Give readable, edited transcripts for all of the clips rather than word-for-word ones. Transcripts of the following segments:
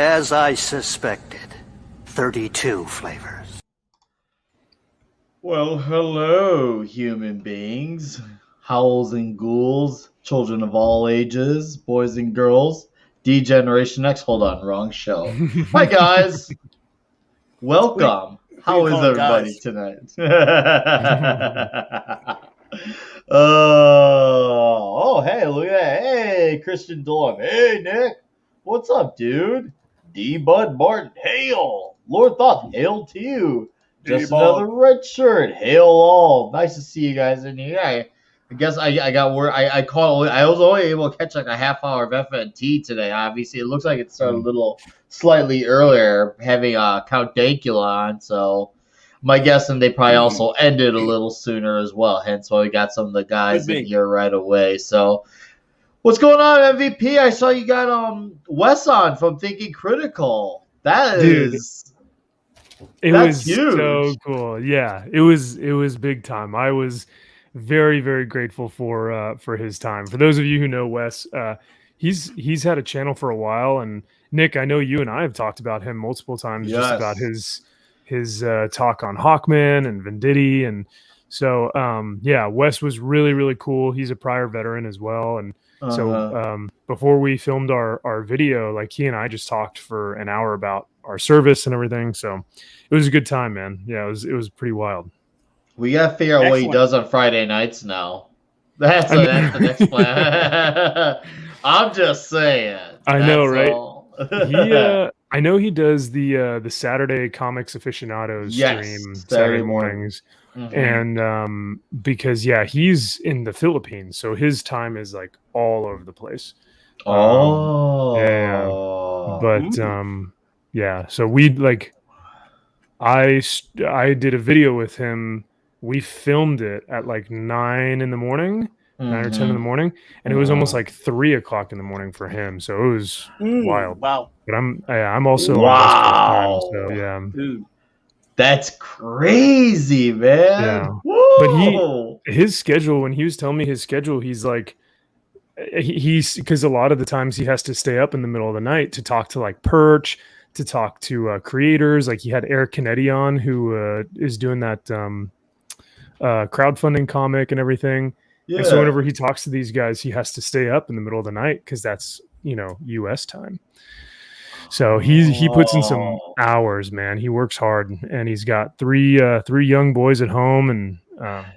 As I suspected, 32 flavors. Well, hello, human beings, howls and ghouls, children of all ages, boys and girls, D-Generation X. Hold on, wrong show. Hi, guys. Welcome. How is everybody tonight? Hey, look at that. Hey, Christian Dorm. Hey, Nick. What's up, dude? D. Bud Martin. Hail. Lord Thoth. Hail to you. Just another red shirt. Hail all. Nice to see you guys in here. I guess I got word. I was only able to catch like a half hour of FNT today. Obviously, it looks like it started a little slightly earlier, having Count Dankula on. So my guessing they probably also ended a little sooner as well. Hence why we got some of the guys in here right away. So what's going on, MVP? I saw you got Wes on from Thinking Critical. That is. It was huge. So cool. Yeah, it was big time. I was very, very grateful for his time. For those of you who know Wes, he's had a channel for a while, and Nick, I know you and I have talked about him multiple times, just about his talk on Hawkman and Venditti, and so yeah, Wes was really, really cool. He's a prior veteran as well, and so before we filmed our video, like he and I just talked for an hour about our service and everything. So it was a good time, man. Yeah, it was pretty wild. We gotta figure out what he does on Friday nights now. That's the next plan. I'm just saying. I know, right? I know he does the Saturday Comics Aficionados stream Saturday mornings. Mm-hmm. And because he's in the Philippines, so his time is like all over the place. So we I did a video with him. We filmed it at like 9 in the morning, 9 or 10 in the morning, and it was almost like 3 o'clock in the morning for him. So it was wild. Wow. But I'm also on West Coast time, so yeah. Dude. That's crazy, man. Yeah. Whoa. But his schedule, when he was telling me his schedule, he's like, he's because a lot of the times he has to stay up in the middle of the night to talk to like Perch, to talk to creators. Like he had Eric Canetti on, who is doing that crowdfunding comic and everything. Yeah. And so whenever he talks to these guys, he has to stay up in the middle of the night because that's, US time. So he puts in some hours, man. He works hard, and he's got three young boys at home, and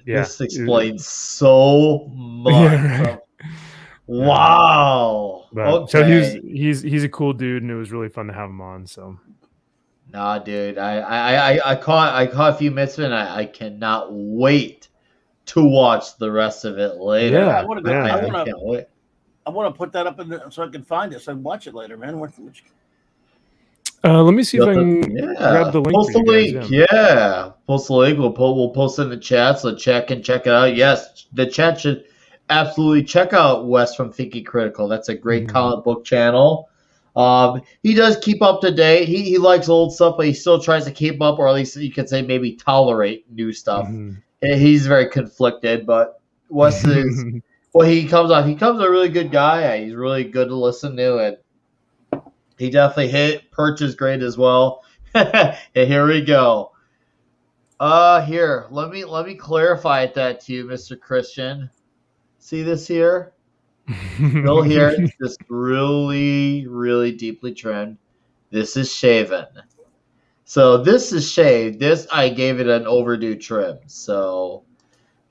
this explains so much. Yeah, right. Wow. Okay. So he's a cool dude, and it was really fun to have him on. So, nah, dude, I caught a few minutes of it, and I cannot wait to watch the rest of it later. Yeah, I can't wait. I want to put that up so I can find it, so I can watch it later, man. Let me see if I can grab the link. Post the link, Post the link. We'll post it in the chat so the chat can check it out. Yes, the chat should absolutely check out Wes from Thinking Critical. That's a great comic book channel. He does keep up to date. He likes old stuff, but he still tries to keep up, or at least you could say maybe tolerate new stuff. He's very conflicted, but Wes is he comes off. He comes a really good guy. He's really good to listen to, and he definitely hit. Perch is great as well. And here we go. Here, let me clarify that to you, Mr. Christian. See this here? Still here. It's just really, really deeply trimmed. This is shaven. So this is shaved. This, I gave it an overdue trim. So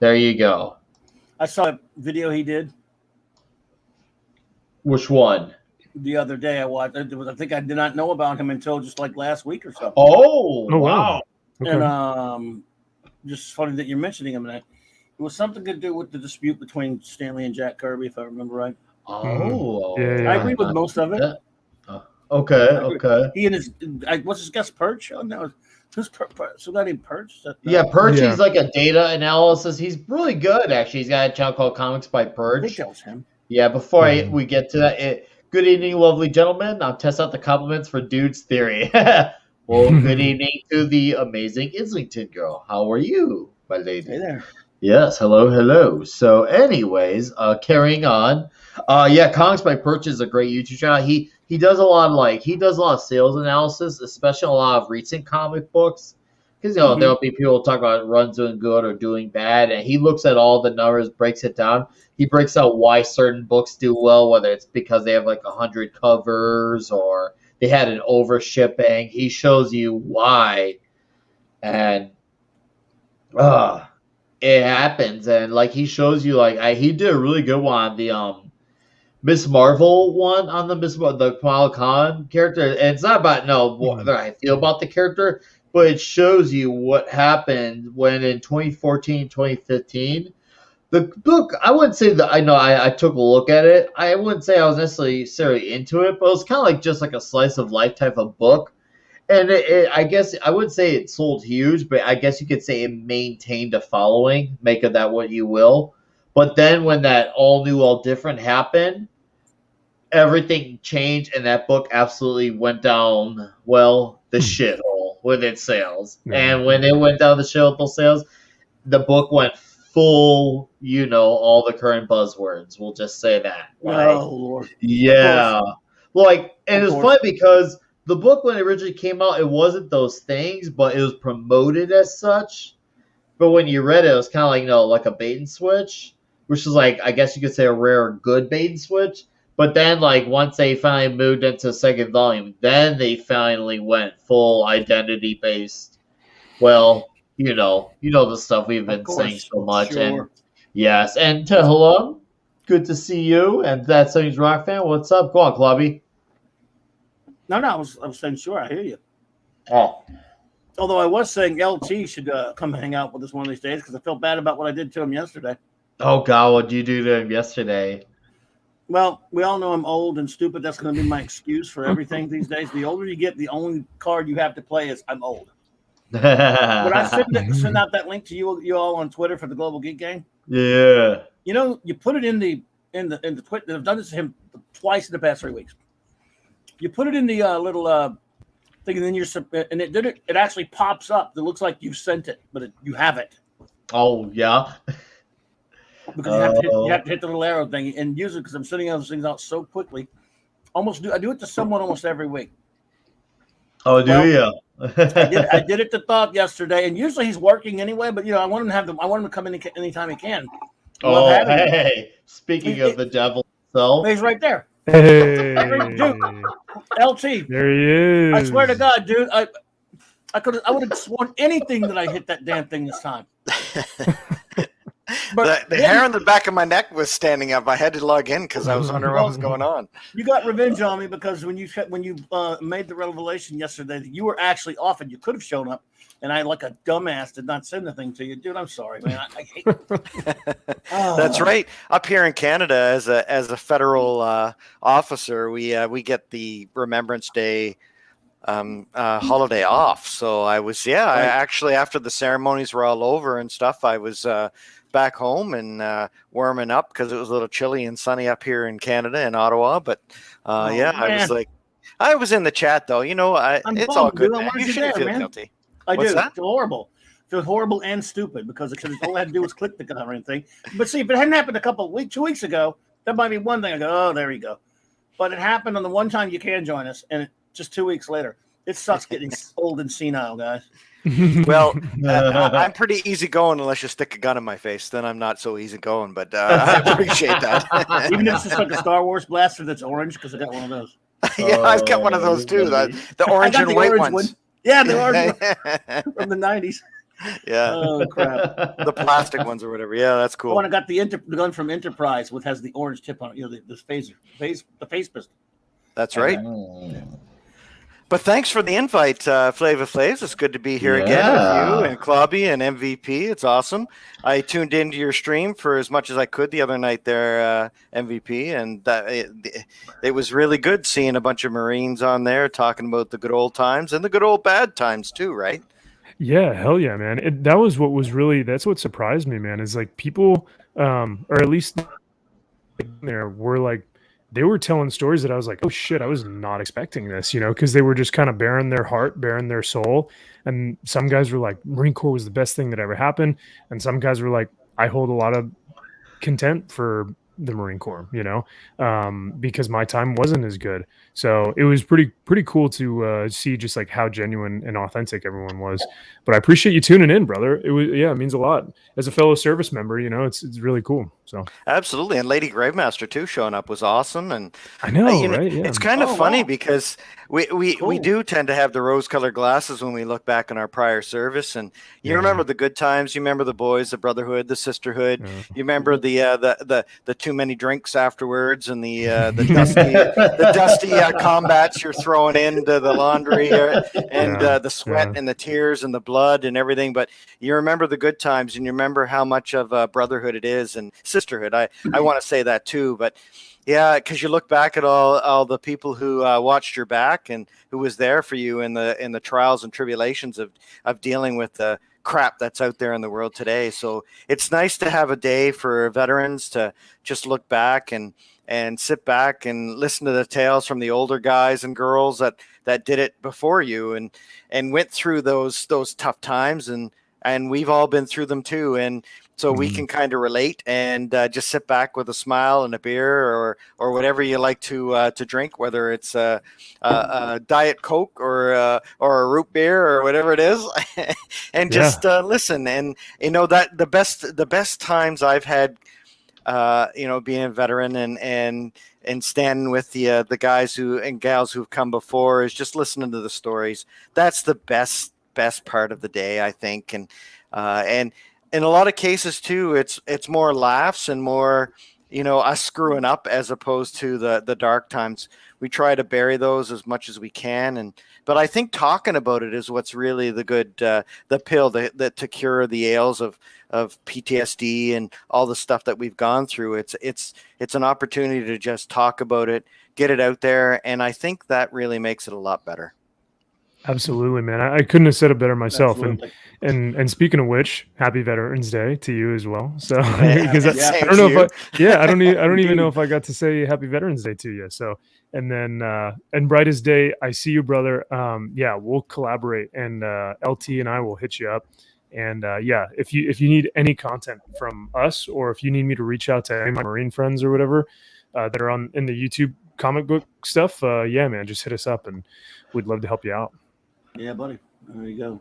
there you go. I saw a video he did. Which one? The other day I watched. I think I did not know about him until just like last week or so. Oh wow! Okay. And just funny that you're mentioning him. And it was something to do with the dispute between Stanley and Jack Kirby, if I remember right. Oh, I agree with most of it. Okay. He and his what's his guest Perch? Oh no, who's somebody named Perch? Perch. He's like a data analysis. He's really good actually. He's got a channel called Comics by Perch. I think that was him. Yeah. Before we get to that. Good evening, lovely gentlemen. I'll test out the compliments for Dude's Theory. Well, good evening to the amazing Islington girl. How are you, my lady? Hey there. Yes, hello. So, anyways, carrying on. Comics by Perch is a great YouTube channel. He does a lot of sales analysis, especially a lot of recent comic books. Because there'll be people talk about runs doing good or doing bad, and he looks at all the numbers, breaks it down. He breaks out why certain books do well, whether it's because they have like 100 covers or they had an over shipping. He shows you why, and it happens, and like he shows you, he did a really good one on the Miss Marvel one on the Kamala Khan character. And it's not about what I feel about the character, but it shows you what happened when in 2014, 2015. The book, I wouldn't say that I took a look at it. I wouldn't say I was necessarily into it, but it was kind of like just like a slice of life type of book. And I guess I would say it sold huge, but I guess you could say it maintained a following. Make of that what you will. But then when that all new, all different happened, everything changed, and that book absolutely went down, the shithole with its sales. And when it went down the shithole sales, the book went full, all the current buzzwords. We'll just say that. Oh, Lord. Yeah. And it's funny because the book, when it originally came out, it wasn't those things, but it was promoted as such. But when you read it, it was kind of like a bait and switch, which is I guess you could say a rare good bait and switch. But then, once they finally moved into the second volume, then they finally went full identity based. Well, the stuff we've been saying so much. Sure. And yes, and hello, good to see you. And that 70s Rock fan, what's up? Go on, Clubby. No, I was saying, sure, I hear you. Oh. Although I was saying LT should come hang out with us one of these days because I felt bad about what I did to him yesterday. Oh, God, what did you do to him yesterday? Well, we all know I'm old and stupid. That's going to be my excuse for everything these days. The older you get, the only card you have to play is I'm old. Would I send out that link to you all on Twitter for the Global Geek Gang? Yeah. You put it in the Twitter. I've done this to him twice in the past 3 weeks. You put it in the little thing, and then it actually pops up. It looks like you sent it, but you haven't. Oh yeah. Because you have to hit the little arrow thing, and usually because I'm sending those things out so quickly, I do it to someone almost every week. Oh, do you? I did it to Thought yesterday, and usually he's working anyway. But I want him to come in anytime he can. Speaking of the devil himself, he's right there. Hey, dude, LT. There he is. I swear to God, dude, I would have sworn anything that I hit that damn thing this time. But the hair on the back of my neck was standing up. I had to log in because I was wondering what was going on. You got revenge on me because when you made the revelation yesterday that you were actually off and you could have shown up, and I, like a dumbass, did not send the thing to you, dude. I'm sorry, man. I hate it. That's right. Up here in Canada, as a federal officer, we get the Remembrance Day holiday off. So I was I actually, after the ceremonies were all over and stuff, I was back home and warming up because it was a little chilly and sunny up here in Canada in Ottawa. But I was in the chat though. It's all good. You shouldn't feel guilty. I do. It's horrible. It's horrible and stupid because all I had to do was click the covering thing. But see, if it hadn't happened 2 weeks ago, that might be one thing. I go, oh, there you go. But it happened on the one time you can join us, and just 2 weeks later. It sucks getting old and senile, guys. Well, I'm pretty easygoing unless you stick a gun in my face. Then I'm not so easygoing, but I appreciate that. Even if it's just like a Star Wars blaster that's orange, because I got one of those. Yeah, I've got one of those too. The orange and white ones. One. Yeah, the orange from the 90s. Yeah. Oh, crap. The plastic ones or whatever. Yeah, that's cool. Oh, and I got the gun from Enterprise, which has the orange tip on it. The face pistol. That's right. But thanks for the invite, Flava Flaves. It's good to be here again with you and Clubby and MVP. It's awesome. I tuned into your stream for as much as I could the other night there, MVP, and it was really good seeing a bunch of Marines on there talking about the good old times and the good old bad times too, right? Yeah, hell yeah, man. That's what surprised me, man, is like people, or at least there were like, they were telling stories that I was like, oh shit, I was not expecting this, because they were just kind of bearing their heart, bearing their soul. And some guys were like, Marine Corps was the best thing that ever happened. And some guys were like, I hold a lot of contempt for the Marine Corps, because my time wasn't as good. So it was pretty cool to see just like how genuine and authentic everyone was. But I appreciate you tuning in, brother. It means a lot as a fellow service member. It's really cool. So absolutely, and Lady Gravemaster too showing up was awesome. And I know, right? Yeah, it's kind of funny wow. because we do tend to have the rose-colored glasses when we look back on our prior service, and you remember the good times, you remember the boys, the brotherhood, the sisterhood, you remember the too many drinks afterwards, and the dusty combats you're throwing into the laundry, and the sweat and the tears and the blood and everything. But you remember the good times, and you remember how much of a brotherhood it is, and sisterhood. I want to say that too, but. Yeah, because you look back at all the people who watched your back and who was there for you in the trials and tribulations of dealing with the crap that's out there in the world today. So it's nice to have a day for veterans to just look back and sit back and listen to the tales from the older guys and girls that did it before you and went through those tough times, and we've all been through them too. And so we can kind of relate and just sit back with a smile and a beer or whatever you like to drink, whether it's a Diet Coke or a root beer or whatever it is, and just listen. And that the best times I've had, being a veteran and standing with the guys and gals who've come before is just listening to the stories. That's the best part of the day, I think, and in a lot of cases too, it's more laughs and more, us screwing up as opposed to the dark times. We try to bury those as much as we can, but I think talking about it is what's really the good, the pill to cure the ails of PTSD and all the stuff that we've gone through. It's an opportunity to just talk about it, get it out there, and I think that really makes it a lot better. Absolutely, man. I couldn't have said it better myself. And speaking of which, happy Veterans Day to you as well. So because I don't know I don't even know if I got to say happy Veterans Day to you. So and then and Brightest Day, I see you, brother. We'll collaborate, and LT and I will hit you up. And if you need any content from us, or if you need me to reach out to any of my Marine friends or whatever that are in the YouTube comic book stuff, man, just hit us up, and we'd love to help you out. Yeah, buddy. There you go.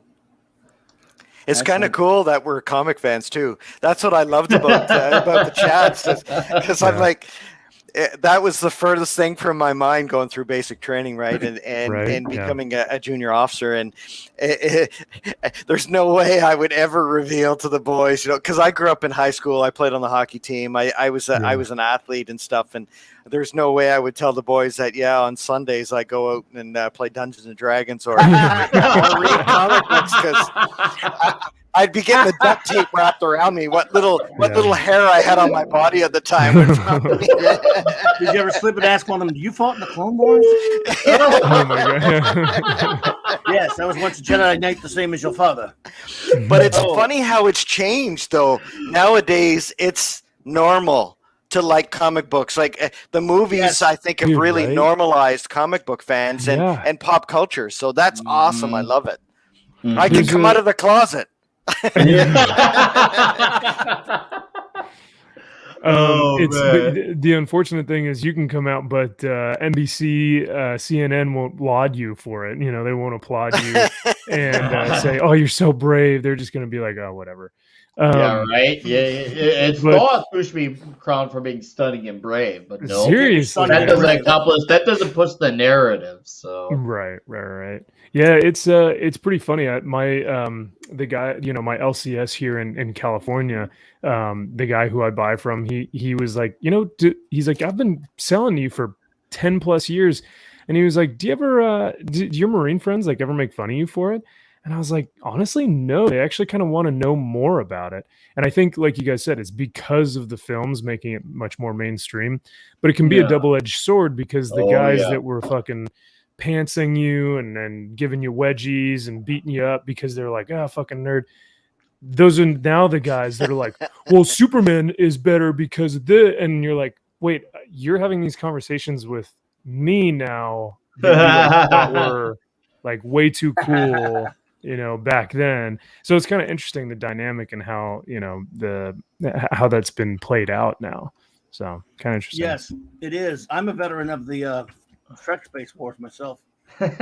It's kind of cool that we're comic fans too. That's what I loved about the chats, because I'm like, that was the furthest thing from my mind going through basic training, right? And becoming a junior officer. And there's no way I would ever reveal to the boys, because I grew up in high school. I played on the hockey team. I was an athlete and stuff. And there's no way I would tell the boys that, on Sundays I go out and play Dungeons and Dragons or read comic books, because I'd be getting the duct tape wrapped around me. What little hair I had on my body at the time. Did you ever slip and ask one of them, you fought in the Clone Wars? Oh my God. Yes, I was once a Jedi Knight, the same as your father. But it's funny how it's changed, though. Nowadays, it's normal to like comic books. Like the movies, I think, have really normalized comic book fans and pop culture. So that's awesome. I love it. I can come out of the closet. The unfortunate thing is you can come out, but NBC, CNN won't laud you for it. They won't applaud you and say, "Oh, you're so brave." They're just going to be like, "Oh, whatever." It's thought we should be crowned for being stunning and brave, but no, seriously, that doesn't push the narrative. So right. Yeah, it's pretty funny. The guy, my LCS here in California, the guy who I buy from, he was like, he's like, I've been selling to you for 10 plus years, and he was like, do your Marine friends like ever make fun of you for it? And I was like, honestly, no. They actually kind of want to know more about it. And I think, like you guys said, it's because of the films making it much more mainstream. But it can be a double-edged sword, because the guys that were fucking pantsing you and giving you wedgies and beating you up because they're like, fucking nerd. Those are now the guys that are like, well, Superman is better because of this. And you're like, wait, you're having these conversations with me now that you thought were like way too cool back then. So it's kind of interesting, the dynamic and how, how that's been played out now. So kind of interesting. Yes, it is. I'm a veteran of the Trek Space Force myself. It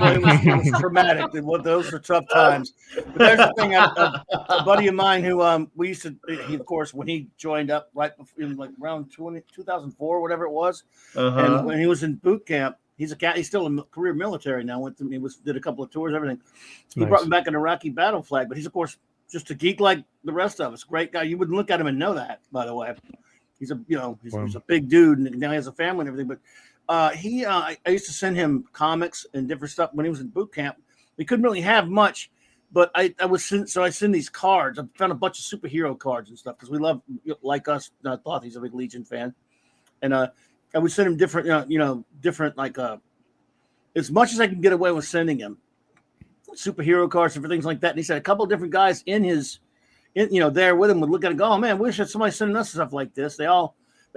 was traumatic. Those were tough times. But there's the thing. A buddy of mine who we used to. He, of course, when he joined up right before, like around 2004, whatever it was, and when he was in boot camp, he's still in career military now. Did a couple of tours, everything. He brought me back an Iraqi battle flag, but he's of course just a geek like the rest of us. Great guy. You wouldn't look at him and know that, by the way. He's a big dude, and now he has a family and everything. But I used to send him comics and different stuff when he was in boot camp. We couldn't really have much, but I send these cards. I found a bunch of superhero cards and stuff because we love, like us. I thought he's a big Legion fan, and I would send him different, different like as much as I can get away with sending him superhero cards and for things like that. And he said a couple of different guys there with him would look at it and go, "Oh man, we should somebody sending us stuff like this." They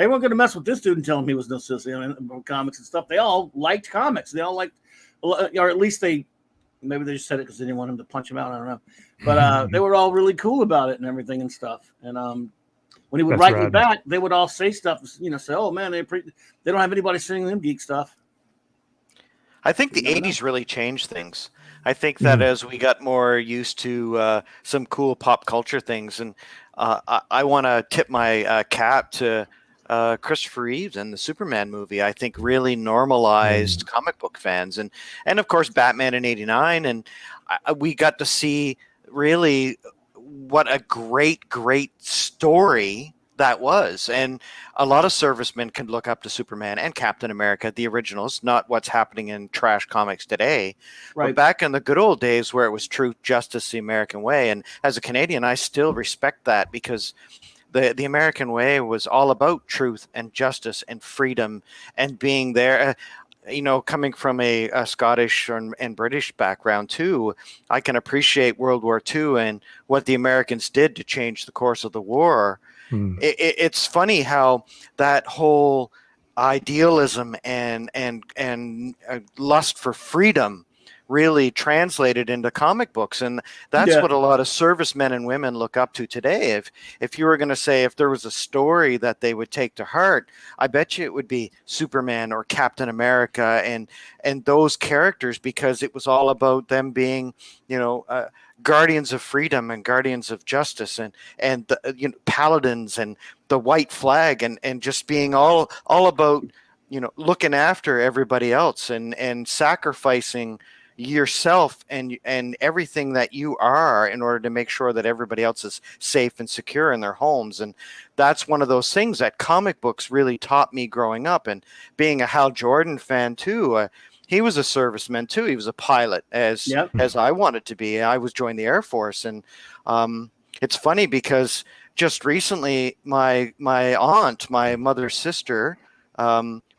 weren't going to mess with this dude and tell him he was no sissy comics and stuff. They all liked comics. They all liked, or at least maybe they just said it because they didn't want him to punch him out. I don't know, but they were all really cool about it and everything and stuff. And when he would write me back, they would all say stuff, say, "Oh man, they don't have anybody sending them geek stuff." I think the 80s really changed things. I think that as we got more used to some cool pop culture things, and I want to tip my cap to Christopher Reeves and the Superman movie. I think really normalized comic book fans, and of course Batman in '89, and we got to see really what a great story that was. And a lot of servicemen can look up to Superman and Captain America, the originals, not what's happening in trash comics today. Right. But back in the good old days where it was truth, justice, the American way. And as a Canadian, I still respect that because the American way was all about truth and justice and freedom and being there. Coming from a Scottish and British background too, I can appreciate World War II and what the Americans did to change the course of the war. It's funny how that whole idealism and lust for freedom really translated into comic books, and that's what a lot of servicemen and women look up to today. If you were going to say if there was a story that they would take to heart, I bet you it would be Superman or Captain America and those characters, because it was all about them being guardians of freedom and guardians of justice and the, paladins and the white flag and just being all about looking after everybody else and sacrificing yourself and everything that you are in order to make sure that everybody else is safe and secure in their homes. And that's one of those things that comic books really taught me growing up. And being a Hal Jordan fan too, he was a serviceman too. He was a pilot as I wanted to be. I was joined the Air Force, and it's funny because just recently my aunt, my mother's sister,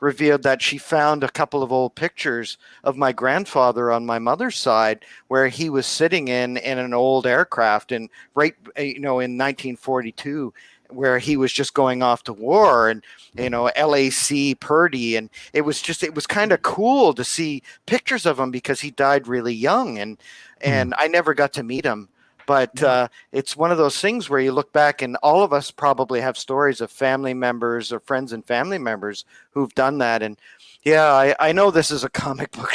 revealed that she found a couple of old pictures of my grandfather on my mother's side where he was sitting in an old aircraft in 1942, where he was just going off to war, and LAC Purdy, and it was kind of cool to see pictures of him because he died really young, and I never got to meet him. But it's one of those things where you look back, and all of us probably have stories of family members or friends and family members who've done that. And I know this is a comic book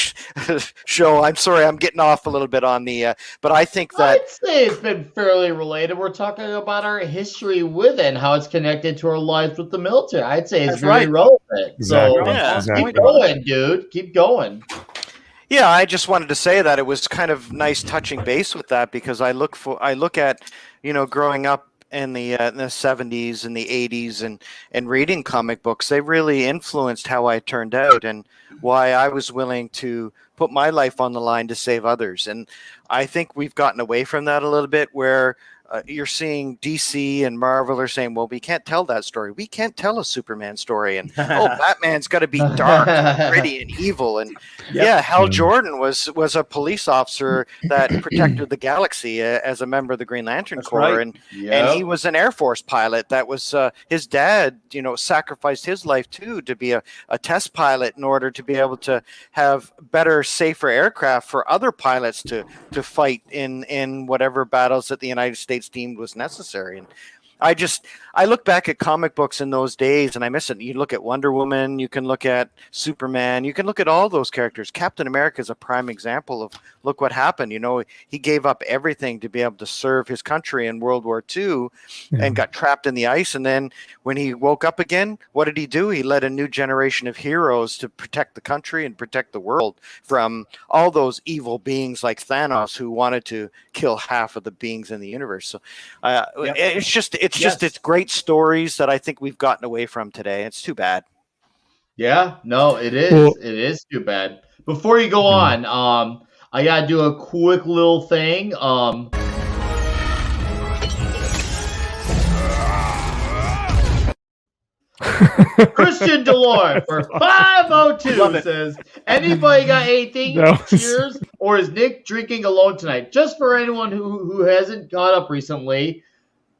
show. I'm sorry, I'm getting off a little bit on the, but I think that I'd say it's been fairly related. We're talking about our history with it and how it's connected to our lives with the military. I'd say it's very relevant. Exactly. So keep going, dude. Keep going. Yeah, I just wanted to say that it was kind of nice touching base with that, because I look at, growing up in the 70s and the 80s and reading comic books, they really influenced how I turned out and why I was willing to put my life on the line to save others. And I think we've gotten away from that a little bit, where you're seeing DC and Marvel are saying, well, we can't tell that story. We can't tell a Superman story. And, Batman's got to be dark and gritty and evil. And Hal Jordan was a police officer that protected the galaxy as a member of the Green Lantern Corps. Right. And he was an Air Force pilot. That was his dad, sacrificed his life too to be a test pilot in order to be able to have better, safer aircraft for other pilots to fight in whatever battles that the United States deemed was necessary. And I look back at comic books in those days and I miss it. You look at Wonder Woman, you can look at Superman, you can look at all those characters. Captain America is a prime example of look what happened. He gave up everything to be able to serve his country in World War II and got trapped in the ice. And then when he woke up again, what did he do? He led a new generation of heroes to protect the country and protect the world from all those evil beings like Thanos who wanted to kill half of the beings in the universe. So it's great stories that I think we've gotten away from today. It's too bad. Yeah, no, it is. Well, it is too bad. Before you go on, I gotta do a quick little thing. Christian Delore for 502 says, anybody got anything? Cheers. Or is Nick drinking alone tonight? Just for anyone who hasn't got up recently,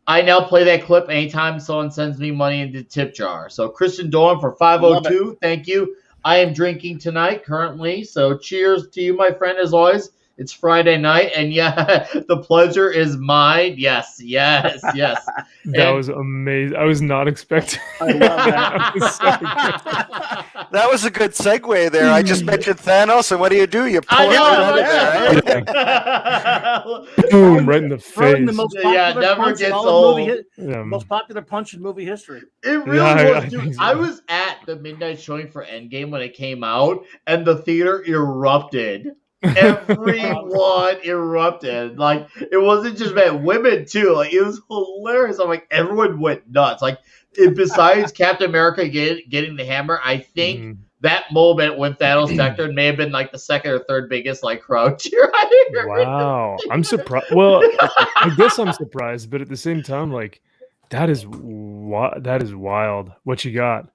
I now play that clip anytime someone sends me money into the tip jar. So Christian Dorn for 502, thank you. I am drinking tonight currently, so cheers to you, my friend, as always. It's Friday night, and the pleasure is mine. Yes. That was amazing. I was not expecting. I love that. That was a good segue there. I just mentioned Thanos, and what do? You pull it out of there. Boom, right in the face. The most never gets old. Most popular punch in movie history. It really was, dude. I was at the midnight showing for Endgame when it came out, and the theater erupted. Everyone erupted. Like, it wasn't just men, women too. Like, it was hilarious. I'm like, everyone went nuts. Like, besides Captain America getting the hammer, I think that moment when Thanos Vector may have been like the second or third biggest crowd cheer. Wow, I'm surprised. Well, I guess I'm surprised, but at the same time, that is wild. What you got?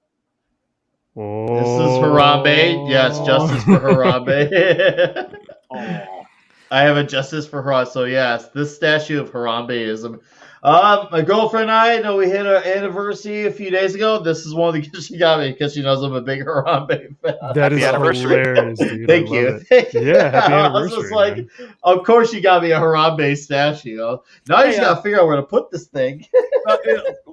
Oh. This is Harambe. Yes, justice for Harambe. I have a justice for Harambe. So yes, this statue of Harambe is my girlfriend and I know we hit our anniversary a few days ago. This is one of the gifts she got me because she knows I'm a big Harambe fan. That is hilarious, dude. Thank you. Yeah, happy anniversary. I was just like, of course she got me a Harambe statue. Now you just gotta figure out where to put this thing.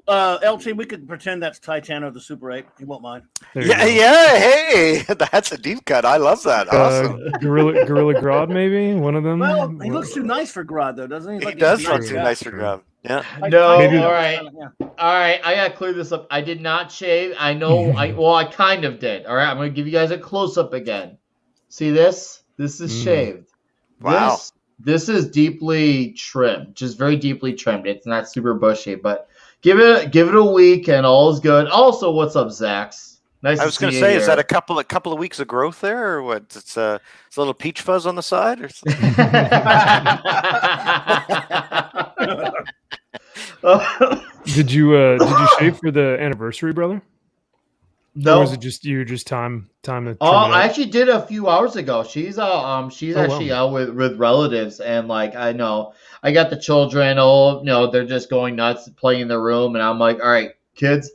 LT, we could pretend that's Titano of the Super 8. He won't mind. Hey, that's a deep cut. I love that. Awesome. Gorilla Grodd, maybe one of them. Well, he looks too nice for Grodd, though, doesn't he? He does look too nice for Grodd. Yeah. No. All right. I gotta clear this up. I did not shave. I know. I kind of did. All right. I'm gonna give you guys a close up again. See this? This is shaved. Wow. This is deeply trimmed, just very deeply trimmed. It's not super bushy, but give it a week and all is good. Also, what's up, Zax? Nice. I was going to say, is that a couple of weeks of growth there, or what? It's a little peach fuzz on the side, or something? Did you shave for the anniversary, brother? No. Or was it just time to? I actually did a few hours ago. She's actually out with relatives, and I know I got the children. They're just going nuts, playing in the room, and I'm like, all right, kids,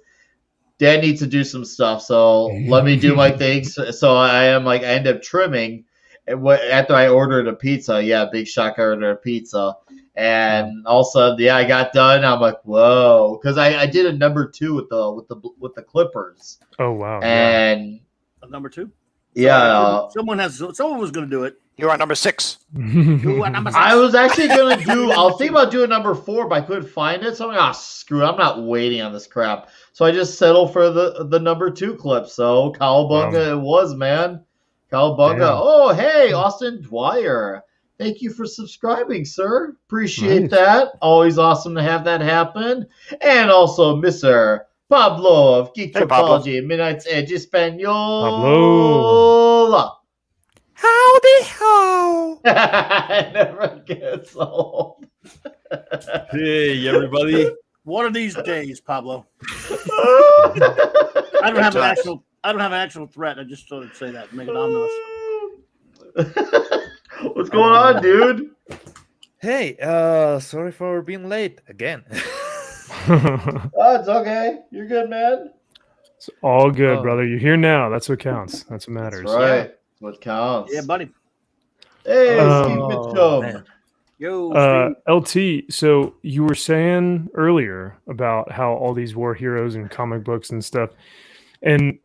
Dad needs to do some stuff, so let me do my things. So I end up trimming. After I ordered a pizza, big shock, I ordered a pizza. And also, I got done. I'm like, whoa, because I did a number 2 with the Clippers. Oh wow! And a number 2. Yeah, someone was going to do it. You're on number 6. I was actually going to do. I was thinking about doing number 4, but I couldn't find it. So I'm like, screw it. I'm not waiting on this crap. So I just settled for the number 2 clip. So Cowabunga it was, man. Cowabunga. Damn. Oh, hey, Austin Dwyer. Thank you for subscribing, sir. Appreciate that. Always awesome to have that happen. And also, Mr. Pablo of Geek Topology, Midnight's Edge Espanol. Pablo. Howdy ho. It never gets old. Hey, everybody. One of these days, Pablo. I don't have an actual threat. I just thought I'd say that, make it ominous. What's going on, dude? Hey, sorry for being late again. It's okay. You're good, man. It's all good, brother. You're here now. That's what counts. That's what matters. That's right. What counts. Yeah, buddy. Hey, Steve Mitchum. Yo, LT, so you were saying earlier about how all these war heroes and comic books and stuff, and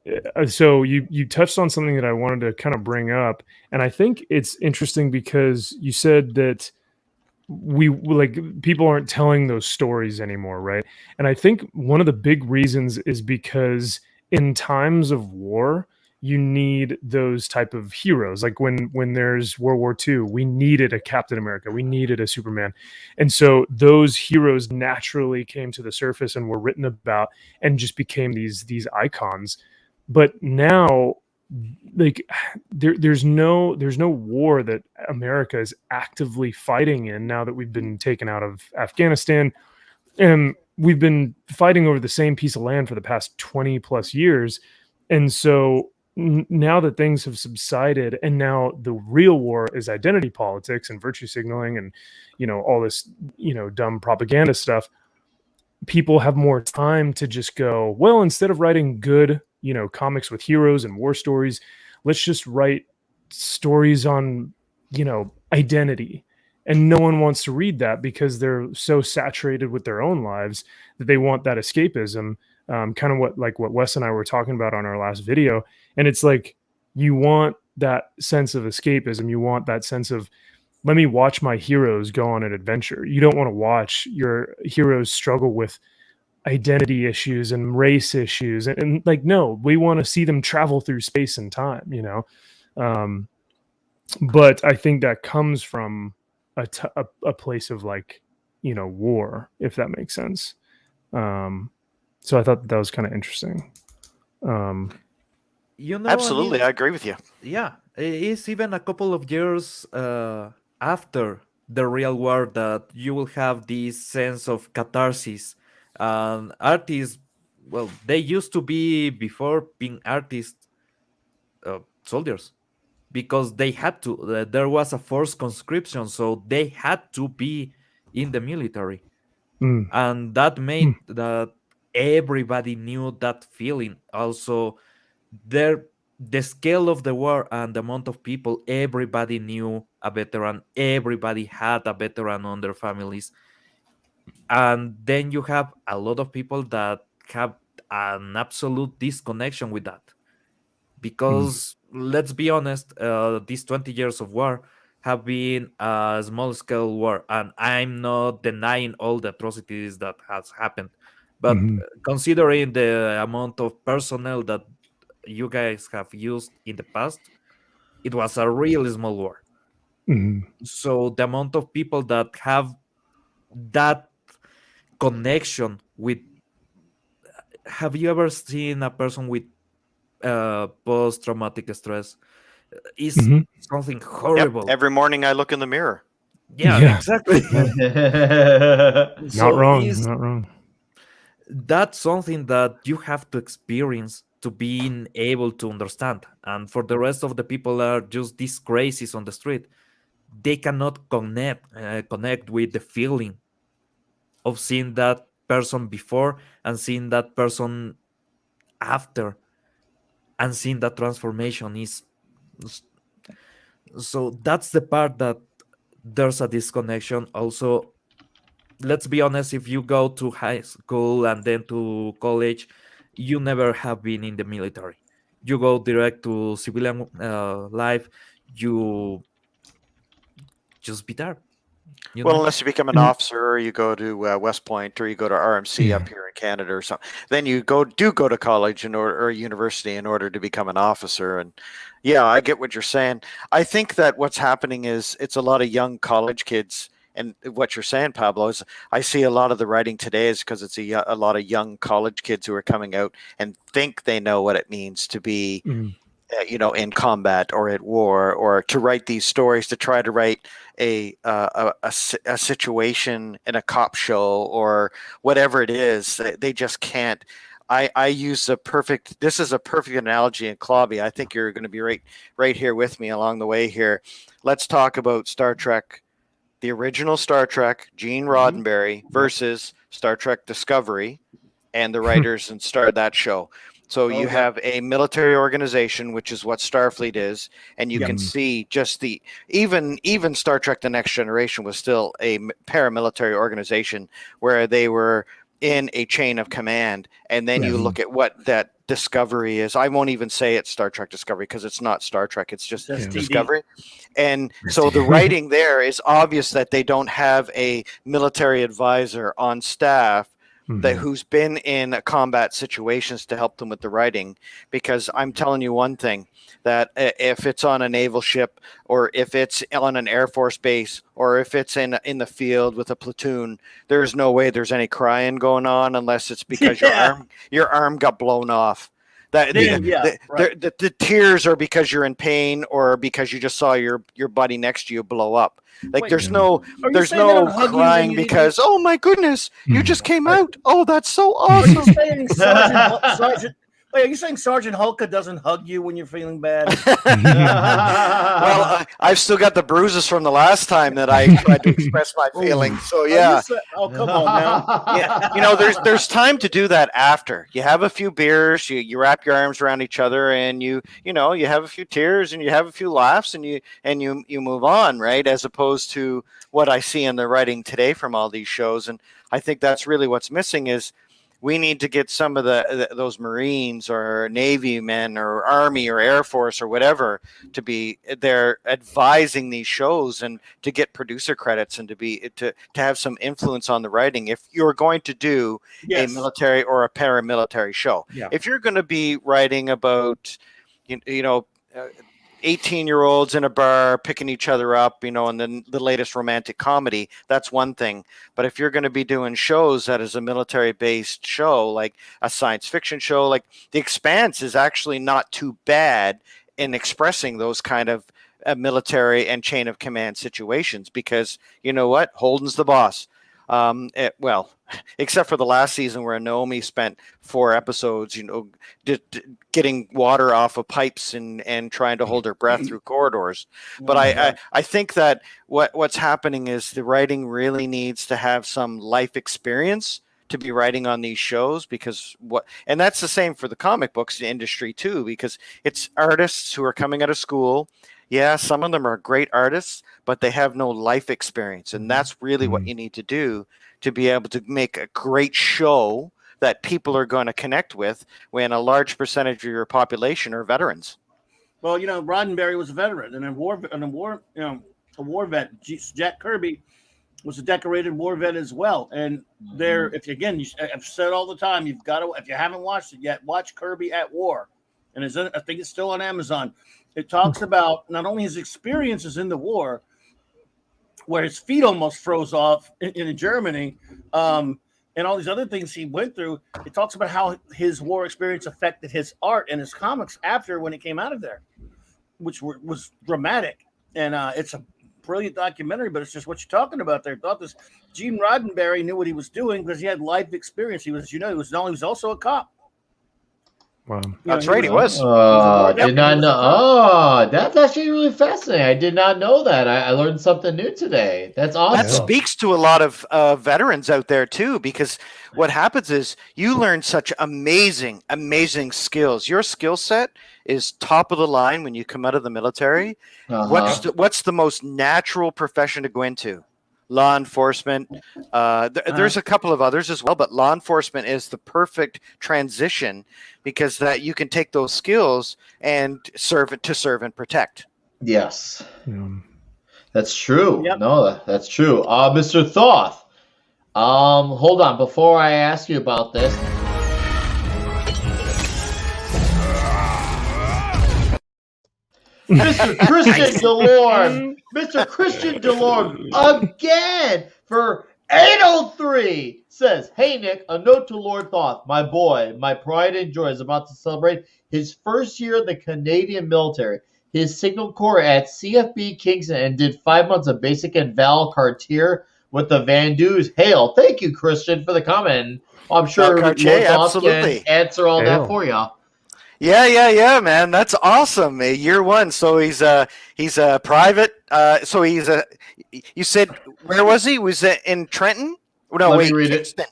so you touched on something that I wanted to kind of bring up, and I think it's interesting because you said that people aren't telling those stories anymore, right? And I think one of the big reasons is because in times of war, you need those type of heroes. Like when there's World War II, we needed a Captain America, we needed a Superman. And so those heroes naturally came to the surface and were written about and just became these icons. But now, like there's no war that America is actively fighting in now that we've been taken out of Afghanistan. And we've been fighting over the same piece of land for the past 20 plus years. And so now that things have subsided and now the real war is identity politics and virtue signaling and, all this, dumb propaganda stuff, people have more time to just go, well, instead of writing good, comics with heroes and war stories, let's just write stories on, identity. And no one wants to read that because they're so saturated with their own lives that they want that escapism. Kind of what Wes and I were talking about on our last video. And it's like, you want that sense of escapism. You want that sense of, let me watch my heroes go on an adventure. You don't want to watch your heroes struggle with identity issues and race issues. And no, we want to see them travel through space and time, but I think that comes from a place of war, if that makes sense. So I thought that was kind of interesting. Absolutely, I agree with you. Yeah, it's even a couple of years after the real war that you will have this sense of catharsis. Artists, well, they used to be, before being artists, soldiers, because they had to. There was a forced conscription, so they had to be in the military, and that made that everybody knew that feeling. Also, the scale of the war and the amount of people, everybody knew a veteran. Everybody had a veteran on their families. And then you have a lot of people that have an absolute disconnection with that. Because let's be honest, these 20 years of war have been a small scale war. And I'm not denying all the atrocities that has happened. But considering the amount of personnel that you guys have used in the past, it was a really small war. So the amount of people that have that connection with, have you ever seen a person with post-traumatic stress? Is something horrible. Yep. Every morning I look in the mirror. Yeah. Exactly. Not wrong. That's something that you have to experience to being able to understand. And for the rest of the people that are just these crazies on the street, they cannot connect with the feeling of seeing that person before and seeing that person after, and seeing that transformation is. So that's the part that there's a disconnection. Also, let's be honest, if you go to high school and then to college, you never have been in the military. You go direct to civilian life. You just be there. Unless you become an officer, or you go to West Point, or you go to RMC up here in Canada or something, then you go to college or university in order to become an officer. And yeah, I get what you're saying. I think that what's happening is it's a lot of young college kids. And what you're saying, Pablo, is I see a lot of the writing today is because it's a lot of young college kids who are coming out and think they know what it means to be in combat or at war, or to write these stories, to try to write a situation in a cop show or whatever it is. They just can't. I use this is a perfect analogy in Clobby. I think you're going to be right here with me along the way here. Let's talk about Star Trek, the original Star Trek, Gene Roddenberry versus Star Trek Discovery and the writers and started that show. So you have a military organization, which is what Starfleet is, and you can see just even Star Trek: The Next Generation was still a paramilitary organization where they were in a chain of command. And then you look at what that Discovery is. I won't even say it's Star Trek Discovery because it's not Star Trek. It's just Discovery. And so the writing there is obvious that they don't have a military advisor on staff who's been in combat situations to help them with the writing. Because I'm telling you one thing, that if it's on a naval ship, or if it's on an Air Force base, or if it's in the field with a platoon, there's no way there's any crying going on unless it's because your arm got blown off. The tears are because you're in pain or because you just saw your buddy next to you blow up. Like there's no crying because, oh my goodness, you just came out. Oh, that's so awesome. Are you saying are you saying Sergeant Hulka doesn't hug you when you're feeling bad? Well, I've still got the bruises from the last time that I tried to express my feelings. So yeah. Oh, come on now. Yeah. There's time to do that after. You have a few beers, you wrap your arms around each other, and you have a few tears and you have a few laughs, and you move on, right? As opposed to what I see in the writing today from all these shows. And I think that's really what's missing is we need to get some of those Marines or Navy men or Army or Air Force or whatever to be there advising these shows and to get producer credits and to have some influence on the writing. If you're going to do a military or a paramilitary show, if you're going to be writing about, 18-year-olds in a bar picking each other up, and then the latest romantic comedy, that's one thing. But if you're going to be doing shows that is a military-based show, like a science fiction show, like The Expanse is actually not too bad in expressing those kind of military and chain of command situations, because you know what? Holden's the boss. Except for the last season where Naomi spent 4 episodes, getting water off of pipes and trying to hold her breath through corridors. But I think that what's happening is the writing really needs to have some life experience to be writing on these shows, and that's the same for the comic books industry too, because it's artists who are coming out of school. Yeah, some of them are great artists, but they have no life experience. And that's really what you need to do to be able to make a great show that people are going to connect with when a large percentage of your population are veterans. Well, Roddenberry was a veteran and a war vet. Jack Kirby was a decorated war vet as well. And I've said all the time, you've got to, if you haven't watched it yet, watch Kirby at War. And I think it's still on Amazon. It talks about not only his experiences in the war, where his feet almost froze off in Germany, and all these other things he went through. It talks about how his war experience affected his art and his comics after when he came out of there, which was dramatic. And it's a brilliant documentary, but it's just what you're talking about there. Thought this Gene Roddenberry knew what he was doing because he had life experience. He was also a cop. Wow. That's right, he was. Did not know. Oh, that's actually really fascinating. I did not know that. I learned something new today. That's awesome. That speaks to a lot of veterans out there too, because what happens is you learn such amazing skills. Your skill set is top of the line when you come out of the military. What's the most natural profession to go into? Law enforcement. There's a couple of others as well, but law enforcement is the perfect transition because that you can take those skills and serve and protect. Yes, that's true. Yep. No, that's true. Mr. Thoth, hold on. Before I ask you about this, Mr. Christian DeLorme. Mr. Christian DeLorme again for 803 says, "Hey Nick, a note to Lord Thoth, my boy, my pride and joy, is about to celebrate his first year in the Canadian military. His signal corps at CFB Kingston and did 5 months of basic and Val Cartier with the Van Dews. Hail!" Thank you, Christian, for the comment. I'm sure Cartier, Lord Thoth can absolutely. answer all Hail. that for you. Yeah, man. That's awesome. Year one. So he's a private. You said, where was he? Was it in Trenton? No, Let wait, me read Kingston. it.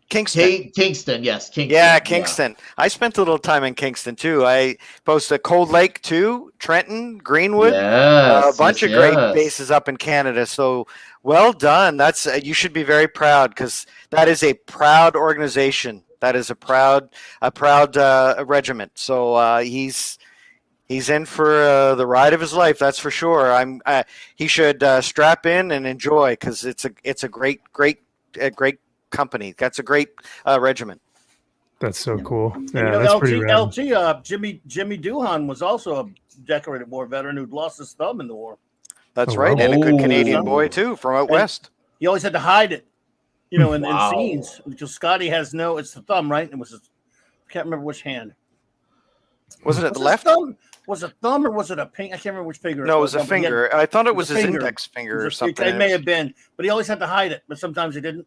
Kingston. Kingston, yes, Kingston. Yeah, Kingston. I spent a little time in Kingston too. I posted Cold Lake too, Trenton, Greenwood, Yes, a bunch of great bases up in Canada. So well done. That's you should be very proud because that is a proud organization. That is a proud regiment. So he's in for the ride of his life. That's for sure. He should strap in and enjoy because it's a great company. That's a great regiment. That's so cool. And, Yeah, that's pretty rad. Jimmy Doohan was also a decorated war veteran who'd lost his thumb in the war. That's Oh, right, wow. and a good Oh. Canadian boy too from out west. He always had to hide it, in Wow. scenes because Scotty has it's the thumb, right? It was I can't remember which hand. Wasn't it the his left? thumb? Was it thumb or was it a pink? I can't remember which finger. No, it was a but he had- finger. I thought it was a his finger. index finger or It something. may have been, but he always had to hide it. But sometimes he didn't.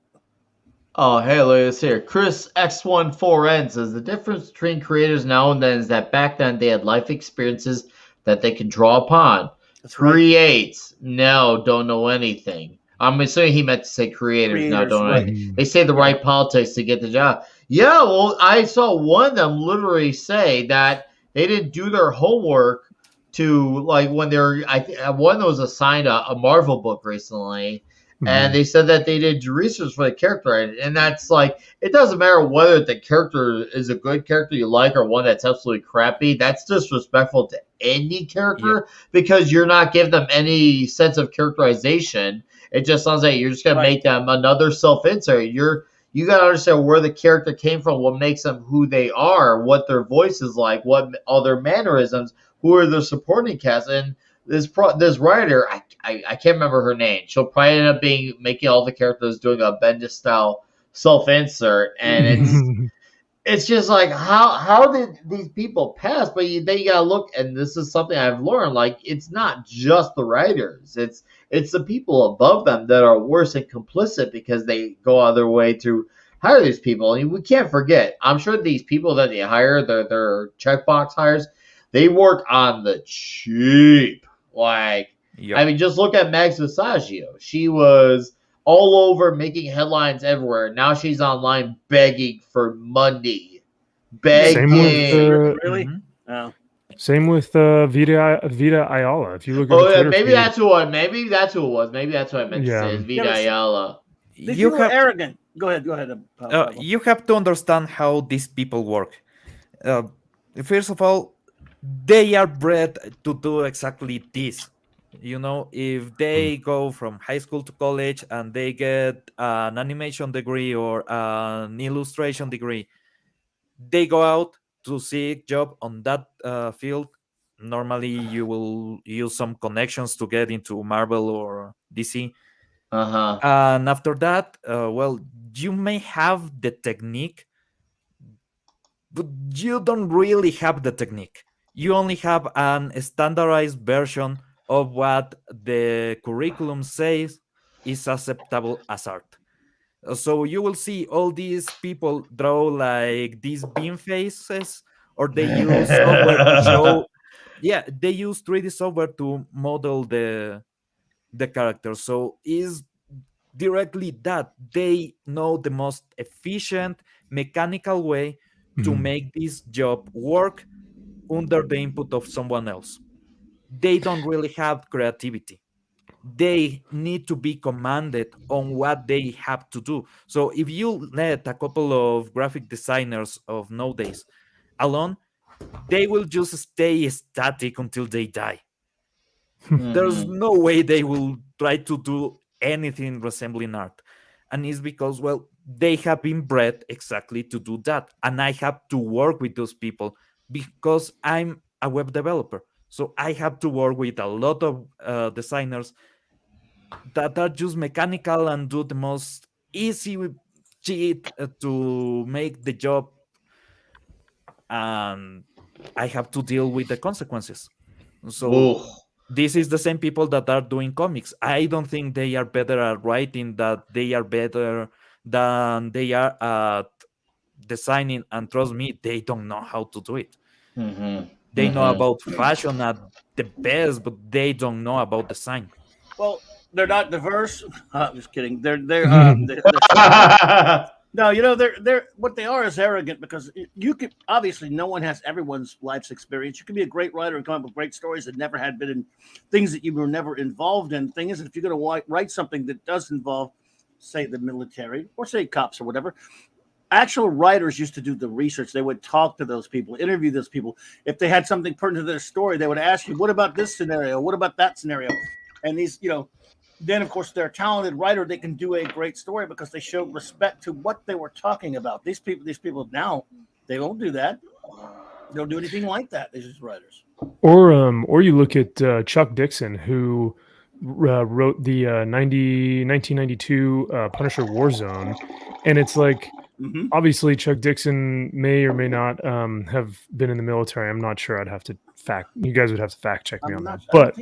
Oh, hey, look at this here. Chris X14N says the difference between creators now and then is that back then they had life experiences that they could draw upon. That's right. Creates now don't know anything. I'm assuming he meant to say creators now don't know right. anything. They say the right politics to get the job. Yeah, well, I saw one of them literally say that they didn't do their homework to, like, when they're, one that was assigned a Marvel book recently. And they said that they did research for the character, and that's like, it doesn't matter whether the character is a good character you like or one that's absolutely crappy. That's disrespectful to any character because you're not giving them any sense of characterization. It just sounds like you're just gonna make them another self-insert. You gotta understand where the character came from, what makes them who they are, what their voice is like, what all their mannerisms, who are their supporting cast, and this writer, I can't remember her name. She'll probably end up making all the characters doing a Bendis style self-insert, and it's just like how did these people pass? But then you gotta look, and this is something I've learned. Like, it's not just the writers; it's the people above them that are worse and complicit because they go out of their way to hire these people. And we can't forget. I'm sure these people that they hire, their checkbox hires, they work on the cheap. Like, I mean, just look at Max Visaggio. She was all over making headlines everywhere. Now she's online begging for money. Begging. Really? Oh. Same with Vita Ayala. If you look at Twitter maybe feed. That's who it. Maybe that's who it was. Maybe that's what I meant to say. Is Vita Ayala. You were arrogant. Go ahead. You have to understand how these people work. First of all, they are bred to do exactly this. If they go from high school to college and they get an animation degree or an illustration degree, they go out to seek job on that field. Normally, you will use some connections to get into Marvel or DC. And after that, you may have the technique, but you don't really have the technique. You only have an standardized version of what the curriculum says is acceptable as art. So you will see all these people draw like these beam faces, or they use software to show. Yeah, they use 3D software to model the characters. So is directly that they know the most efficient mechanical way to make this job work under the input of someone else. They don't really have creativity. They need to be commanded on what they have to do. So if you let a couple of graphic designers of nowadays alone, they will just stay static until they die. There's no way they will try to do anything resembling art. And it's because, they have been bred exactly to do that. And I have to work with those people because I'm a web developer. So I have to work with a lot of designers that are just mechanical and do the most easy cheat to make the job, and I have to deal with the consequences. So this is the same people that are doing comics. I don't think they are better at writing, that they are better than they are at designing, and trust me, they don't know how to do it. They know about fashion at the best, but they don't know about design. Well, they're not diverse. I'm just kidding. They're no, they're what they are is arrogant, because you could obviously no one has everyone's life's experience. You can be a great writer and come up with great stories that never had been in things that you were never involved in. The thing is, if you're going to write something that does involve, say, the military or say cops or whatever, actual writers used to do the research. They would talk to those people, interview those people. If they had something pertinent to their story, they would ask you, "What about this scenario? What about that scenario?" And these, then of course they're a talented writer. They can do a great story because they showed respect to what they were talking about. These people now, they don't do that. They don't do anything like that. These just writers. Or you look at Chuck Dixon, who wrote the 1992 Punisher Warzone, and it's like, obviously Chuck Dixon may or may not have been in the military. I'm not sure. You guys would have to fact check me on that, but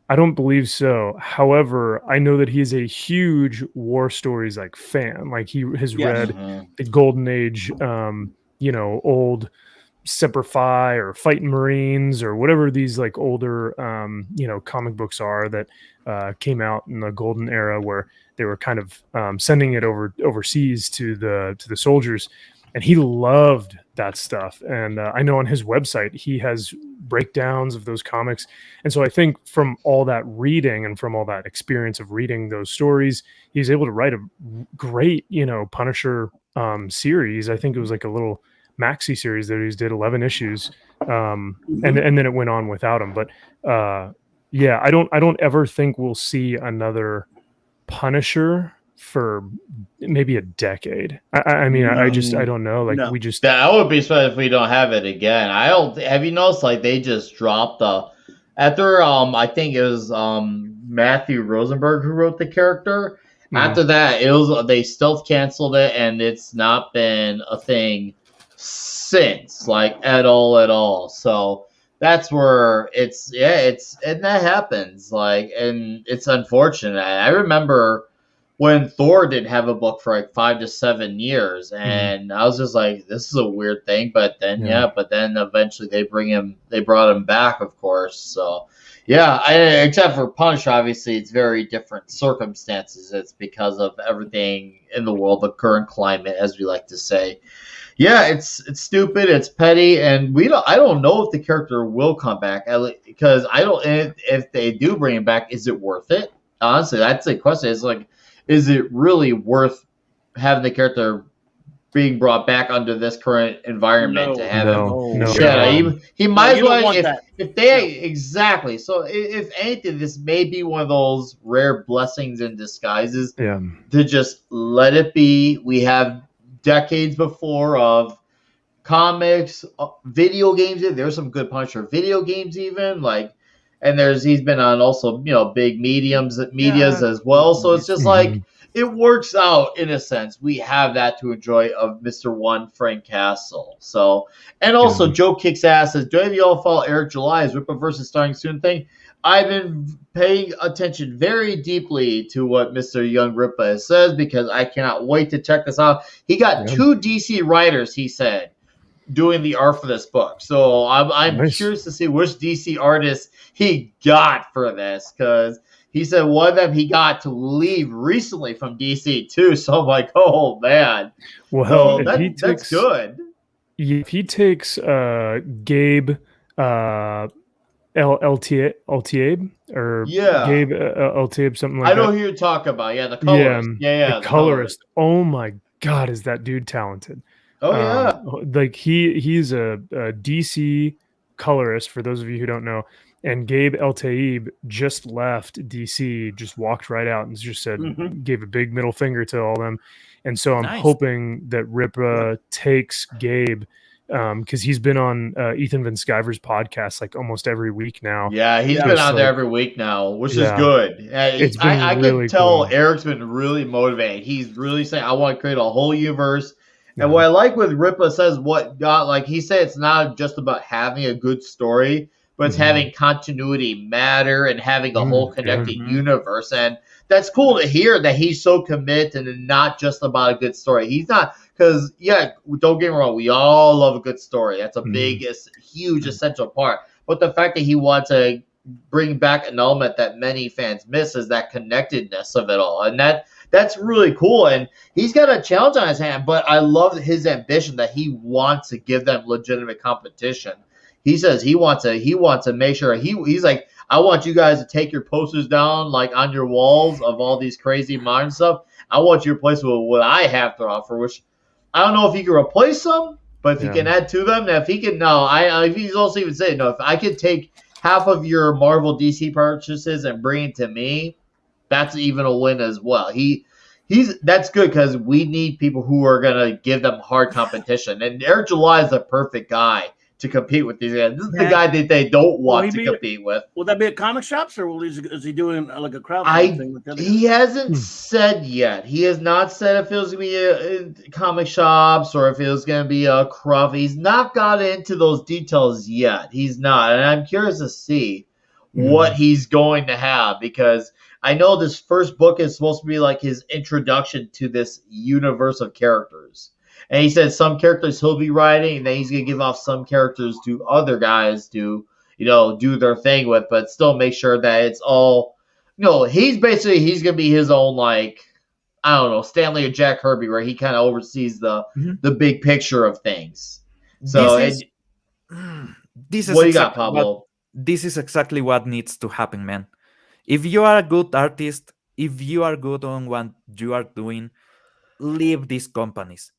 I don't believe so. However, I know that he's a huge war stories fan. Like he has read the Golden Age, old Semper Fi or Fighting Marines or whatever these older comic books are that came out in the golden era, where they were kind of sending it overseas to the soldiers, and he loved that stuff. And I know on his website he has breakdowns of those comics, and so I think from all that reading and from all that experience of reading those stories, he's able to write a great Punisher series. I think it was like a little maxi series that he did 11 issues, and then it went on without him. But I don't ever think we'll see another Punisher for maybe a decade. I mean, I don't know. That would be special if we don't have it again. Have you noticed they just dropped after I think it was Matthew Rosenberg who wrote the character. After that, they stealth canceled it, and it's not been a thing since, at all. So that's where and that happens, and it's unfortunate. I remember when Thor didn't have a book for 5 to 7 years, and I was just like, this is a weird thing. But then eventually they brought him back, of course. So except for Punisher, obviously it's very different circumstances. It's because of everything in the world, the current climate, as we like to say. Yeah, it's stupid, it's petty, and I don't know if the character will come back, because if they do bring him back, is it worth it? Honestly, that's the question. It's is it really worth having the character being brought back under this current environment to have him? He might as well. Exactly. So if anything, this may be one of those rare blessings in disguises. To just let it be. We have decades before of comics, video games. There's some good Punisher video games, even and he's been on also big medias as well. So it's just it works out in a sense. We have that to enjoy of Mr. One Frank Castle. So, and also Joe Kicks Ass says, do any of y'all follow Eric July's Ripper versus Starring Soon thing? I've been paying attention very deeply to what Mr. Young Ripa says, because I cannot wait to check this out. He got 2 DC writers, he said, doing the art for this book. So I'm curious to see which DC artist he got for this, because he said one of them he got to leave recently from DC too. So I'm like, oh man. Well, so that's good. If he takes Gabe L-T-A-B or Gabe L-T-A-B, something like that. I know who you're talking about. Yeah, the colorist. The colorist. Oh my God, is that dude talented? Oh yeah. He's a DC colorist, for those of you who don't know. And Gabe El-Taib just left DC, just walked right out and just said, gave a big middle finger to all them. And so I'm hoping that Ripa takes Gabe because he's been on Ethan Van Sciver's podcast like almost every week now. Yeah, he's been on there every week now, which is good. I really can tell cool. Eric's been really motivated. He's really saying, I want to create a whole universe. And what I like with Ripa says, he said it's not just about having a good story, but it's having continuity matter and having a whole connected universe. And that's cool to hear that he's so committed and not just about a good story. He's not, because, don't get me wrong, we all love a good story. That's a big, huge, essential part. But the fact that he wants to bring back an element that many fans miss is that connectedness of it all. And that's really cool. And he's got a challenge on his hand, but I love his ambition that he wants to give them legitimate competition. He says he wants to make sure he's like, I want you guys to take your posters down like on your walls of all these crazy modern stuff. I want you to replace with what I have to offer, which I don't know if he can replace them, but if he can add to them, if he can, he's also even saying, if I could take half of your Marvel DC purchases and bring it to me, that's even a win as well. That's good because we need people who are gonna give them hard competition, and Eric July is the perfect guy to compete with these guys. This is the guy that they don't want to compete with. Will that be at comic shops, or is he doing like a crowdfunding thing with the other He hasn't said yet. He has not said if it was going to be comic shops or if it was going to be a craft. He's not got into those details yet. He's not. And I'm curious to see what he's going to have, because I know this first book is supposed to be like his introduction to this universe of characters. And he said some characters he'll be writing, and then he's going to give off some characters to other guys to, do their thing with, but still make sure that it's all, he's going to be his own, like, I don't know, Stanley or Jack Kirby, where he kind of oversees the big picture of things. So, this is what do you got, Pablo? This is exactly what needs to happen, man. If you are a good artist, if you are good on what you are doing, leave these companies.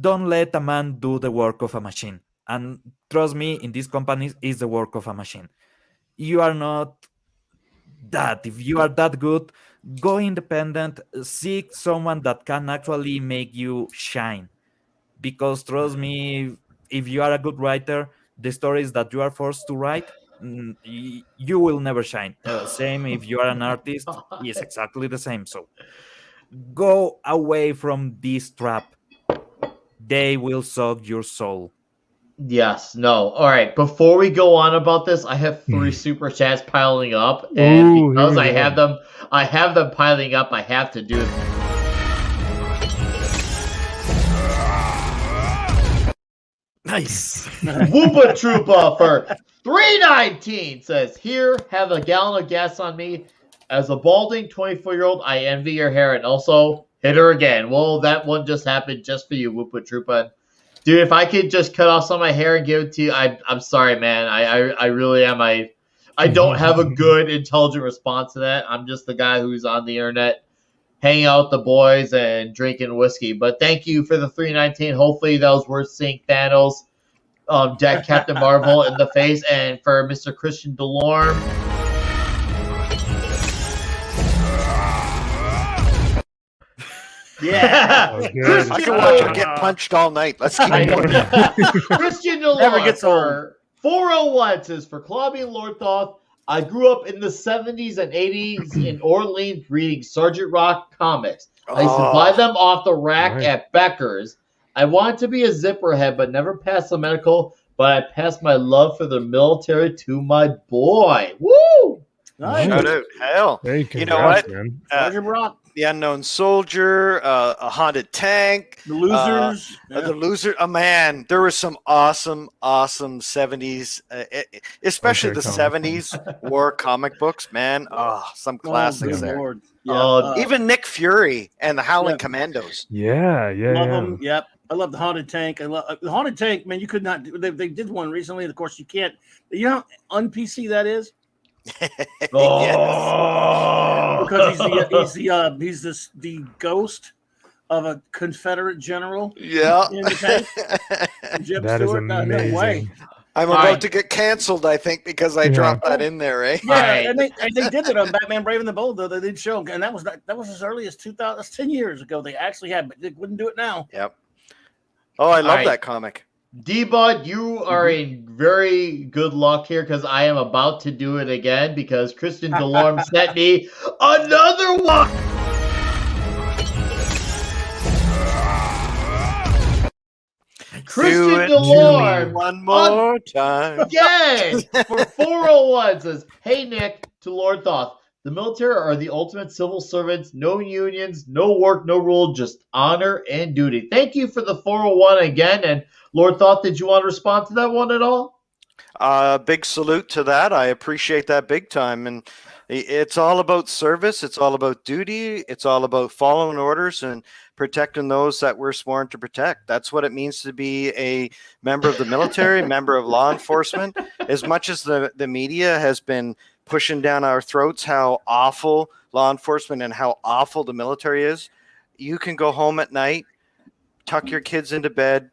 Don't let a man do the work of a machine. And trust me, in these companies, it's the work of a machine. You are not that. If you are that good, go independent. Seek someone that can actually make you shine. Because trust me, if you are a good writer, the stories that you are forced to write, you will never shine. Same if you are an artist, it's exactly the same. So go away from this trap. They will suck your soul. Yes, no. All right. Before we go on about this, I have 3 super chats piling up, and because I have them piling up, I have to do it. Nice. Whoopa Troopa for 319 says, "Here, have a gallon of gas on me. As a balding 24-year-old, I envy your hair, and also hit her again." Well, that one just happened just for you, Whoopa Troopa. Dude, if I could just cut off some of my hair and give it to you, I'm sorry, man. I really am. I don't have a good, intelligent response to that. I'm just the guy who's on the internet hanging out with the boys and drinking whiskey. But thank you for the 319. Hopefully that was worth seeing Thanos deck Captain Marvel in the face. And for Mr. Christian Delorme, Yeah. I can watch him get punched all night. Let's keep going. Christian Delorme gets for 401 says, "For Claudia and Lord Thoth, I grew up in the 70s and 80s in Orleans reading Sergeant Rock comics. I used to buy them off the rack at Becker's. I wanted to be a zipper head, but never passed the medical, but I passed my love for the military to my boy." Woo! Nice. Shout out. Hell. Hey, You know what? man. Sergeant Rock, The Unknown Soldier, a Haunted Tank, the Losers. the Loser. Man, there was some awesome 70s, especially Okay, the comic 70s war comic books. Man, some classics good there. Lord. Yeah. Even Nick Fury and the Howling Commandos. Yeah. Love them. Yep. I love the Haunted Tank. I love the Haunted Tank. Man, you could not. They did one recently. Of course, you can't. You know how un-PC that is? Because he's the ghost of a Confederate general. Yeah. In the tank. Jim That is Stewart. No amazing. way. I'm about to get canceled, I think, because I dropped that in there, eh? Yeah, and they did it on Batman Brave and the Bold, though. They did show, and that was as early as 2000. That's 10 years ago. They actually had, but they wouldn't do it now. Yep. Oh, I love that comic. D-Bud, you are in very good luck here because I am about to do it again because Christian Delorme sent me another one. Christian Delorme one more time. Again, for 401 says, "Hey Nick, to Lord Thoth, the military are the ultimate civil servants. No unions, no work, no rule, just honor and duty." Thank you for the 401 again. And Lord Thoth, did you want to respond to that one at all? Big salute to that. I appreciate that big time. And it's all about service. It's all about duty. It's all about following orders and protecting those that we're sworn to protect. That's what it means to be a member of the military, member of law enforcement. As much as the media has been pushing down our throats how awful law enforcement and how awful the military is, you can go home at night, tuck your kids into bed,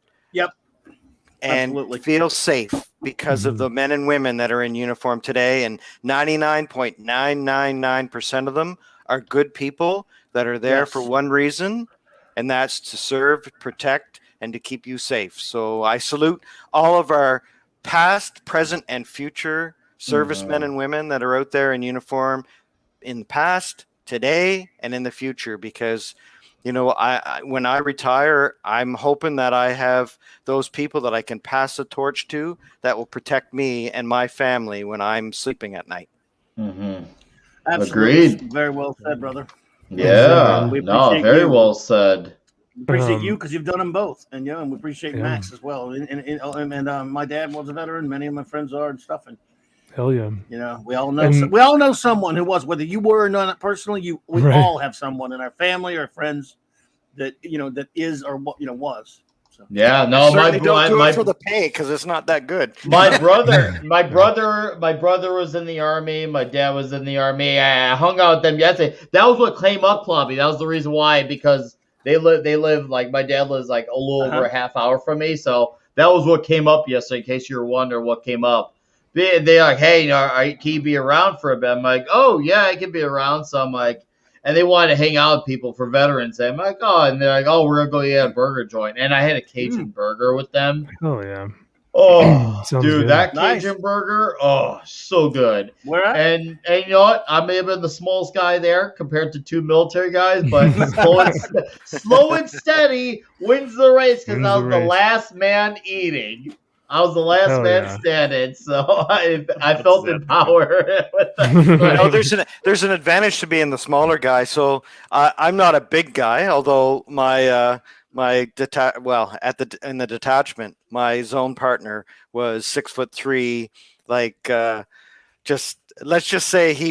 and Absolutely. feel safe because of the men and women that are in uniform today. And 99.999% of them are good people that are there for one reason, and that's to serve, protect, and to keep you safe. So I salute all of our past, present, and future servicemen and women that are out there in uniform in the past, today, and in the future, because I when I retire, I'm hoping that I have those people that I can pass the torch to that will protect me and my family when I'm sleeping at night. Absolutely. Agreed. Very well said, brother. Yeah, we no, appreciate very you. well said. We appreciate you because you've done them both, and and we appreciate Max as well. And my dad was a veteran. Many of my friends are and stuff. And hell yeah, we all know we all know someone who was, whether you were or not personally. We all have someone in our family or friends that that is or was. So. Yeah, no, don't do it for the pay because it's not that good. My brother was in the army. My dad was in the army. I hung out with them yesterday. That was what came up, Clubby. That was the reason why, because they live like, my dad lives like a little over a half hour from me. So that was what came up yesterday, in case you were wondering what came up. They're like, "Hey, can you be around for a bit?" I'm like, "Oh yeah, I can be around." So I'm like, and they wanted to hang out with people for veterans. And I'm like, "Oh," and they're like, "Oh, we're gonna go eat a burger joint." And I had a Cajun burger with them. Oh yeah. Oh, dude, good. that Cajun burger, so good. Where at? And you know what? I may have been the smallest guy there compared to two military guys, but slow and steady wins the race because I was the last man eating. I was the last man standing, so I felt empowered. There's an advantage to being the smaller guy. So I'm not a big guy, although in the detachment, my zone partner was 6'3", let's just say he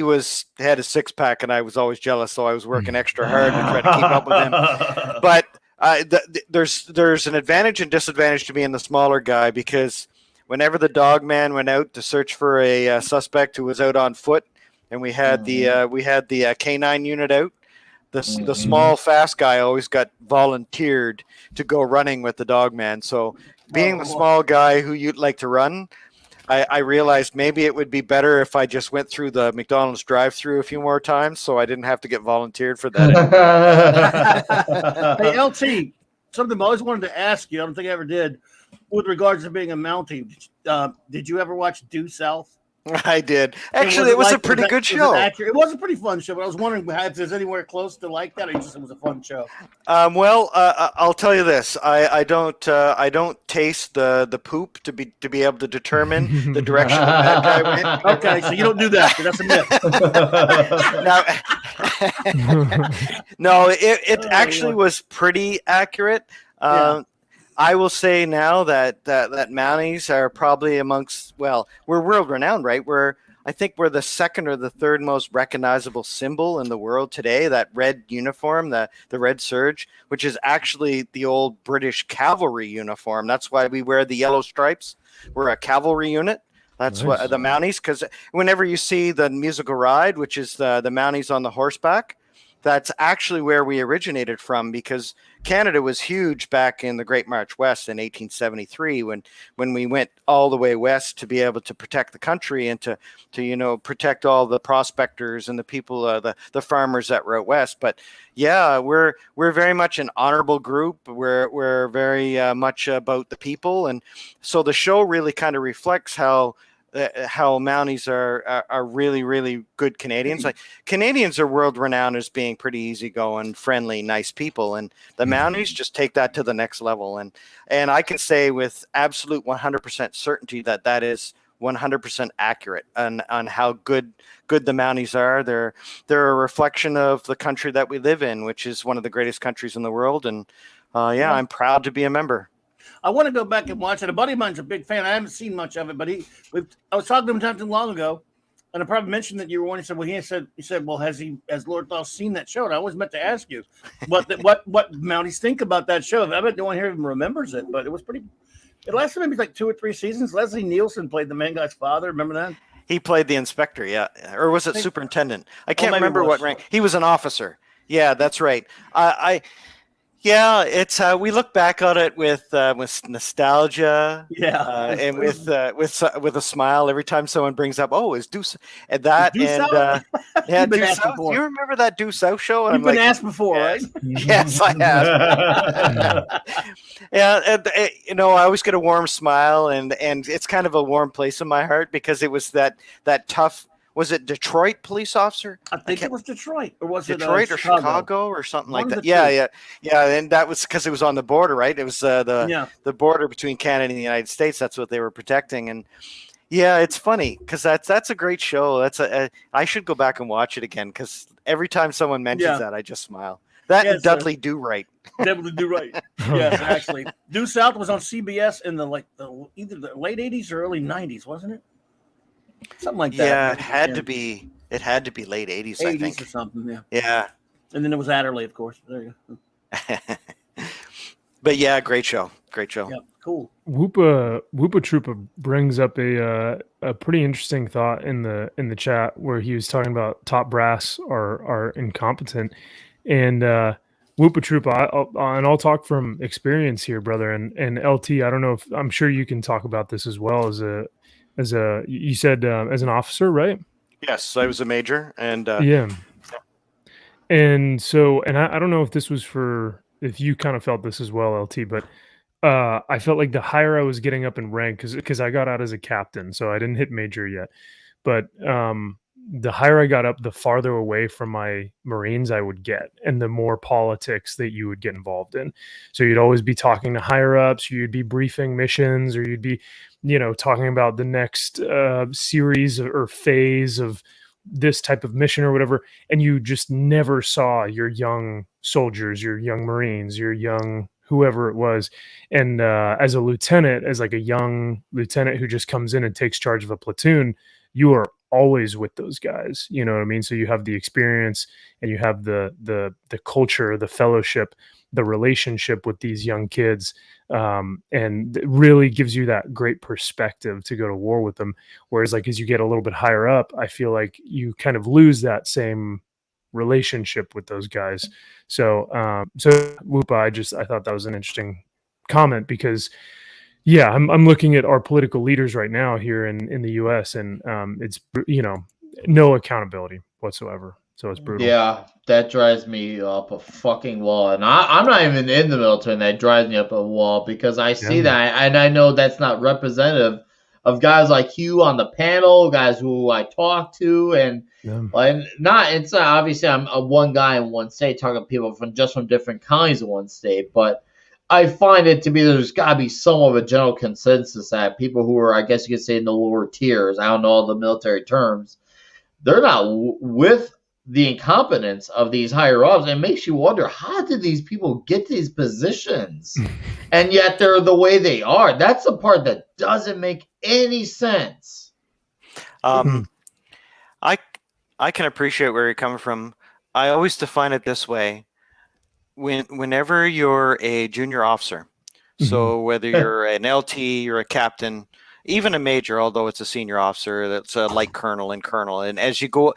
had a six-pack, and I was always jealous, so I was working extra hard to try to keep up with him. But there's an advantage and disadvantage to being the smaller guy, because whenever the dog man went out to search for a suspect who was out on foot, and we had the K9 unit out, the small fast guy always got volunteered to go running with the dog man. So being the small guy who you'd like to run, I realized maybe it would be better if I just went through the McDonald's drive-through a few more times, so I didn't have to get volunteered for that. Hey, LT, something I always wanted to ask you, I don't think I ever did, with regards to being a Mountie. Did you ever watch Due South? I did. Actually, it was a pretty good show. It was a pretty fun show, but I was wondering if there's anywhere close to like that, or just it was a fun show. I'll tell you this: I don't taste the poop to be able to determine the direction the bad guy went. Okay, so you don't do that. That's a myth. No, it actually was pretty accurate. I will say now that Mounties are probably amongst, we're world renowned, right? I think we're the second or the third most recognizable symbol in the world today. That red uniform, the red serge, which is actually the old British cavalry uniform. That's why we wear the yellow stripes. We're a cavalry unit. That's nice. What the Mounties, because whenever you see the musical ride, which is the Mounties on the horseback, that's actually where we originated from, because Canada was huge back in the Great March West in 1873 when we went all the way west to be able to protect the country and to protect all the prospectors and the people, the farmers that were out west. But yeah, we're very much an honorable group. We're very much about the people, and so the show really kind of reflects how Mounties are really, really good Canadians. Like, Canadians are world renowned as being pretty easygoing, friendly, nice people, and the Mounties just take that to the next level. And I can say with absolute 100% certainty that is 100% accurate on how good the Mounties are. They're a reflection of the country that we live in, which is one of the greatest countries in the world. And I'm proud to be a member. I want to go back and watch it. A buddy of mine's a big fan. I haven't seen much of it, but I was talking to him not too long ago, and I probably mentioned that you were one. He said, "Well," he said, "Well, has Lord Thal seen that show?" And I always meant to ask you what Mounties think about that show. I bet no one here even remembers it, but it was pretty. It lasted maybe like 2 or 3 seasons. Leslie Nielsen played the main guy's father. Remember that? He played the inspector, yeah, or was it superintendent? I can't remember what rank. He was an officer. Yeah, that's right. Yeah, it's we look back on it with nostalgia, and with a smile every time someone brings up, "Oh, is Due and that?" Due and South? yeah, Due South. Do you remember that Due South show? And You've been asked before, right? Yes, I have. Yeah, and, I always get a warm smile, and it's kind of a warm place in my heart because it was that tough. Was it Detroit police officer? I think it was Detroit, or was Detroit it or Chicago or something like that? Two. Yeah. And that was because it was on the border, right? It was the border between Canada and the United States. That's what they were protecting. And yeah, it's funny because that's a great show. I should go back and watch it again because every time someone mentions that, I just smile. That and Dudley Do Right. Dudley Do Right. Yes, actually, Due South was on CBS in either the late '80s or early '90s, wasn't it? Something like that. Yeah, it had to be. It had to be late '80s, I think, or something. Yeah. Yeah. And then it was Adderley, of course. There you go. But yeah, great show. Great show. Yeah, cool. Whoopa Troopa brings up a pretty interesting thought in the chat where he was talking about top brass are incompetent, and Whoopa Troopa. And I'll talk from experience here, brother. And LT, I don't know if I'm sure you can talk about this as well as you said as an officer, right? Yes, I was a major, and yeah. And so, and I don't know if this was if you kind of felt this as well, LT, but I felt like the higher I was getting up in rank, because I got out as a captain, so I didn't hit major yet. But the higher I got up, the farther away from my Marines I would get, and the more politics that you would get involved in. So you'd always be talking to higher ups, you'd be briefing missions, or you'd be, talking about the next series or phase of this type of mission or whatever, and you just never saw your young soldiers, your young Marines, your young whoever it was. And as a lieutenant, as like a young lieutenant who just comes in and takes charge of a platoon, you are always with those guys, you know what I mean? So you have the experience, and you have the culture, the fellowship, the relationship with these young kids, and it really gives you that great perspective to go to war with them. Whereas, like, as you get a little bit higher up, I feel like you kind of lose that same relationship with those guys. So Whoopa, I thought that was an interesting comment, because yeah, I'm looking at our political leaders right now here in the US, and it's no accountability whatsoever. So it's brutal. Yeah, that drives me up a fucking wall. And I'm not even in the military, and that drives me up a wall, because I see that, and I know that's not representative of guys like you on the panel, guys who I talk to, and it's not obviously I'm a one guy in one state talking to people from different kinds of one state, but I find it to be there's got to be some of a general consensus that people who are, I guess you could say, in the lower tiers, I don't know all the military terms, they're not with the incompetence of these higher ups. It makes you wonder, how did these people get these positions? And yet they're the way they are. That's the part that doesn't make any sense. I can appreciate where you're coming from. I always define it this way. Whenever you're a junior officer, so whether you're an LT, you're a captain, even a major, although it's a senior officer, that's a light colonel and colonel. And as you go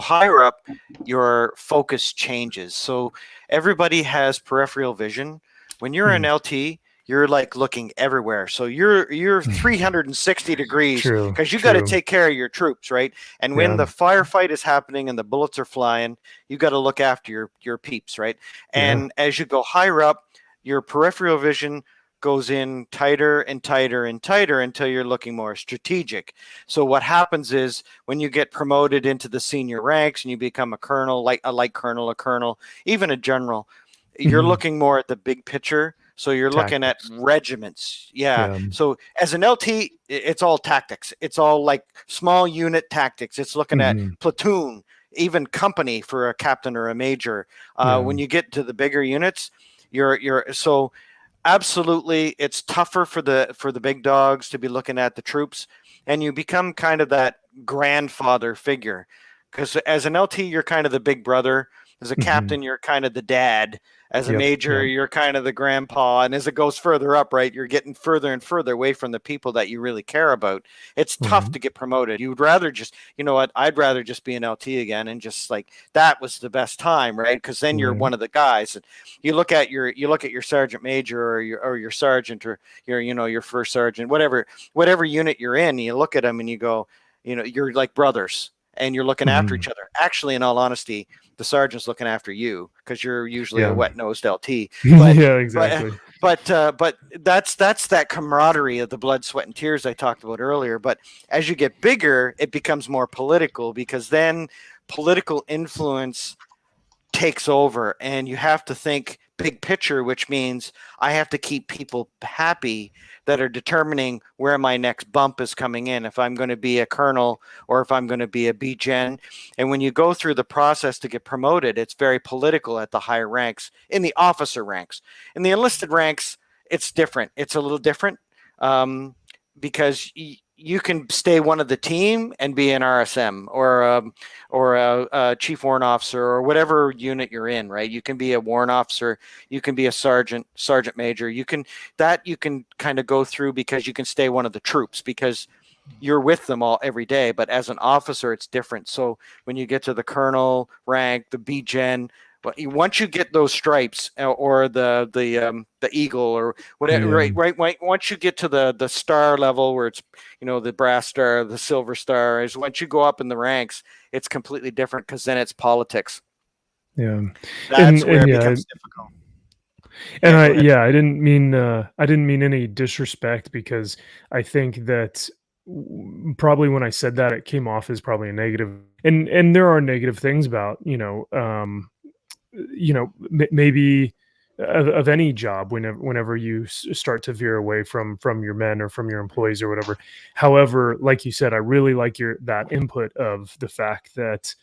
higher up, your focus changes. So everybody has peripheral vision. When you're an LT, you're like looking everywhere. So you're 360 degrees because you got to take care of your troops, right? And when the firefight is happening and the bullets are flying, you got to look after your peeps, right? And as you go higher up, your peripheral vision goes in tighter and tighter and tighter until you're looking more strategic. So what happens is when you get promoted into the senior ranks and you become a colonel, like a light colonel, a colonel, even a general, you're looking more at the big picture. So you're looking at regiments. So as an LT, it's all tactics. It's all like small unit tactics. It's looking at platoon, even company for a captain or a major. When you get to the bigger units, so absolutely it's tougher for the big dogs to be looking at the troops, and you become kind of that grandfather figure, because as an LT, you're kind of the big brother. As a captain, you're kind of the dad. As a major, you're kind of the grandpa. And as it goes further up, right, you're getting further and further away from the people that you really care about. It's tough to get promoted. You would rather just, you know what, I'd rather just be an LT again and just like, that was the best time, right? Because then you're one of the guys. And you look at your sergeant major or your sergeant or your first sergeant, whatever unit you're in, you look at them and you go, you're like brothers and you're looking after each other. Actually, in all honesty, the sergeant's looking after you because you're usually a wet-nosed LT. But, exactly. But that's that camaraderie of the blood, sweat, and tears I talked about earlier. But as you get bigger, it becomes more political, because then political influence takes over, and you have to think big picture, which means I have to keep people happy that are determining where my next bump is coming in, if I'm going to be a colonel or if I'm going to be a B-gen. And when you go through the process to get promoted, it's very political at the higher ranks, in the officer ranks. In the enlisted ranks, it's different. It's a little different because you can stay one of the team and be an RSM or a chief warrant officer or whatever unit you're in, right? You can be a warrant officer, you can be a sergeant major. You can kind of go through because you can stay one of the troops because you're with them all every day. But as an officer, it's different. So when you get to the colonel rank, the B-gen, once you get those stripes or the eagle or whatever, right? Once you get to the star level where it's, the brass star, the silver star, is once you go up in the ranks, it's completely different, because then it's politics. Yeah. That's where it becomes difficult. And I didn't mean any disrespect, because I think that probably when I said that, it came off as probably a negative, and there are negative things about, maybe of any job whenever you start to veer away from your men or from your employees or whatever. However, like you said, I really like that input of the fact that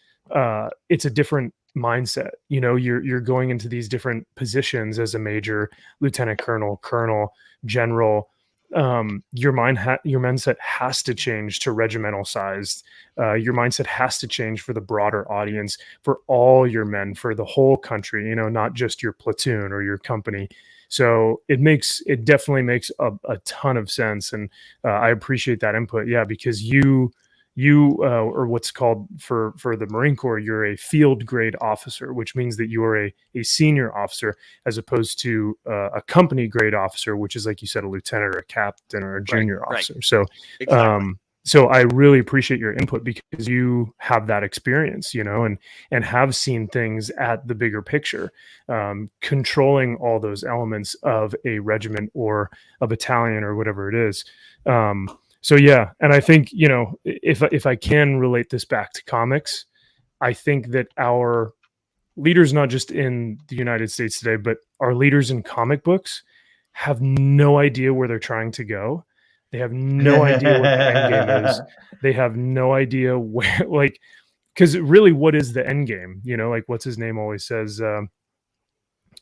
it's a different mindset. You're going into these different positions as a major, lieutenant colonel, general. Your mindset has to change to regimental sized. Your mindset has to change for the broader audience, for all your men, for the whole country, not just your platoon or your company. So it definitely makes a ton of sense. And I appreciate that input. Yeah, because you or what's called for the Marine Corps, you're a field grade officer, which means that you are a senior officer, as opposed to a company grade officer, which is, like you said, a lieutenant or a captain or a junior officer. So, exactly. So I really appreciate your input, because you have that experience, and have seen things at the bigger picture, controlling all those elements of a regiment or a battalion or whatever it is. So yeah, and I think, if I can relate this back to comics, I think that our leaders, not just in the United States today, but our leaders in comic books, have no idea where they're trying to go. They have no idea what the end game is. They have no idea where, because really, what is the end game? Like what's his name always says,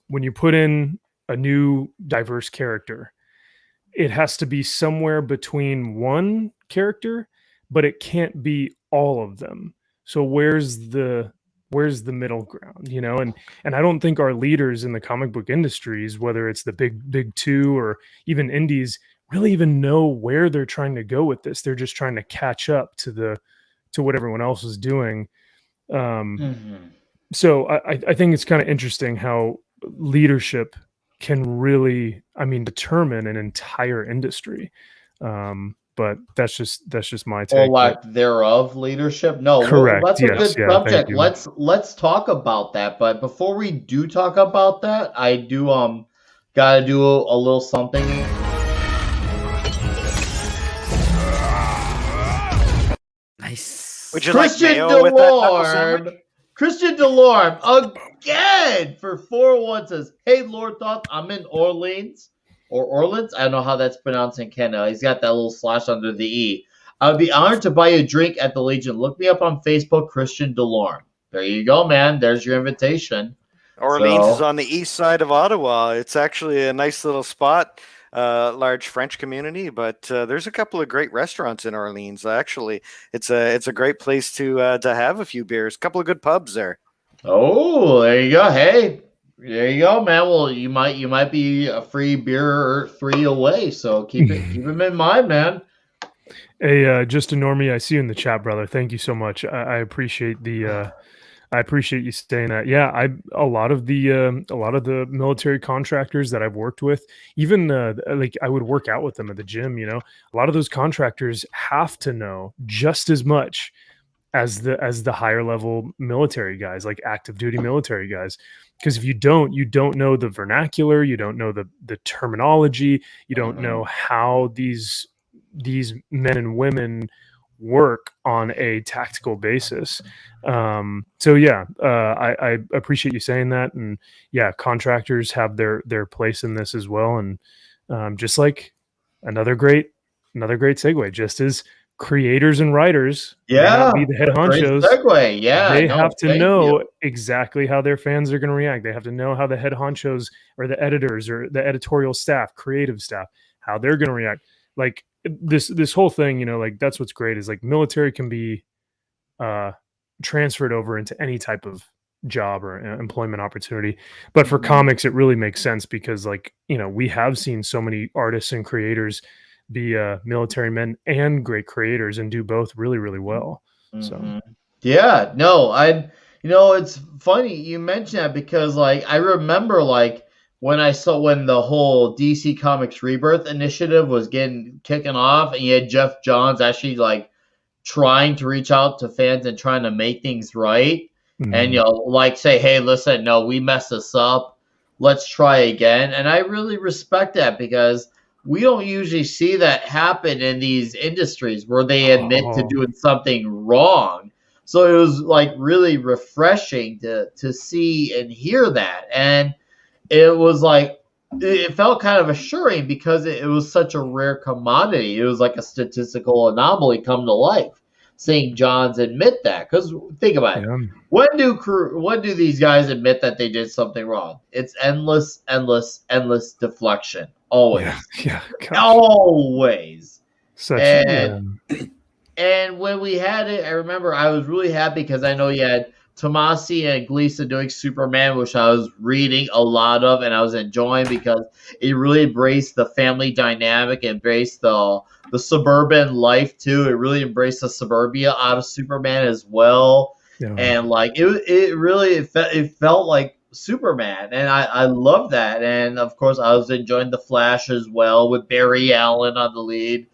when you put in a new diverse character, it has to be somewhere between one character, but it can't be all of them. So where's the middle ground, and I don't think our leaders in the comic book industries, whether it's the big two or even indies, really even know where they're trying to go with this. They're just trying to catch up to what everyone else is doing. So I think it's kind of interesting how leadership can really, determine an entire industry. But that's just my take. Or lack thereof leadership. No, correct. That's a good subject. Thank you. Let's talk about that. But before we do talk about that, I do gotta do a little something. Nice. Would you Christian like mayo with that knuckle Delorme, sandwich? Christian Delorme again for 401 says, "Hey Lord Thoughts, I'm in Orleans or Orleans. I don't know how that's pronounced in Canada. He's got that little slash under the E. I would be honored to buy you a drink at the Legion. Look me up on Facebook, Christian Delorme. There you go, man. There's your invitation." Orleans is on the east side of Ottawa. It's actually a nice little spot, large French community, but there's a couple of great restaurants in Orleans. Actually, it's a great place to have a few beers. A couple of good pubs there. Oh, there you go. Hey, there you go, man. Well, you might be a free beer or 3 away, so keep them in mind, man. Hey, just a normie, I see you in the chat, brother. Thank you so much. I appreciate the. I appreciate you saying that. Yeah, a lot of the military contractors that I've worked with, even like I would work out with them at the gym. A lot of those contractors have to know just as much as the higher level military guys, like active duty military guys. Because if you don't know the vernacular, you don't know the terminology, you don't know how these men and women work on a tactical basis. So yeah, I appreciate you saying that. And yeah, contractors have their place in this as well. And just like another great segue, just as creators and writers may not be the head honchos, segue. Yeah, they have to know exactly how their fans are going to react. They have to know how the head honchos or the editors or the editorial staff, creative staff, how they're going to react. Like this whole thing, like that's what's great is like military can be transferred over into any type of job or employment opportunity. But for comics, it really makes sense because like, we have seen so many artists and creators be military men and great creators and do both really, really well. So yeah, no, it's funny you mentioned that because like I remember like when the whole DC Comics Rebirth initiative was kicking off, and you had Jeff Johns actually like trying to reach out to fans and trying to make things right, and like say, hey, listen, no, we messed this up, let's try again. And I really respect that because we don't usually see that happen in these industries where they admit to doing something wrong. So it was like really refreshing to see and hear that. And it was like, it felt kind of assuring because it was such a rare commodity. It was like a statistical anomaly come to life, seeing Johns admit that. Because think about it. When do these guys admit that they did something wrong? It's endless deflection. Always. Yeah. Always. And when we had it, I remember I was really happy because I know you had Tomasi and Gleason doing Superman, which I was reading a lot of and I was enjoying because it really embraced the family dynamic, embraced the suburban life too. It really embraced the suburbia out of Superman as well. Yeah. And like it felt like Superman, and I love that. And of course I was enjoying the Flash as well with Barry Allen on the lead.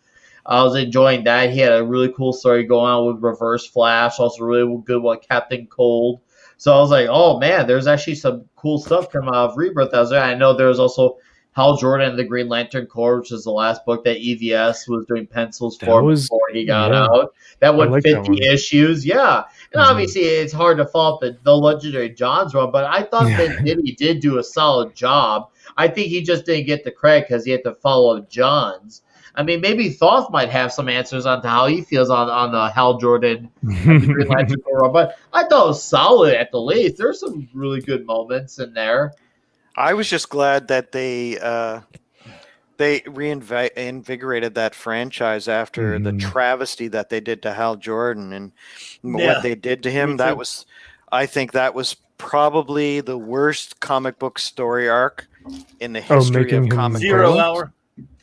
I was enjoying that. He had a really cool story going on with Reverse Flash, also really good one, Captain Cold. So I was like, oh man, there's actually some cool stuff coming out of Rebirth. I know there was also Hal Jordan and the Green Lantern Corps, which is the last book that EVS was doing pencils for before he got out. That went 50 issues. Yeah. And obviously it's hard to follow up the legendary Johns run, but I thought that he did do a solid job. I think he just didn't get the credit because he had to follow up Johns. I mean, maybe Thoth might have some answers on how he feels on the Hal Jordan and the Green Lantern Corps, but I thought it was solid at the least. There's some really good moments in there. I was just glad that they reinvigorated that franchise after the travesty that they did to Hal Jordan and what they did to him. I think that was probably the worst comic book story arc in the history of comic books. 0 Hour.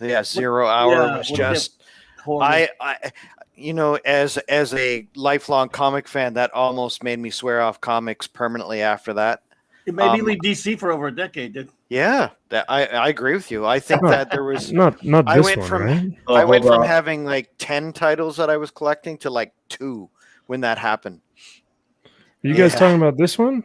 Yeah, 0 Hour was what just. horrible. I as a lifelong comic fan, that almost made me swear off comics permanently after that. It made me leave DC for over a decade, dude. Yeah, I agree with you. I think that there was not I this went one, from right? Oh, I went hold from up. having like 10 titles that I was collecting to like 2 when that happened. Are you guys Yeah. talking about this one?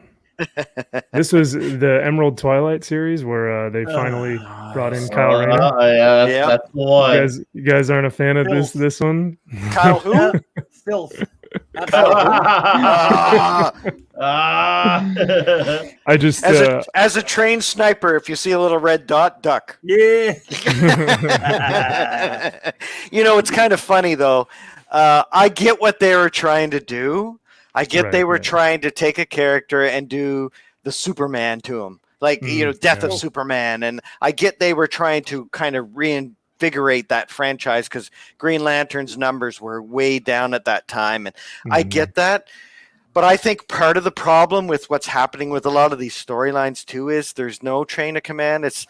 This was the Emerald Twilight series where they finally brought in Kyle Rayner. Yeah, Yep. that's the one. You guys aren't a fan of Filth. this one? Kyle who? Yeah, filth. Absolutely. Ah, I just as a trained sniper, if you see a little red dot, duck. Yeah. It's kind of funny though. I get what they were trying to do. I get they were trying to take a character and do the Superman to him, like Death of Superman, and I get they were trying to kind of reinvigorate that franchise because Green Lantern's numbers were way down at that time, and I get that. But I think part of the problem with what's happening with a lot of these storylines too is there's no chain of command. It's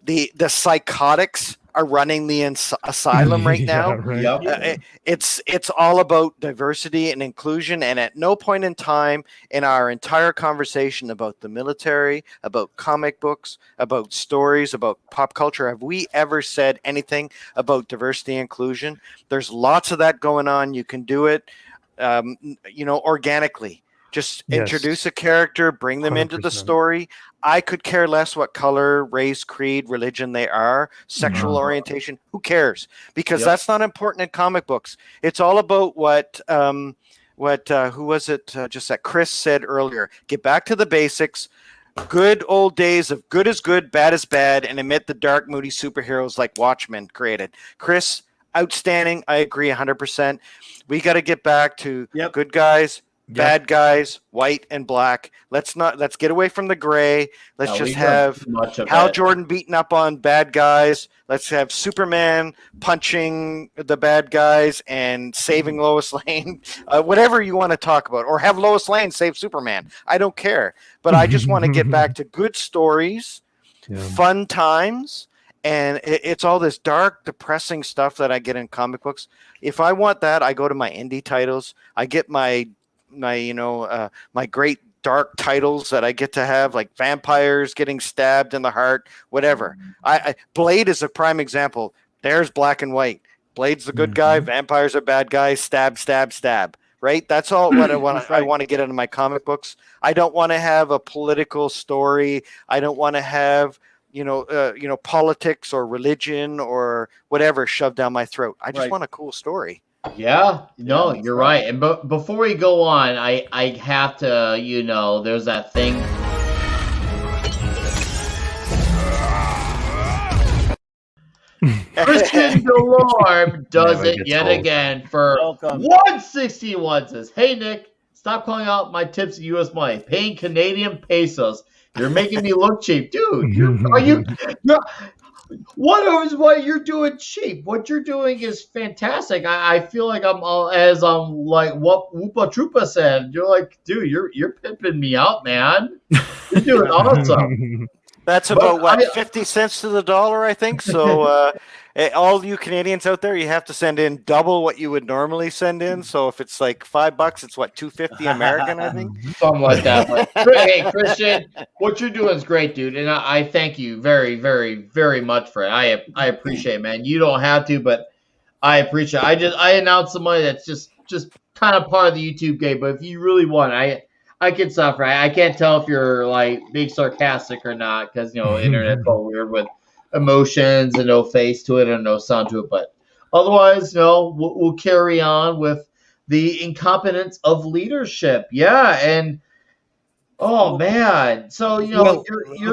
the psychotics are running the asylum right now. Yep. It's all about diversity and inclusion, and at no point in time in our entire conversation about the military, about comic books, about stories, about pop culture, have we ever said anything about diversity and inclusion. There's lots of that going on. You can do it organically. Just introduce a character, bring them 100%. Into the story. I could care less what color, race, creed, religion they are, sexual orientation. Who cares? Because that's not important in comic books. It's all about what who was it? Just that Chris said earlier. Get back to the basics. Good old days of good is good, bad is bad, and admit the dark, moody superheroes like Watchmen created. Chris, outstanding. I agree 100%. We got to get back to good guys, bad guys, white and black. Let's get away from the gray. Let's just have Hal Jordan beating up on bad guys. Let's have Superman punching the bad guys and saving Lois Lane. Whatever you want to talk about, or have Lois Lane save Superman. I don't care, but I just want to get back to good stories, fun times. And it's all this dark, depressing stuff that I get in comic books. If I want that, I go to my indie titles. I get my great dark titles that I get to have, like vampires getting stabbed in the heart, whatever. Blade is a prime example. There's black and white. Blade's the good guy. Vampires are bad guys. Stab, stab, stab. Right? That's all what I want. I want to get into my comic books. I don't want to have a political story. I don't want to have politics or religion or whatever shoved down my throat. I just want a cool story. Yeah, no, you're right. And before we go on, I have to, there's that thing. Christian Delorme does it yet again for 161. Says, "Hey Nick, stop calling out my tips at US Money. Paying Canadian pesos. You're making me look cheap, dude. What you're doing cheap? What you're doing is fantastic. I feel like I'm like what Woopa Troopa said. You're like, dude, you're pimping me out, man. You're doing awesome. That's about 50 cents to the dollar, I think. So all you Canadians out there, you have to send in double what you would normally send in. So if it's like $5, it's what, $2.50 American, I think, something like that. But hey, Christian, what you're doing is great, dude, and I thank you very, very, very much for it. I appreciate it, man. You don't have to, but I appreciate it. I announced some money that's just kind of part of the YouTube game. But if you really want, I can suffer. I can't tell if you're like being sarcastic or not because internet's all weird with emotions and no face to it and no sound to it. But otherwise, we'll carry on with the incompetence of leadership. Yeah, and oh man, so you're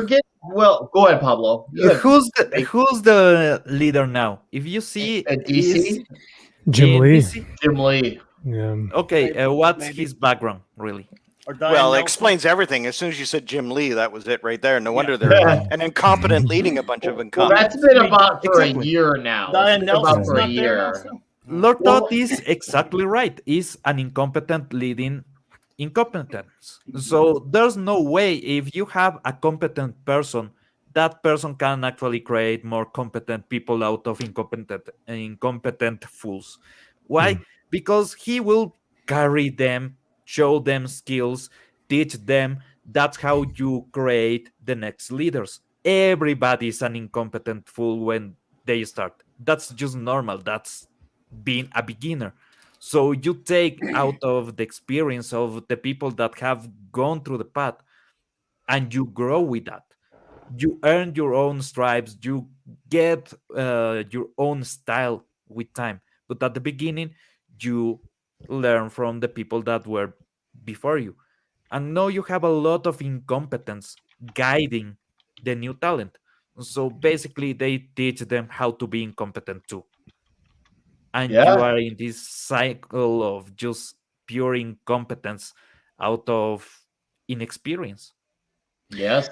getting well. Go ahead, Pablo. Who's the leader now? If you see DC, Jim Lee. Jim Lee. Yeah. Okay, what's his background really? Well, it explains everything. As soon as you said Jim Lee, that was it right there. No wonder they're an incompetent leading a bunch of incompetents. Well, that's been about for a year now. Diane Nelson's about for a not there year. also. Lord Todd is exactly right. Is an incompetent leading incompetence. So there's no way if you have a competent person that person can actually create more competent people out of incompetent fools. Why? Because he will carry them, show them skills, teach them. That's how you create the next leaders. Everybody is an incompetent fool when they start. That's just normal. That's being a beginner. So you take out of the experience of the people that have gone through the path, and you grow with that. You earn your own stripes. You get your own style with time. But at the beginning, you learn from the people that were before you. And now you have a lot of incompetence guiding the new talent. So basically, they teach them how to be incompetent too. And you Yeah. are in this cycle of just pure incompetence out of inexperience. Yes.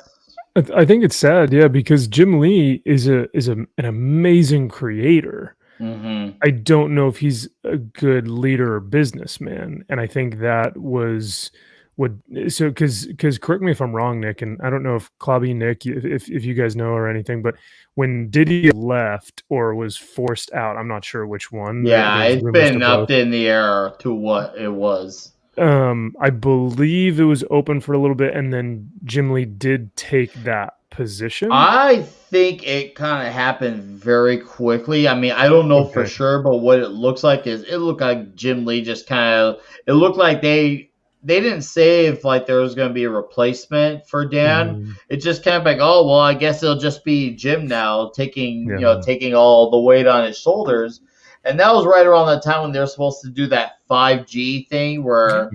I think it's sad, yeah, because Jim Lee is an amazing creator. Mm-hmm. I don't know if he's a good leader or businessman, and I think that was what. So, because correct me if I'm wrong, Nick, and I don't know if Klobby, Nick, if you guys know or anything, but when Diddy left or was forced out, I'm not sure which one. Yeah, There's it's rumors been to up both. in the air to what it was. I believe it was open for a little bit, and then Jim Lee did take that position. I think it kind of happened very quickly. I mean, I don't know for sure, but what it looks like is it looked like Jim Lee just kind of. It looked like they didn't say if like there was going to be a replacement for Dan. It's just kind of like, oh well, I guess it'll just be Jim now taking taking all the weight on his shoulders. And that was right around the time when they were supposed to do that 5G thing where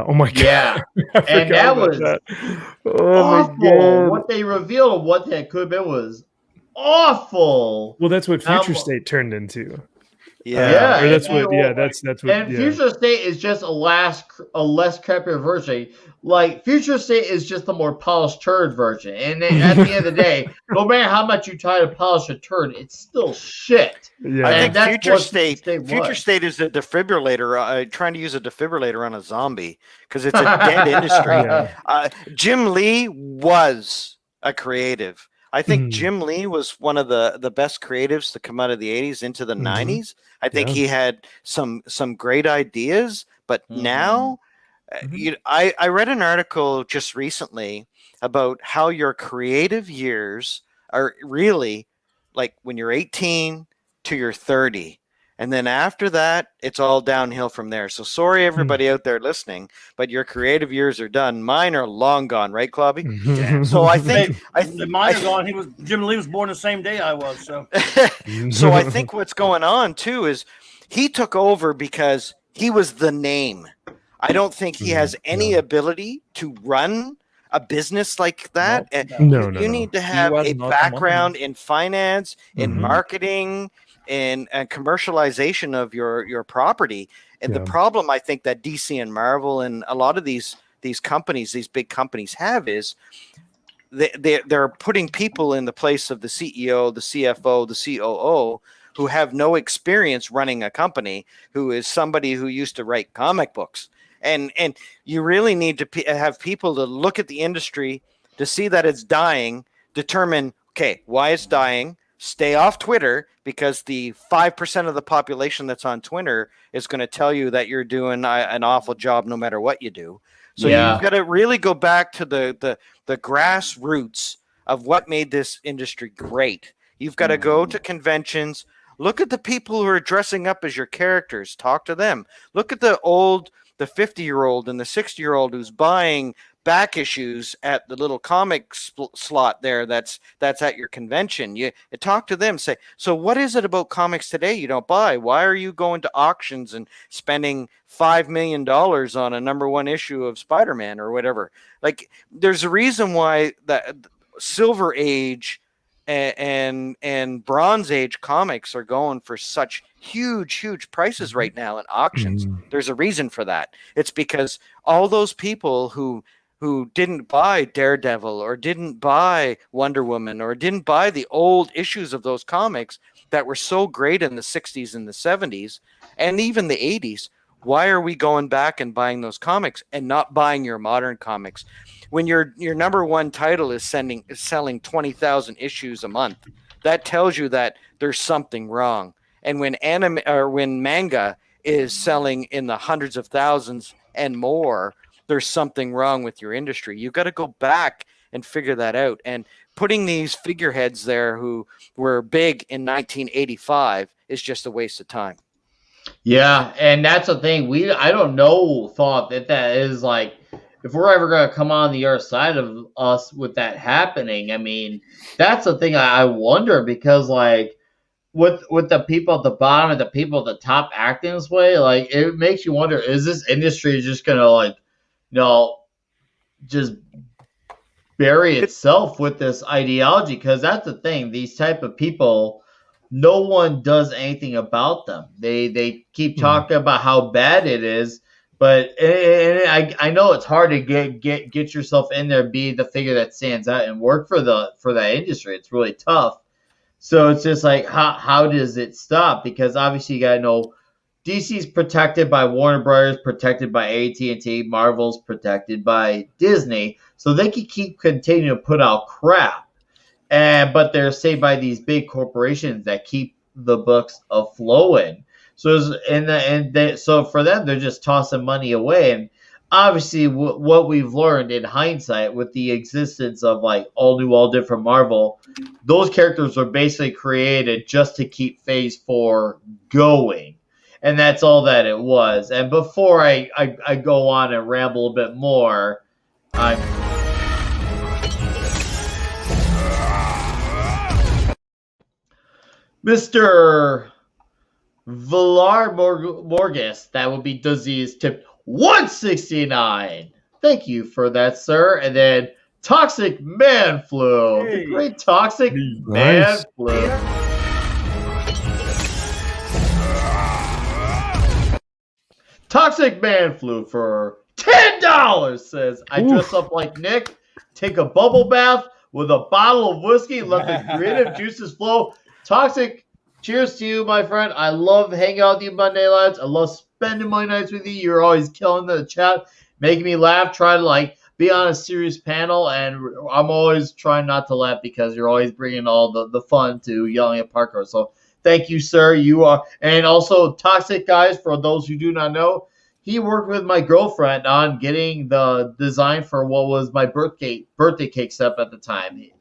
oh my god. Yeah. And that was awful. What they revealed of what that could have been was awful. Well, that's what Future State turned into. Yeah, or that's what. Yeah, that's what. And Future State is just a less crappier version. Like Future State is just the more polished turd version. And then at the end of the day, no matter how much you try to polish a turd, it's still shit. Yeah. I think Future State is a defibrillator. Trying to use a defibrillator on a zombie because it's a dead industry. Jim Lee was a creative. I think Jim Lee was one of the best creatives to come out of the 80s into the 90s. I think he had some great ideas, but now I read an article just recently about how your creative years are really like when you're 18 to you're 30. And then after that, it's all downhill from there. So sorry, everybody out there listening, but your creative years are done. Mine are long gone, right, Klobby? So I think mine are gone. Jim Lee was born the same day I was. So, so I think what's going on too is he took over because he was the name. I don't think he has any ability to run a business like that. No. You need to have a background in finance, in marketing, and commercialization of your property. And the problem I think that DC and Marvel and a lot of these companies, these big companies have is they're putting people in the place of the CEO, the CFO, the COO, who have no experience running a company, who is somebody who used to write comic books. And you really need to have people to look at the industry to see that it's dying, determine, okay, why it's dying, stay off Twitter because the 5% of the population that's on Twitter is going to tell you that you're doing an awful job no matter what you do. So you've got to really go back to the grassroots of what made this industry great. You've got to go to conventions, look at the people who are dressing up as your characters, talk to them. Look at the 50-year-old and the 60-year-old who's buying back issues at the little comic slot there that's at your convention. You talk to them, say, so what is it about comics today you don't buy? Why are you going to auctions and spending $5 million on a #1 issue of Spider-Man or whatever? Like, there's a reason why that Silver Age and Bronze Age comics are going for such huge prices right now in auctions. There's a reason for that. It's because all those people who didn't buy Daredevil or didn't buy Wonder Woman or didn't buy the old issues of those comics that were so great in the 60s and the 70s and even the 80s, why are we going back and buying those comics and not buying your modern comics? when your number one title is selling 20,000 issues a month, that tells you that there's something wrong. And when anime or when manga is selling in the hundreds of thousands and more, there's something wrong with your industry. You've got to go back and figure that out. And putting these figureheads there who were big in 1985 is just a waste of time. Yeah, and that's the thing. I don't know thought that is like, if we're ever going to come on the other side of us with that happening. I mean, that's the thing I wonder, because like with the people at the bottom and the people at the top acting this way, like it makes you wonder, is this industry just going to like, just bury itself with this ideology? Because that's the thing. These type of people, no one does anything about them. They keep talking about how bad it is, but I know it's hard to get yourself in there, be the figure that stands out, and work for that industry. It's really tough. So it's just like, how does it stop? Because obviously you gotta know, DC's protected by Warner Brothers, protected by AT&T, Marvel's protected by Disney, so they can keep continuing to put out crap. But they're saved by these big corporations that keep the books aflowing. So so for them, they're just tossing money away. And obviously, what we've learned in hindsight with the existence of like all different Marvel, those characters were basically created just to keep Phase 4 going. And that's all that it was. And before I go on and ramble a bit more, Mr. Villar Morgus, that would be disease tip 169. Thank you for that, sir. And then Toxic Man Flu. The great Toxic Man Flu. Toxic Man Flu for $10 says, I dress up like Nick, take a bubble bath with a bottle of whiskey, let the creative juices flow. Toxic, cheers to you, my friend. I love hanging out with you Monday nights. I love spending my nights with you. You're always killing the chat, making me laugh, try to like be on a serious panel, and I'm always trying not to laugh because you're always bringing all the fun to yelling at Parker. So thank you, sir. You are, and also Toxic, guys, for those who do not know, he worked with my girlfriend on getting the design for what was my birthday cake step at the time.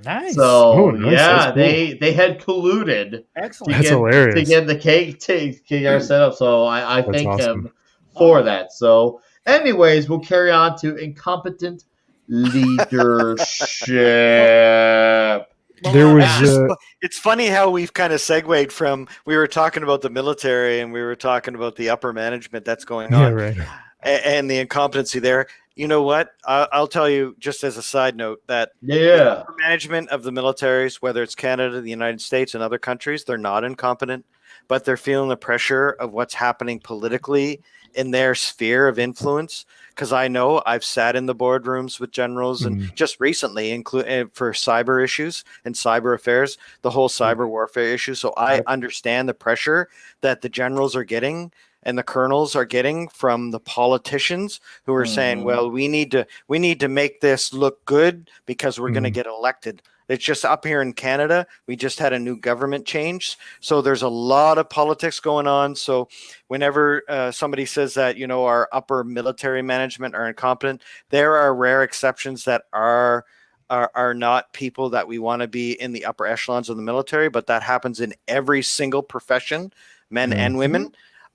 Nice. So nice. yeah, Cool. they had colluded. Excellent. That's hilarious. To get the cake set up. So I thank awesome. him for that. So anyways, we'll carry on to Incompetent Leadership. There was It's funny how we've kind of segued from, we were talking about the military and we were talking about the upper management that's going on, right. and the incompetency there. You know what? I'll tell you, just as a side note, that Yeah, the upper management of the militaries, whether it's Canada, the United States, and other countries, they're not incompetent, but they're feeling the pressure of what's happening politically in their sphere of influence. Because I know I've sat in the boardrooms with generals and just recently for cyber issues and cyber affairs, the whole cyber warfare issue. So I understand the pressure that the generals are getting and the colonels are getting from the politicians who are saying, well, we need to make this look good because we're going to get elected. It's just up here in Canada, we just had a new government change. So there's a lot of politics going on. So whenever somebody says that, our upper military management are incompetent, there are rare exceptions that are not people that we want to be in the upper echelons of the military, but that happens in every single profession, men and women.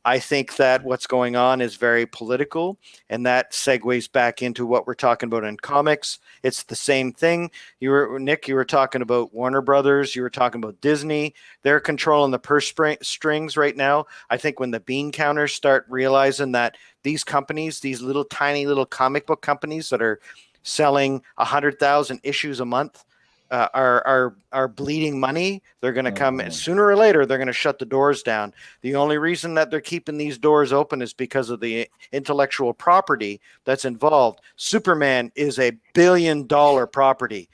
I think that what's going on is very political, and that segues back into what we're talking about in comics. It's the same thing. Nick, you were talking about Warner Brothers. You were talking about Disney. They're controlling the purse strings right now. I think when the bean counters start realizing that these companies, these little tiny little comic book companies that are selling 100,000 issues a month, are bleeding money, they're going to come sooner or later. They're going to shut the doors down. The only reason that they're keeping these doors open is because of the intellectual property that's involved. Superman is $1 billion property.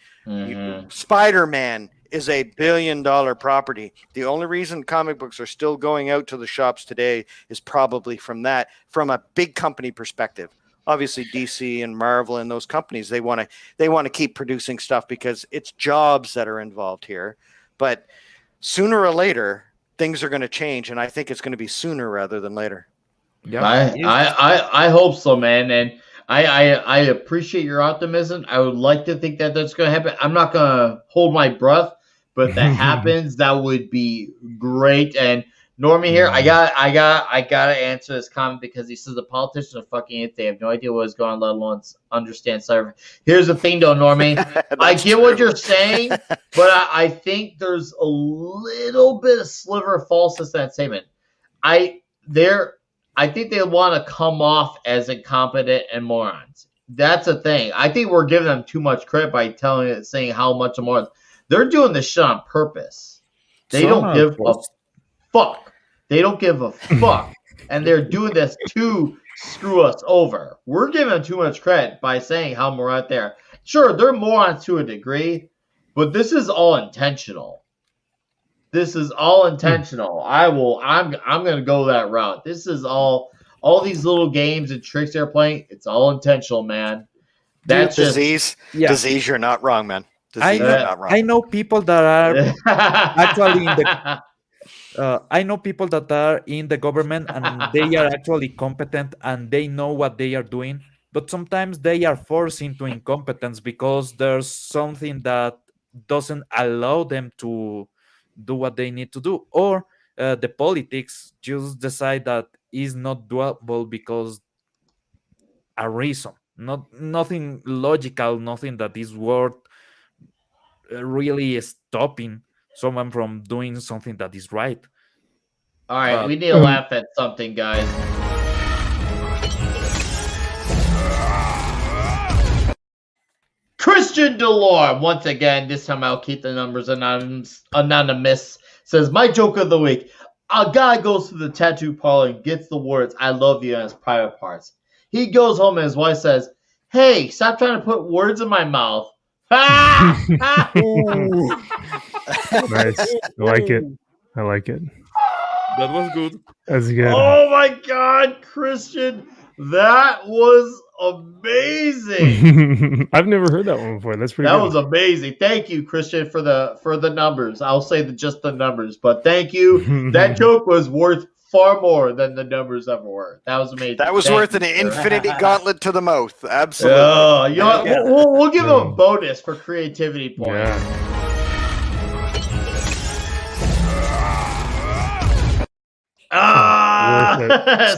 Spider-Man is $1 billion property. The only reason comic books are still going out to the shops today is probably from a big company perspective. obviously DC and Marvel and those companies, they want to keep producing stuff because it's jobs that are involved here. But sooner or later, things are going to change, and I think it's going to be sooner rather than later. Yeah, I hope so, man. And I appreciate your optimism. I would like to think that that's going to happen. I'm not going to hold my breath, but if that happens, that would be great. And Normie here, I gotta answer this comment because he says the politicians are fucking idiots. They have no idea what is going on, let alone understand cyber. Here's the thing, though, Normie. I get what you're saying, but I think there's a little bit of sliver of falseness in that statement. I think they want to come off as incompetent and morons. That's the thing. I think we're giving them too much credit by saying how much morons. They're doing this shit on purpose. They don't give a fuck. They don't give a fuck. And they're doing this to screw us over. We're giving them too much credit by saying how morons they are. Sure, they're morons to a degree, but this is all intentional. This is all intentional. I'm gonna go that route. This is all these little games and tricks they're playing. It's all intentional, man. That's Disease. You're not wrong, man. Disease, you're not wrong. I know people that are actually in the. I know people that are in the government and they are actually competent and they know what they are doing, but sometimes they are forced into incompetence because there's something that doesn't allow them to do what they need to do, or the politics just decide that is not doable because a reason, nothing logical, nothing that is worth really stopping someone from doing something that is right. All right, we need to laugh at something, guys. Christian Delore, once again, this time I'll keep the numbers anonymous, says, my joke of the week. A guy goes to the tattoo parlor and gets the words, I love you, on his private parts. He goes home and his wife says, hey, stop trying to put words in my mouth. Nice. I like it. That was good. That's good. Oh my God, Christian. That was amazing. I've never heard that one before. That's pretty good. That was was amazing. Thank you, Christian, for the numbers. I'll say just the numbers, but thank you. That joke was worth far more than the numbers ever were. That was amazing. That was worth an infinity gauntlet to the mouth. Absolutely. You know, we'll give him a bonus for creativity points. Yeah.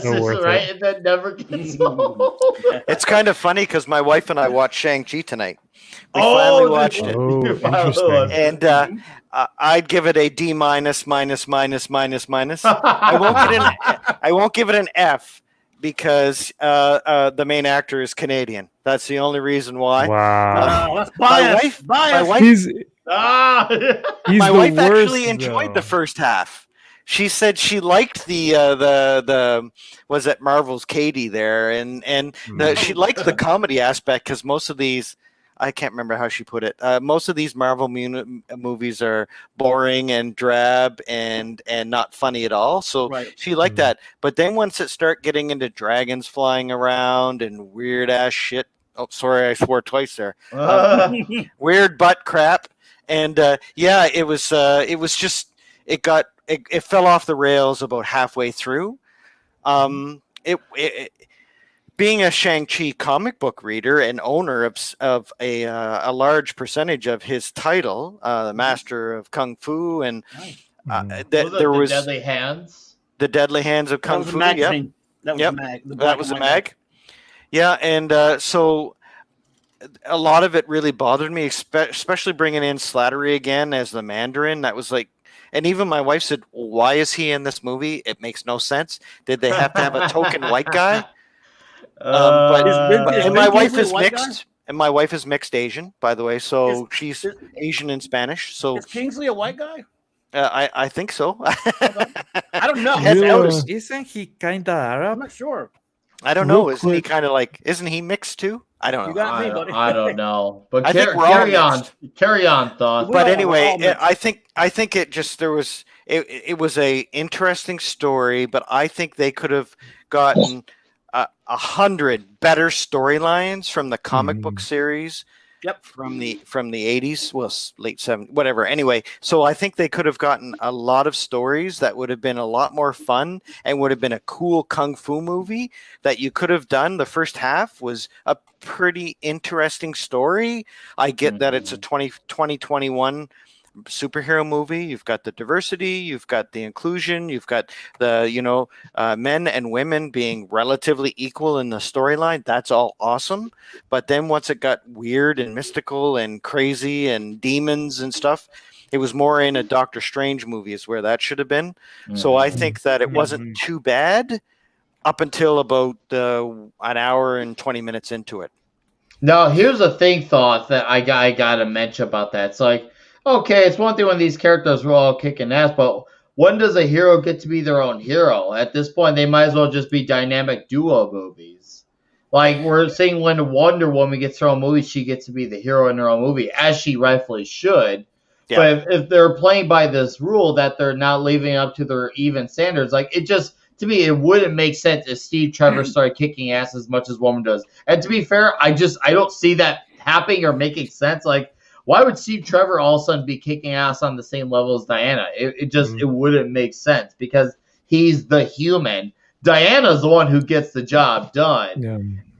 So right? And that never gets old. It's kind of funny because my wife and I watched Shang-Chi tonight. We finally watched it. And I'd give it a D minus. I won't give it an F because the main actor is Canadian. That's the only reason why. Wow. That's bias. My wife actually enjoyed the first half. She said she liked the was it Marvel's Katie there, and she liked the comedy aspect because most of these, I can't remember how she put it. Most of these Marvel movies are boring and drab and not funny at all. So she liked that. But then once it start getting into dragons flying around and weird ass shit. Oh, sorry, I swore twice there. Weird butt crap, and it was just it fell off the rails about halfway through. Being a Shang-Chi comic book reader and owner of a large percentage of his title, the Master of Kung Fu, and there was Deadly Hands. The Deadly Hands of Kung Fu. Yep. That was a mag. Yeah, and so a lot of it really bothered me, especially bringing in Slattery again as the Mandarin. That was like. And even my wife said, why is he in this movie? It makes no sense. Did they have to have a token white guy? And my wife is mixed. Guy? And my wife is mixed Asian, by the way. So she's Asian and Spanish. So is Kingsley a white guy? I think so. I don't know. Isn't he kind of Arab? I'm not sure. I don't know. Isn't he kind of like? Isn't he mixed too? I don't know. You got me, buddy. I don't know. But I think carry on, thoughts. But anyway, I think it just it was a interesting story, but I think they could have gotten 100 better storylines from the comic book series. Yep. From the 80s, well, late 70s, whatever. Anyway, so I think they could have gotten a lot of stories that would have been a lot more fun and would have been a cool kung fu movie that you could have done. The first half was a pretty interesting story. I get that it's a 2021 superhero movie. You've got the diversity, you've got the inclusion, you've got the men and women being relatively equal in the storyline. That's all awesome. But then once it got weird and mystical and crazy and demons and stuff, it was more in a Doctor Strange movie is where that should have been. So I think that it wasn't too bad up until about an hour and 20 minutes into it. Now, here's a thought that I got to mention about that. It's like, okay, it's one thing when these characters were all kicking ass, but when does a hero get to be their own hero? At this point, they might as well just be dynamic duo movies. Like we're seeing when Wonder Woman gets her own movie, she gets to be the hero in her own movie, as she rightfully should. Yeah. But if they're playing by this rule that they're not living up to their even standards, like it just, to me, it wouldn't make sense if Steve Trevor started kicking ass as much as Woman does. And to be fair, I don't see that happening or making sense. Like, why would Steve Trevor all of a sudden be kicking ass on the same level as Diana? It wouldn't make sense because he's the human. Diana's the one who gets the job done. Yeah.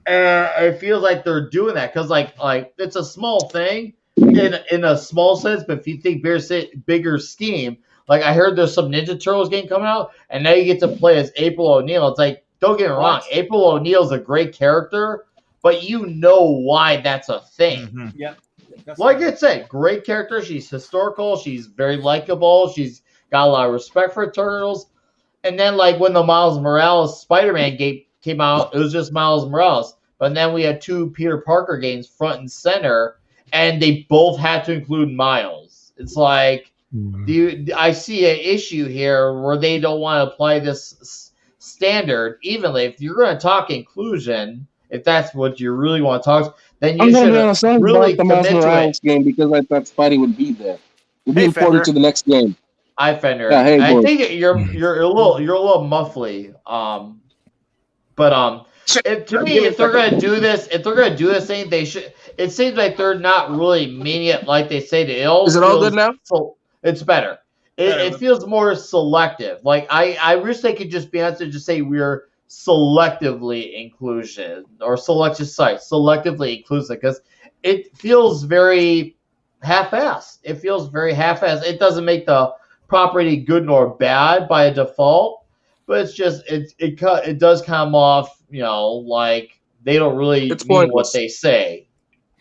And it feels like they're doing that because like it's a small thing in a small sense, but if you think bigger scheme, like I heard there's some Ninja Turtles game coming out, and now you get to play as April O'Neil. It's like, don't get me wrong, April O'Neil's a great character, but you know why that's a thing. Mm-hmm. Yep. Like I said, great character. She's historical. She's very likable. She's got a lot of respect for Turtles. And then, like, when the Miles Morales Spider-Man game came out, it was just Miles Morales. But then we had 2 Peter Parker games front and center, and they both had to include Miles. It's like, I see an issue here where they don't want to apply this standard evenly. If you're going to talk inclusion, if that's what you really want to talk, then you should really commit to it. Game because I thought Spidey would be there. Would be important to the next game. Hi, Fender. Yeah, hey, I think you're a little muffly. To me, if they're gonna do this thing, they should. It seems like they're not really meaning it like they say it. Is it all good now? It's better. It feels more selective. Like I wish they could just be honest and just say we're selectively inclusion or selectively inclusive, because it feels very half-assed. It doesn't make the property good nor bad by default, but it's just it does come off, like they don't really mean what they say.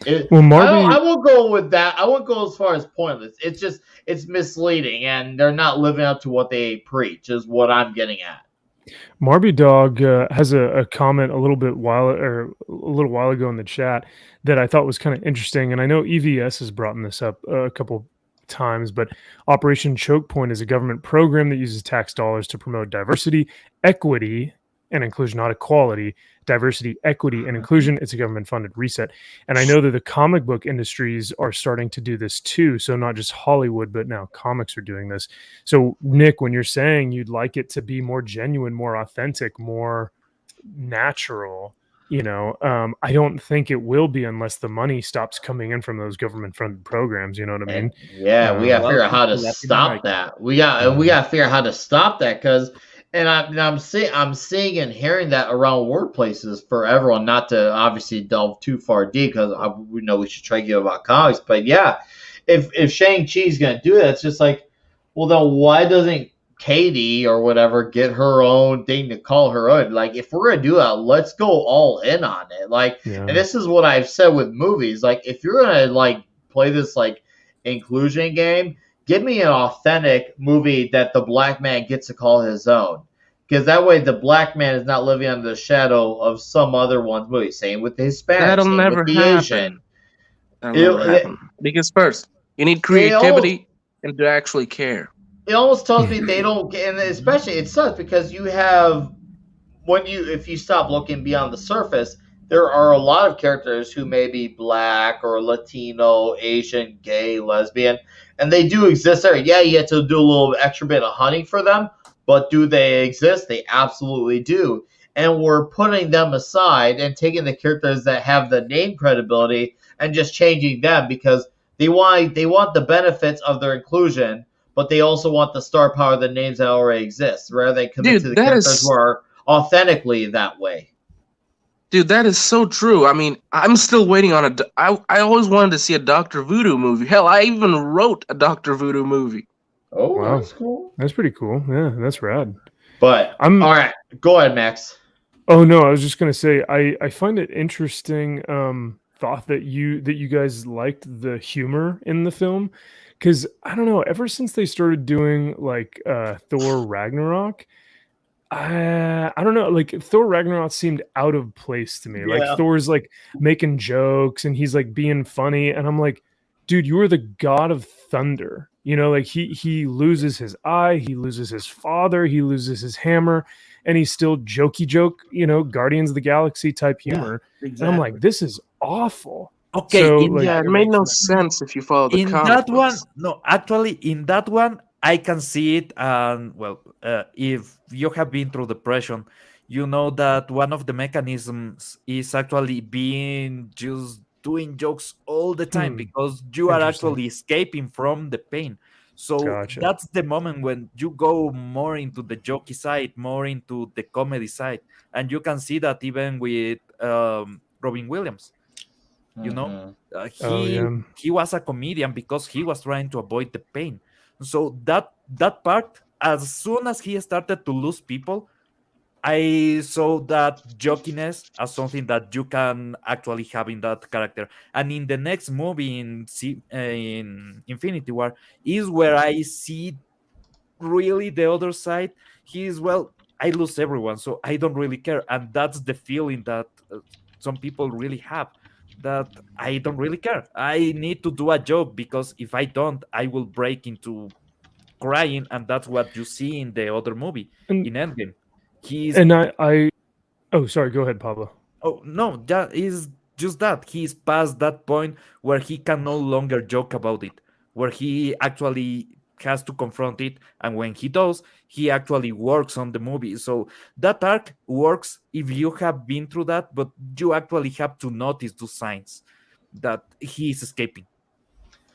I won't go with that. I won't go as far as pointless. It's misleading, and they're not living up to what they preach, is what I'm getting at. Marby Dog has a comment a little while ago in the chat that I thought was kind of interesting, and I know EVS has brought this up a couple times, but Operation Choke Point is a government program that uses tax dollars to promote diversity, equity, and inclusion, not equality. Diversity, equity, and inclusion. It's a government-funded reset. And I know that the comic book industries are starting to do this too. So not just Hollywood, but now comics are doing this. So Nick, when you're saying you'd like it to be more genuine, more authentic, more natural, I don't think it will be unless the money stops coming in from those government-funded programs. You know what I mean? Yeah, we got to figure out how to stop that. We got to figure out how to stop that, because. And I'm seeing and hearing that around workplaces for everyone, not to obviously delve too far deep, because we know we should try to get about comics. But yeah, if Shang-Chi's going to do that, it's just like, well, then why doesn't Katie or whatever get her own thing to call her own? Like, if we're going to do that, let's go all in on it. Like, And this is what I've said with movies. Like, if you're going to play this inclusion game, give me an authentic movie that the black man gets to call his own. Because that way the black man is not living under the shadow of some other one's movie. Same with the Hispanic. That'll never happen. Because first, you need creativity and to actually care. It almost tells me they don't get, and especially it sucks because you have, if you stop looking beyond the surface, there are a lot of characters who may be black or Latino, Asian, gay, lesbian, and they do exist there. Yeah, you have to do a little extra bit of hunting for them, but do they exist? They absolutely do. and we're putting them aside and taking the characters that have the name credibility and just changing them because they want the benefits of their inclusion, but they also want the star power of the names that already exist, rather than commit to the characters who are authentically that way. Dude, that is so true. I mean, I'm still waiting on I always wanted to see a Dr. Voodoo movie. Hell, I even wrote a Dr. Voodoo movie. Oh, wow. That's cool. That's pretty cool. Yeah, that's rad. But all right, go ahead, Max. Oh no, I was just gonna say I find it interesting. Thought that you guys liked the humor in the film, because I don't know. Ever since they started doing like Thor Ragnarok, I don't know. Like Thor Ragnarok seemed out of place to me. Yeah. Like Thor's like making jokes and he's like being funny, and I'm like, dude, you are the god of thunder. You know, like he loses his eye, he loses his father, he loses his hammer, and he's still jokey joke. You know, Guardians of the Galaxy type humor. Yeah, exactly. And I'm like, this is awful. Okay, So, Yeah, it made no sense if you follow the in comic that one, books. no, actually, in that one, I can see it. And well, if you have been through depression, you know that one of the mechanisms is actually being just doing jokes all the time because you are Interesting. actually escaping from the pain. So Gotcha. that's the moment when you go more into the jokey side, more into the comedy side, and you can see that even with Robin Williams. You know, he was a comedian because he was trying to avoid the pain. So that part, as soon as he started to lose people, I saw that jokiness as something that you can actually have in that character. And in the next movie, in Infinity War, is where I see really the other side. He's, well, I lose everyone, so I don't really care. And that's the feeling that some people really have, that I don't really care. I need to do a job because if I don't, I will break into crying. And that's what you see in the other movie, And- in Endgame. Oh, sorry, go ahead, Pablo. Oh no, that is just that he's past that point where he can no longer joke about it, where he actually has to confront it, and when he does, he actually works on the movie. So that arc works if you have been through that, but you actually have to notice those signs that he is escaping.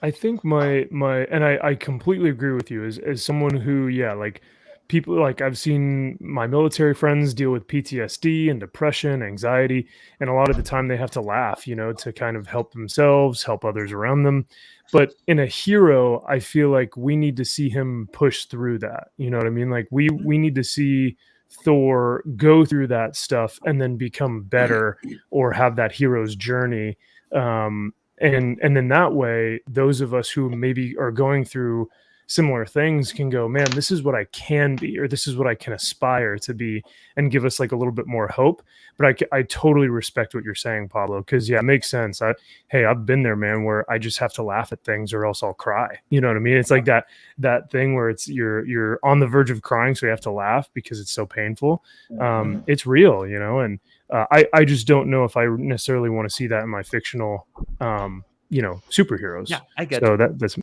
I think I completely agree with you as someone who, yeah, like people, like I've seen my military friends deal with PTSD and depression, anxiety, and a lot of the time they have to laugh, you know, to kind of help themselves, help others around them. But in a hero, I feel like we need to see him push through that. You know what I mean? Like we need to see Thor go through that stuff and then become better or have that hero's journey. And then that way, those of us who maybe are going through similar things can go, man, this is what I can be, or this is what I can aspire to be, and give us like a little bit more hope. But I totally respect what you're saying, Pablo, because yeah, it makes sense. I've been there, man, where I just have to laugh at things or else I'll cry. You know what I mean? It's like that thing where it's you're on the verge of crying, so you have to laugh because it's so painful. It's real, you know, and I just don't know if I necessarily want to see that in my fictional superheroes. Yeah, I get so it. that's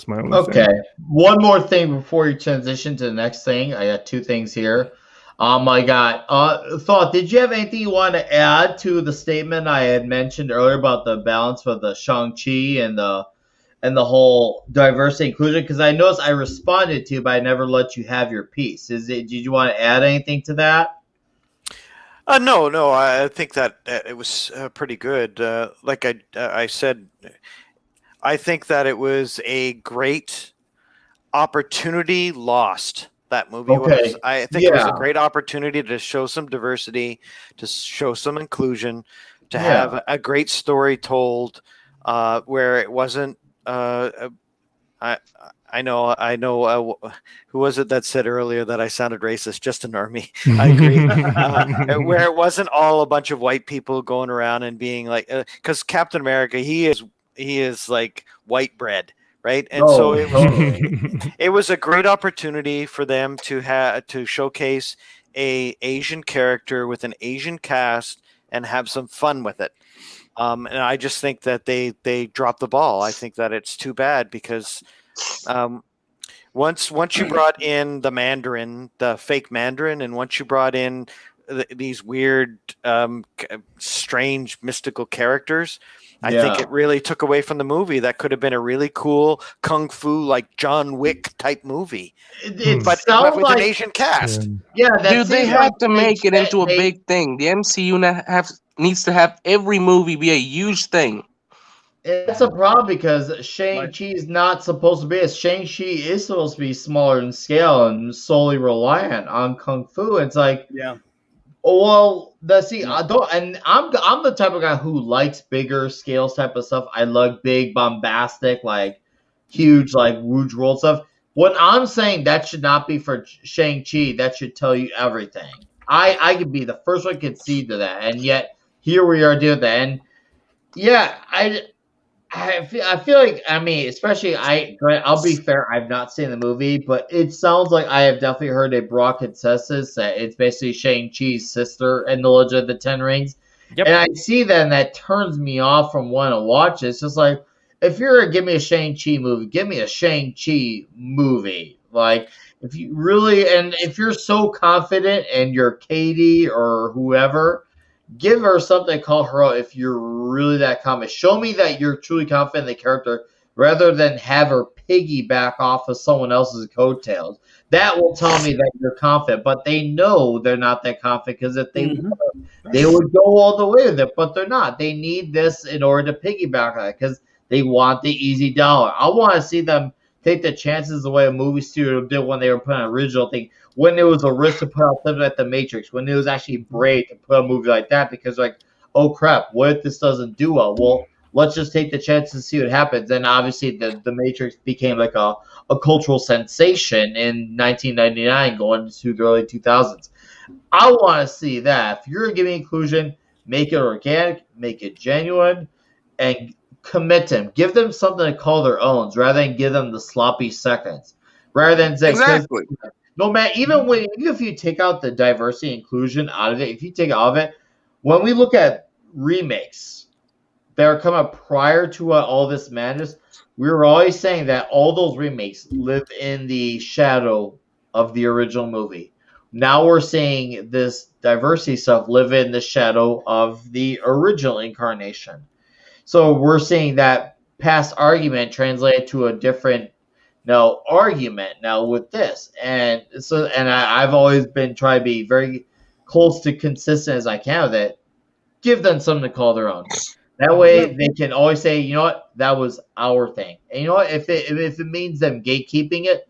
my own Okay. thing. One more thing before you transition to the next thing. I got two things here. I got Thought, did you have anything you want to add to the statement I had mentioned earlier about the balance for the Shang-Chi and the whole diversity inclusion? Because I noticed I responded to you, but I never let you have your piece. Did you want to add anything to that? No. I think that it was pretty good. Like I said, I think that it was a great opportunity lost. That movie was. I think it was a great opportunity to show some diversity, to show some inclusion, to have a great story told, where it wasn't. I know. Who was it that said earlier that I sounded racist? Just ignore me. I agree. Where it wasn't all a bunch of white people going around and being like, because Captain America, he is like white bread, right? And so it was a great opportunity for them to showcase a Asian character with an Asian cast and have some fun with it. And I just think that they dropped the ball. I think that it's too bad because once you brought in the Mandarin, the fake Mandarin, and once you brought in these weird, strange, mystical characters. I think it really took away from the movie. That could have been a really cool kung fu, like John Wick type movie, but with an Asian cast. Yeah, dude, they have to make it into a big thing. The MCU needs to have every movie be a huge thing. It's a problem because Shang-Chi is not supposed to be. Shang-Chi is supposed to be smaller in scale and solely reliant on kung fu. It's like, well, I'm the type of guy who likes bigger scales type of stuff. I like big, bombastic, like huge, like Rouge World stuff. What I'm saying, that should not be for Shang-Chi. That should tell you everything. I could be the first one to concede to that, and yet here we are doing that. And yeah, I feel like, I mean, especially I'll be fair, I've not seen the movie, but it sounds like I have definitely heard a broad consensus that it's basically Shang-Chi's sister in the Legend of the Ten Rings. Yep. And I see that, and that turns me off from wanting to watch it. It's just like, if you're going to give me a Shang-Chi movie, give me a Shang-Chi movie. Like, if you really, and if you're so confident and you're Katie or whoever, give her something to call her out if you're really that confident. Show me that you're truly confident in the character rather than have her piggyback off of someone else's coattails. That will tell me that you're confident, but they know they're not that confident because if they were, they would go all the way with it, but they're not. They need this in order to piggyback on it because they want the easy dollar. I want to see them take the chances the way a movie studio did when they were putting an original thing. When it was a risk to put out something like The Matrix, when it was actually brave to put a movie like that, because like, oh crap, what if this doesn't do well? Well, let's just take the chance and see what happens. And obviously, the Matrix became like a cultural sensation in 1999, going into the early 2000s. I want to see that. If you're giving inclusion, make it organic, make it genuine, and commit to them. Give them something to call their own, rather than give them the sloppy seconds. Rather than say, exactly. No, man, even if you take out the diversity inclusion out of it, if you take it out of it, when we look at remakes that are coming prior to all this madness, we were always saying that all those remakes live in the shadow of the original movie. Now we're seeing this diversity stuff live in the shadow of the original incarnation. So we're seeing that past argument translated to a different argument now with this. And so, and I've always been trying to be very close to consistent as I can with it. Give them something to call their own. That way they can always say, you know what, that was our thing. And you know what, if it means them gatekeeping it,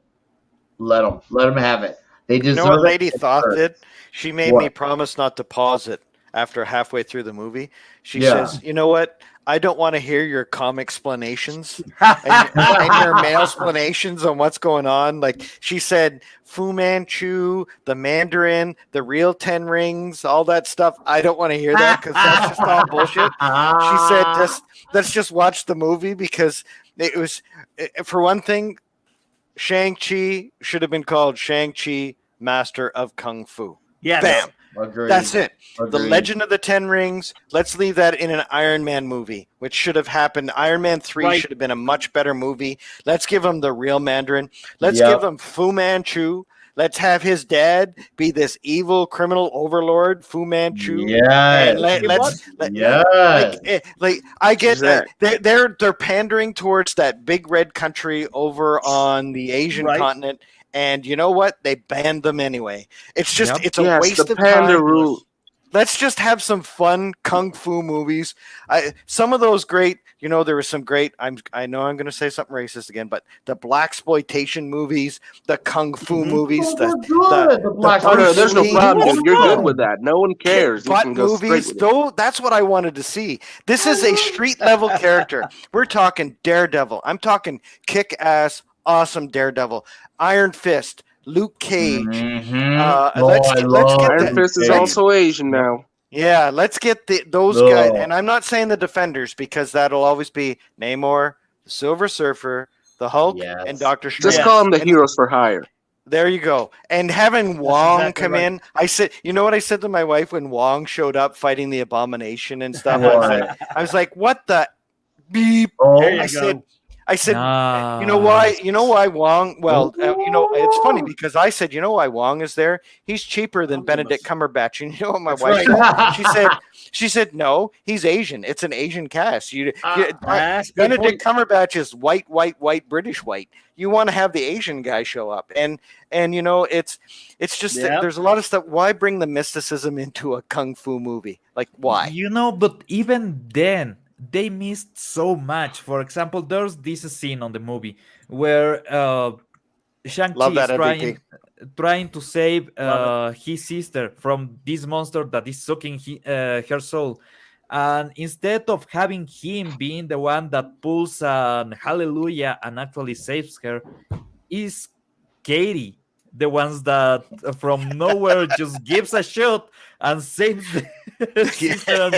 let them have it. They deserve it. You know what Lady Thoth did? She made me promise not to pause it after halfway through the movie. She says, you know what? I don't want to hear your calm explanations and your male explanations on what's going on. Like she said, Fu Manchu, the Mandarin, the real 10 rings, all that stuff. I don't want to hear that because that's just all bullshit. She said, let's just watch the movie because it was, for one thing, Shang-Chi should have been called Shang-Chi, Master of Kung Fu. Yes. Bam. Agreed. That's it. Agreed. The Legend of the Ten Rings. Let's leave that in an Iron Man movie, which should have happened. Iron Man 3 should have been a much better movie. Let's give him the real Mandarin. Let's give him Fu Manchu. Let's have his dad be this evil criminal overlord, Fu Manchu. Yeah. Like I get that they're pandering towards that big red country over on the Asian continent. And you know what? They banned them anyway. It's just it's a waste of time. Rule. Let's just have some fun kung fu movies. Some of those great, there were some great. I know I'm going to say something racist again, but the blaxploitation movies, the kung fu movies, there's no problem, dude. You're good with that. No one cares. Butt movies, though. That's what I wanted to see. This is a street level character. We're talking Daredevil. I'm talking kick-ass, awesome Daredevil. Iron Fist, Luke Cage. Let's get Iron Fist is also Asian now. Yeah, let's get those guys. And I'm not saying the Defenders because that'll always be Namor, the Silver Surfer, the Hulk, and Doctor Strange. Just call them the heroes for hire. There you go. And having Wong come in, I said, you know what I said to my wife when Wong showed up fighting the Abomination and stuff? I was like, what the beep? I said, I said, you know why? You know why Wong? Well, it's funny because I said, you know why Wong is there? He's cheaper than Benedict Cumberbatch. And you know what my wife said? She said, no, he's Asian. It's an Asian cast. Benedict Cumberbatch is white British white. You want to have the Asian guy show up, and it's just that there's a lot of stuff. Why bring the mysticism into a kung fu movie? Like, why? But even then, they missed so much. For example, there's this scene on the movie where Shang-Chi is trying to save his sister from this monster that is sucking her soul. And instead of having him being the one that pulls an hallelujah and actually saves her, is Katie, the ones that from nowhere just gives a shot and saves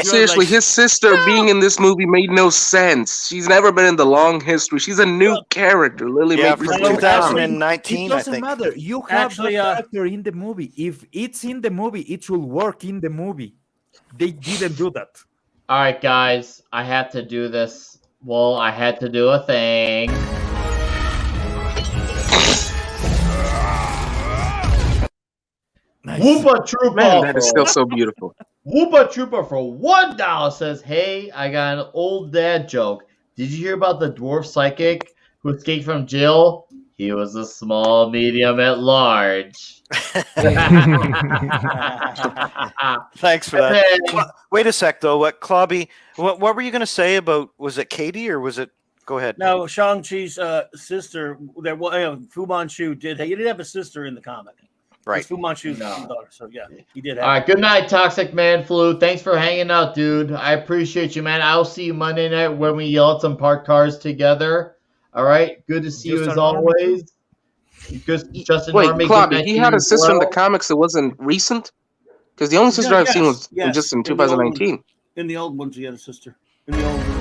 Seriously, his sister being in this movie made no sense. She's never been in the long history. She's a new character. Lily made from 2019. It doesn't matter. You have the character in the movie. If it's in the movie, it should work in the movie. They didn't do that. All right, guys, I have to do this. Well, I had to do a thing. Nice. Whoopa Troopa. Man, that is still so beautiful. Whoopa Troopa for $1 says, hey, I got an old dad joke. Did you hear about the dwarf psychic who escaped from jail? He was a small, medium at large. Thanks for that. Wait a sec, though. Clobby, what were you going to say about, was it Katie or was it, go ahead. No, Shang-Chi's sister, Fu Manchu he did have a sister in the comic. Right. Fu Manchu's daughter, so yeah, he did have All right, good night, Toxic Man Flu. Thanks for hanging out, dude. I appreciate you, man. I'll see you Monday night when we yell at some parked cars together. All right, good to see you as always. Justin Wait, Army, Clobby, he had a sister in the comics that wasn't recent? Because the only sister I've seen was just in 2019. In the old ones, he had a sister. In the old ones.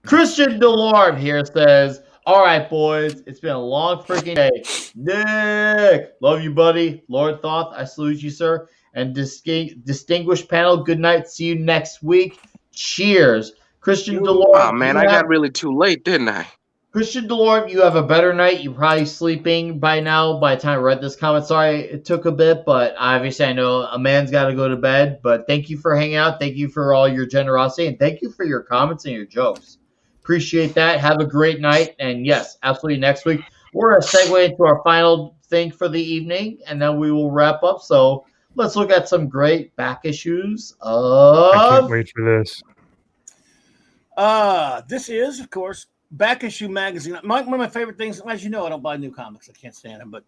Christian Delorme here says, all right, boys, it's been a long freaking day. Nick, love you, buddy. Lord Thoth, I salute you, sir. And distinguished panel, good night. See you next week. Cheers. Christian Delorme. Oh, man, I got really too late, didn't I? Christian Delorme, you have a better night. You're probably sleeping by now by the time I read this comment. Sorry it took a bit, but obviously I know a man's got to go to bed. But thank you for hanging out. Thank you for all your generosity. And thank you for your comments and your jokes. Appreciate that. Have a great night. And yes, absolutely next week, we're going to segue into our final thing for the evening, and then we will wrap up. So let's look at some great back issues of... I can't wait for this. This is, of course, Back Issue Magazine. One of my favorite things, as you know, I don't buy new comics. I can't stand them. But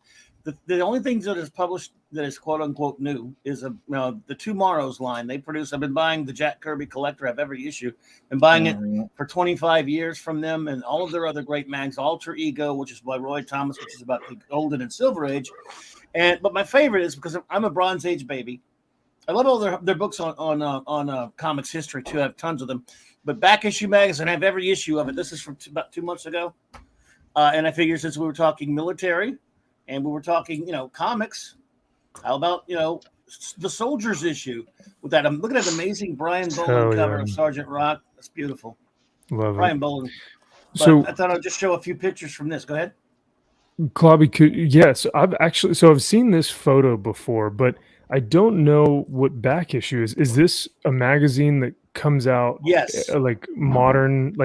the only things that is published that is quote-unquote new is the Tomorrow's line. They produce. I've been buying the Jack Kirby Collector. I have every issue. Been buying it for 25 years from them and all of their other great mags. Alter Ego, which is by Roy Thomas, which is about the Golden and Silver Age. But my favorite is because I'm a Bronze Age baby. I love all their books on comics history, too. I have tons of them. But Back Issue Magazine, I have every issue of it. This is from about 2 months ago. And I figure since we were talking military and we were talking, comics, how about, the Soldiers issue with that? I'm looking at the amazing Brian Boland cover of Sergeant Rock. That's beautiful. Love Brian it. Boland. But So I thought I'd just show a few pictures from this. Go ahead. Clobby, yes, I've seen this photo before, but I don't know what Back Issue is. Is this a magazine that comes out like modern,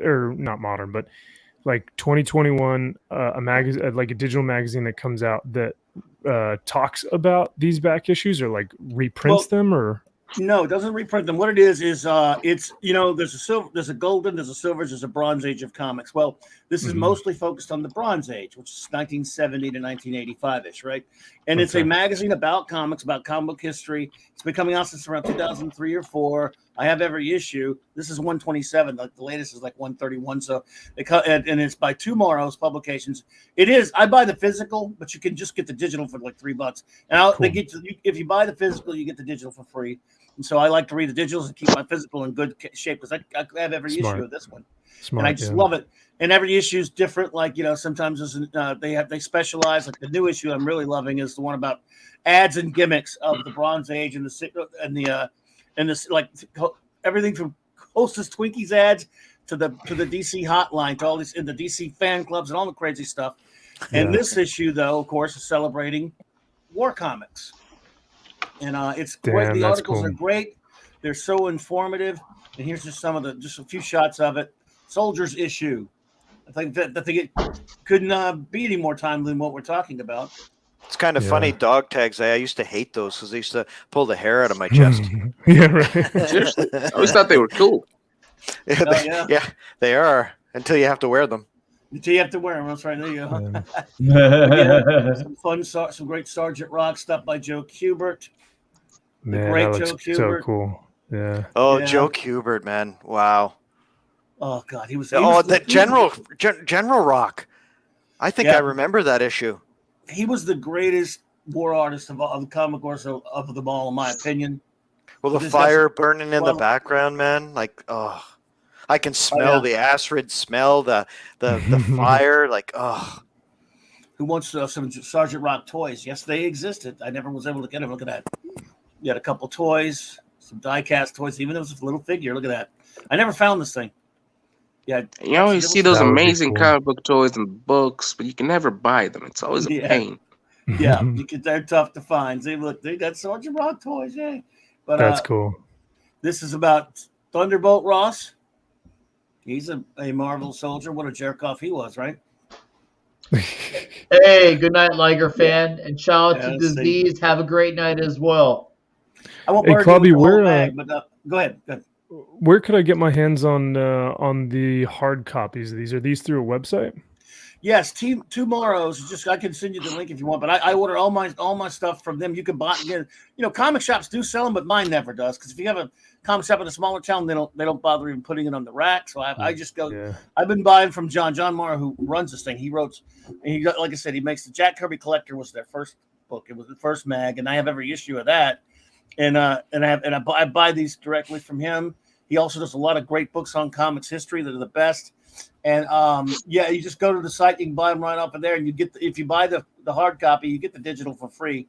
or not modern, but like 2021, a magazine, like a digital magazine that comes out that talks about these back issues or like reprints them? Or no, it doesn't reprint them. What it is it's there's a silver, there's a golden, there's a silver, there's a Bronze Age of comics. Well, this is mostly focused on the Bronze Age, which is 1970 to 1985-ish, right? And it's a magazine about comics, about comic book history. It's been coming out since around 2003 or 4. I have every issue. This is 127. The latest is like 131. So and it's by Tomorrow's Publications. It is. I buy the physical, but you can just get the digital for like $3. And they get if you buy the physical, you get the digital for free. And so I like to read the digitals and keep my physical in good shape because I have every issue of this one. And I just love it. And every issue is different. Like, sometimes they specialize. Like the new issue I'm really loving is the one about ads and gimmicks of the Bronze Age and the everything from Hostess Twinkies ads to the DC hotline, to all these in the DC fan clubs and all the crazy stuff. And this issue, though, of course, is celebrating war comics. And it's great. The articles are great. They're so informative. And here's just just a few shots of it. Soldiers issue. I think that they couldn't be any more timely than what we're talking about. It's kind of funny, dog tags. I used to hate those because they used to pull the hair out of my chest. Yeah, right. Seriously, I always thought they were cool. Yeah, they are until you have to wear them. Until you have to wear them. That's right. There you go. Again, some great Sergeant Rock stuff by Joe Kubert. Man, great that Joe looks Kubert. so cool. Yeah. Oh, Joe Kubert, man! Wow. Oh God, he was General Rock. I think I remember that issue. He was the greatest war artist of the comic books of them all, in my opinion. Well, the fire burning in the background, man. Like, oh, I can smell the acrid smell, the fire. Like, oh. Who wants some Sergeant Rock toys? Yes, they existed. I never was able to get them. Look at that. You had a couple toys, some die-cast toys. Even if it was a little figure. Look at that. I never found this thing. Yeah, you always see those amazing comic book toys and books, but you can never buy them. It's always a pain. Yeah, they're tough to find. They got Sergeant Rock toys, But that's cool. This is about Thunderbolt Ross. He's a Marvel soldier. What a jerk off he was, right? Hey, good night, Liger fan, and shout out to Disease. Have a great night as well. I won't Clubby, go ahead. Where could I get my hands on the hard copies? Are these through a website? Yes, Tomorrow's. I can send you the link if you want. But I order all my stuff from them. You can buy again. Comic shops do sell them, but mine never does. Because if you have a comic shop in a smaller town, they don't bother even putting it on the rack. So I just go. Yeah. I've been buying from John Morrow, who runs this thing. He wrote, and like I said, he makes the Jack Kirby Collector was their first book. It was the first mag, and I have every issue of that. And I buy these directly from him. He also does a lot of great books on comics history that are the best. And you just go to the site, you can buy them right off of there, and you get if you buy the hard copy, you get the digital for free.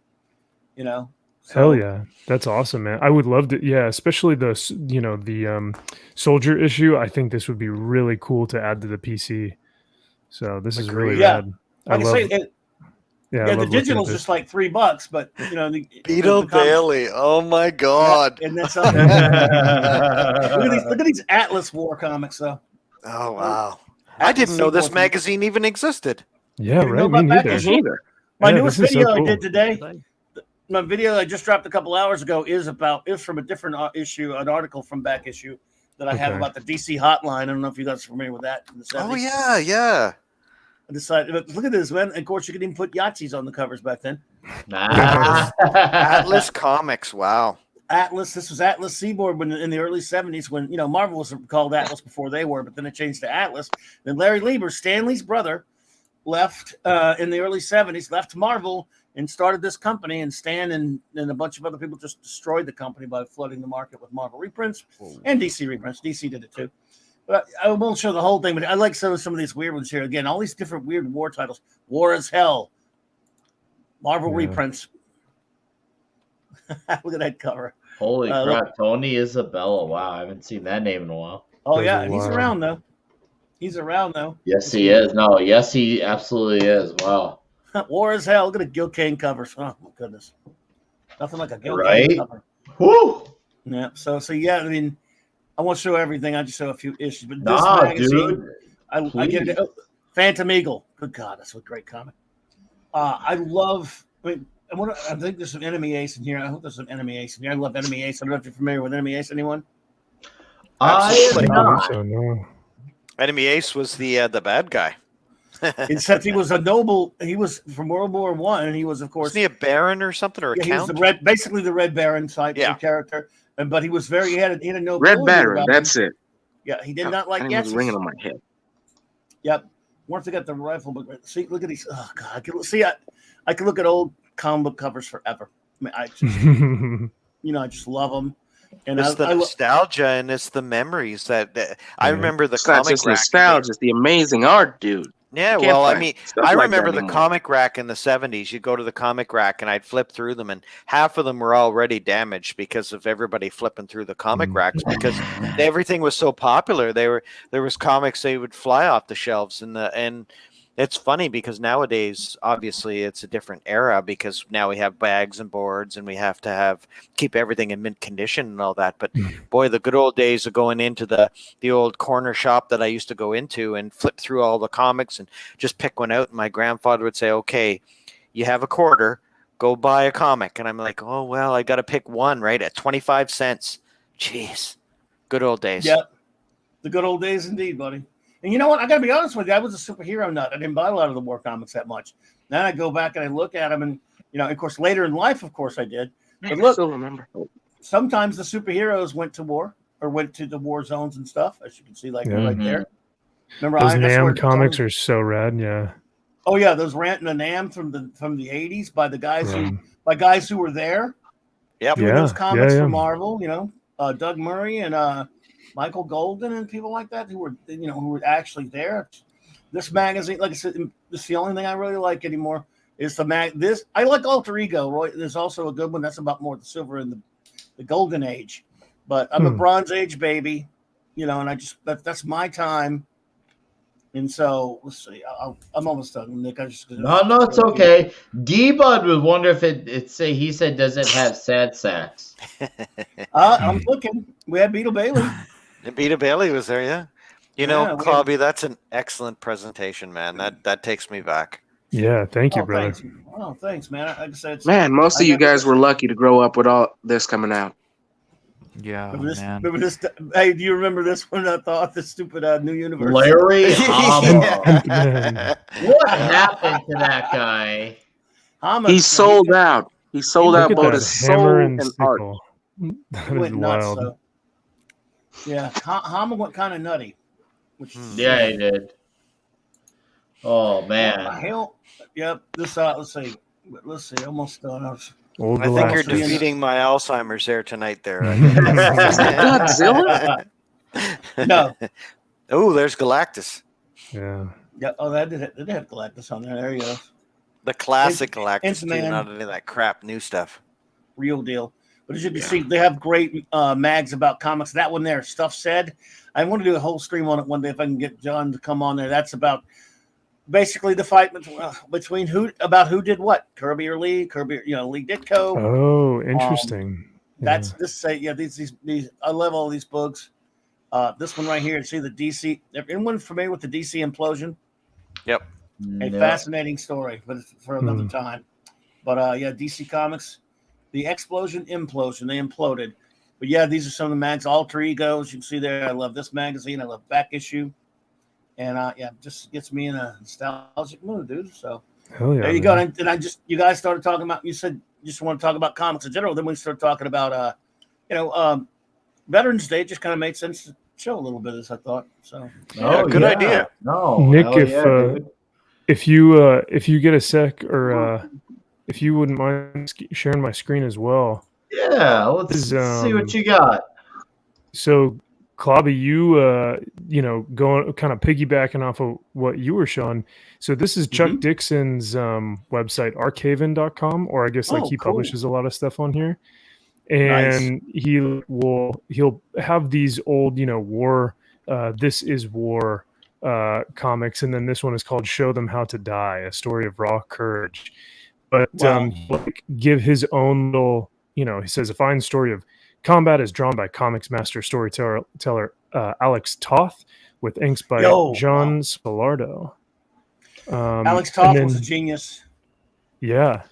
So, hell yeah, that's awesome, man. I would love to. Yeah, especially the soldier issue. I think this would be really cool to add to the PC. So this is really rad. Like I say, the digital's just like $3, but Beetle Bailey. Oh my God! And that's look at these Atlas War comics, though. Oh wow! I didn't know this magazine even existed. Yeah, right. Me neither. My newest video I did today. My video I just dropped a couple hours ago is from a different issue, an article from back issue that I have about the DC hotline. I don't know if you guys are familiar with that. Oh yeah. I decided, but look at this, man. Of course, you could even put Yahtzees on the covers back then. Atlas Comics, wow. Atlas. This was Atlas Seaboard in the early 70s when Marvel was called Atlas before they were, but then it changed to Atlas. Then Larry Lieber, Stanley's brother, left in the early 70s, left Marvel and started this company. And Stan and a bunch of other people just destroyed the company by flooding the market with Marvel reprints and DC reprints. DC did it too. But I won't show the whole thing, but I like some of these weird ones here. Again, all these different weird war titles. War as Hell. Marvel reprints. Look at that cover. Holy crap, Tony Isabella. Wow, I haven't seen that name in a while. Oh, yeah, he's around, though. Yes, he is. No, yes, he absolutely is. Wow. War as Hell. Look at the Gil Kane covers. Oh, my goodness. Nothing like a Gil Kane cover. Woo! Yeah, so yeah, I mean, I won't show everything. I just show a few issues. But this magazine, I get it. Phantom Eagle. Good God, that's a great comic. I think there's some Enemy Ace in here. I hope there's some Enemy Ace in here. I love Enemy Ace. I don't know if you're familiar with Enemy Ace. Anyone? I not. So, no. Enemy Ace was the bad guy. Except he was a noble. He was from World War I, and he was, of course, wasn't he a baron or something, or a count? He was basically the Red Baron type character. But he was he had a noble. Red Baron. That's it. Yeah, he did not like Yahtzees. Ringing on my head. Yep. Once I got the rifle, but see, look at these. Oh God, I can look at old comic book covers forever. I mean, I just, I just love them. And it's the nostalgia and it's the memories that I remember. The it's comic not just nostalgia; it's the amazing art, dude. Yeah, You can't well, I find mean, stuff I like remember that the anymore. comic rack in the 70s. You'd go to the comic rack and I'd flip through them, and half of them were already damaged because of everybody flipping through the comic racks because everything was so popular. There was comics, they would fly off the shelves, and it's funny because nowadays, obviously, it's a different era because now we have bags and boards and we have to keep everything in mint condition and all that. But boy, the good old days of going into the old corner shop that I used to go into and flip through all the comics and just pick one out. And my grandfather would say, okay, you have a quarter, go buy a comic. And I'm like, oh, well, I got to pick one, right? At 25 cents. Jeez. Good old days. Yep. The good old days indeed, buddy. And you know what? I got to be honest with you. I was a superhero nut. I didn't buy a lot of the war comics that much. Then I go back and I look at them, and of course, later in life, of course, I did. But look, I still remember. Sometimes the superheroes went to war or went to the war zones and stuff, as you can see, like right there. Remember, those Nam comics are so rad. Yeah. Oh yeah, those Rant and the Nam from the 80s by the guys who were there. Yep. Doing those comics for Marvel. Doug Murray and Michael Golden and people like that who were actually there. This magazine, like I said, this is the only thing I really like anymore. Is this I like Alter Ego, Roy. There's also a good one that's about more the silver and the golden age. But I'm a Bronze Age baby, and I just that's my time. And so let's see. I'm almost done, Nick. No, it's okay. D-Bud would wonder if he said does it have sad sacks? I'm looking. We had Beetle Bailey. And Beetle Bailey was there, yeah. Clobby, that's an excellent presentation, man. That takes me back. Yeah, thank you, brother. Thanks. Oh, thanks, man. Like I said, man, most of you guys were lucky to grow up with all this coming out. Yeah, remember this? Hey, do you remember this one? I thought the stupid New Universe. Larry Hama. What happened to that guy? Hama, he sold out. He sold out both his soul and art. That is wild. So. Yeah, Hama went kind of nutty. Yeah, he did. Oh man. Hell, yep. This let's see. Almost done. I think you're defeating my Alzheimer's there tonight. There. Godzilla? No. Oh, there's Galactus. Yeah. Yeah. Oh, that did have Galactus on there. There you go. The classic Galactus, too, not any of that crap new stuff. Real deal. But as you can see, they have great mags about comics. That one there, Stuff Said. I want to do a whole stream on it one day if I can get John to come on there. That's about basically the fight between who did what, Kirby or Lee. Lee Ditko. Oh, interesting. That's this. These. I love all these books. This one right here. See the DC. Anyone familiar with the DC implosion? Yep. A fascinating story, but it's for another time. But DC Comics. The explosion, implosion, they imploded. But yeah, these are some of the mags, Alter Egos. You can see there. I love this magazine. I love Back Issue. And just gets me in a nostalgic mood, dude. So there you go. And you guys started talking about, you said you just want to talk about comics in general. Then we started talking about, Veterans Day. It just kind of made sense to chill a little bit, as I thought. So good idea. No, Nick, if you get a sec or if you wouldn't mind sharing my screen as well. Yeah, let's see what you got. So, Clobby, you going kind of piggybacking off of what you were showing. So this is Chuck Dixon's website, archaven.com, or I guess he publishes a lot of stuff on here. And he'll have these old, war, This Is War comics, and then this one is called Show Them How to Die, a story of raw courage. But give his own little, he says a fine story of combat is drawn by comics master storyteller Alex Toth with inks by John Spilardo. Alex Toth was a genius. Yeah.